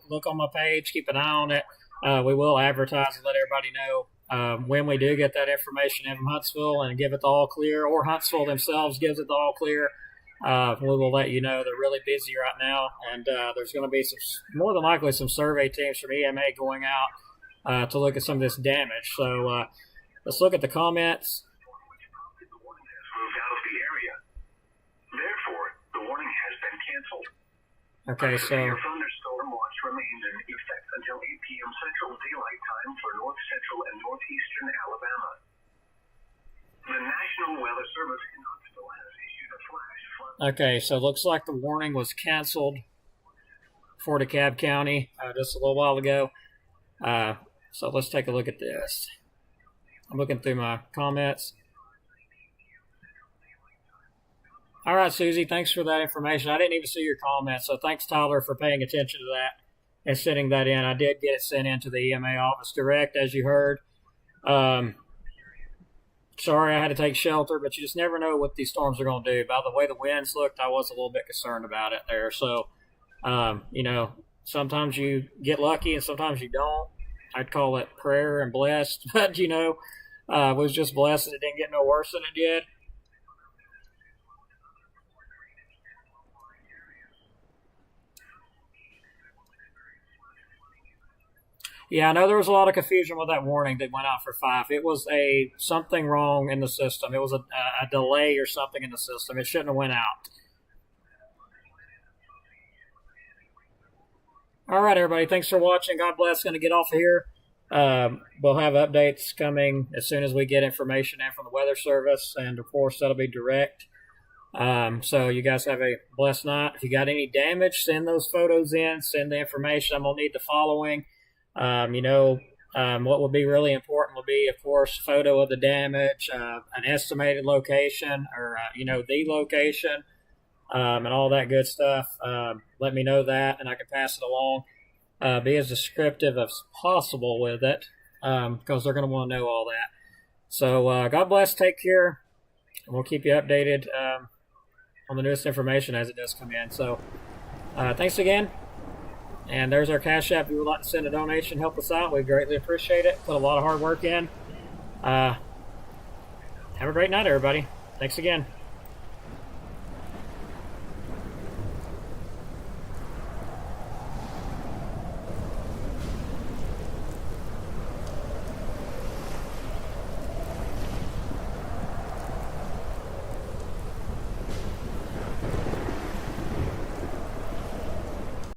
look on my page, keep an eye on it. We will advertise and let everybody know when we do get that information in from Huntsville and give it the all clear, or Huntsville themselves gives it the all clear. We will let you know. They're really busy right now, and there's going to be more than likely some survey teams from EMA going out to look at some of this damage. So let's look at the comments. Moved out of the area. Therefore, the warning has been canceled. Okay, so Your thunderstorm watch remains in effect until 8 p.m. Central Daylight Time for north central and northeastern Alabama. The National Weather Service in Huntsville has issued a flash flood. okay, so it looks like the warning was canceled for DeKalb County just a little while ago. So let's take a look at this. I'm looking through my comments. All right, Susie, thanks for that information. I didn't even see your comment, so thanks, Tyler, for paying attention to that and sending that in. I did get it sent into the EMA office direct, as you heard. Sorry I had to take shelter, but you just never know what these storms are going to do. By the way the winds looked, I was a little bit concerned about it there. So, sometimes you get lucky and sometimes you don't. I'd call it prayer and blessed, but, was just blessed that it didn't get no worse than it did. Yeah, I know there was a lot of confusion with that warning that went out for 5. It was something wrong in the system. It was a delay or something in the system. It shouldn't have went out. All right, everybody. Thanks for watching. God bless. Going to get off of here. We'll have updates coming as soon as we get information in from the Weather Service, and of course that'll be direct. So you guys have a blessed night. If you got any damage, send those photos in. Send the information. I'm gonna need the following. What would be really important will be, of course, photo of the damage, an estimated location, or the location, and all that good stuff. Let me know that, and I can pass it along. Be as descriptive as possible with it, because they're going to want to know all that. So God bless. Take care, and we'll keep you updated on the newest information as it does come in. So thanks again. And there's our Cash App. If you would like to send a donation, help us out. We greatly appreciate it. Put a lot of hard work in. Have a great night, everybody. Thanks again.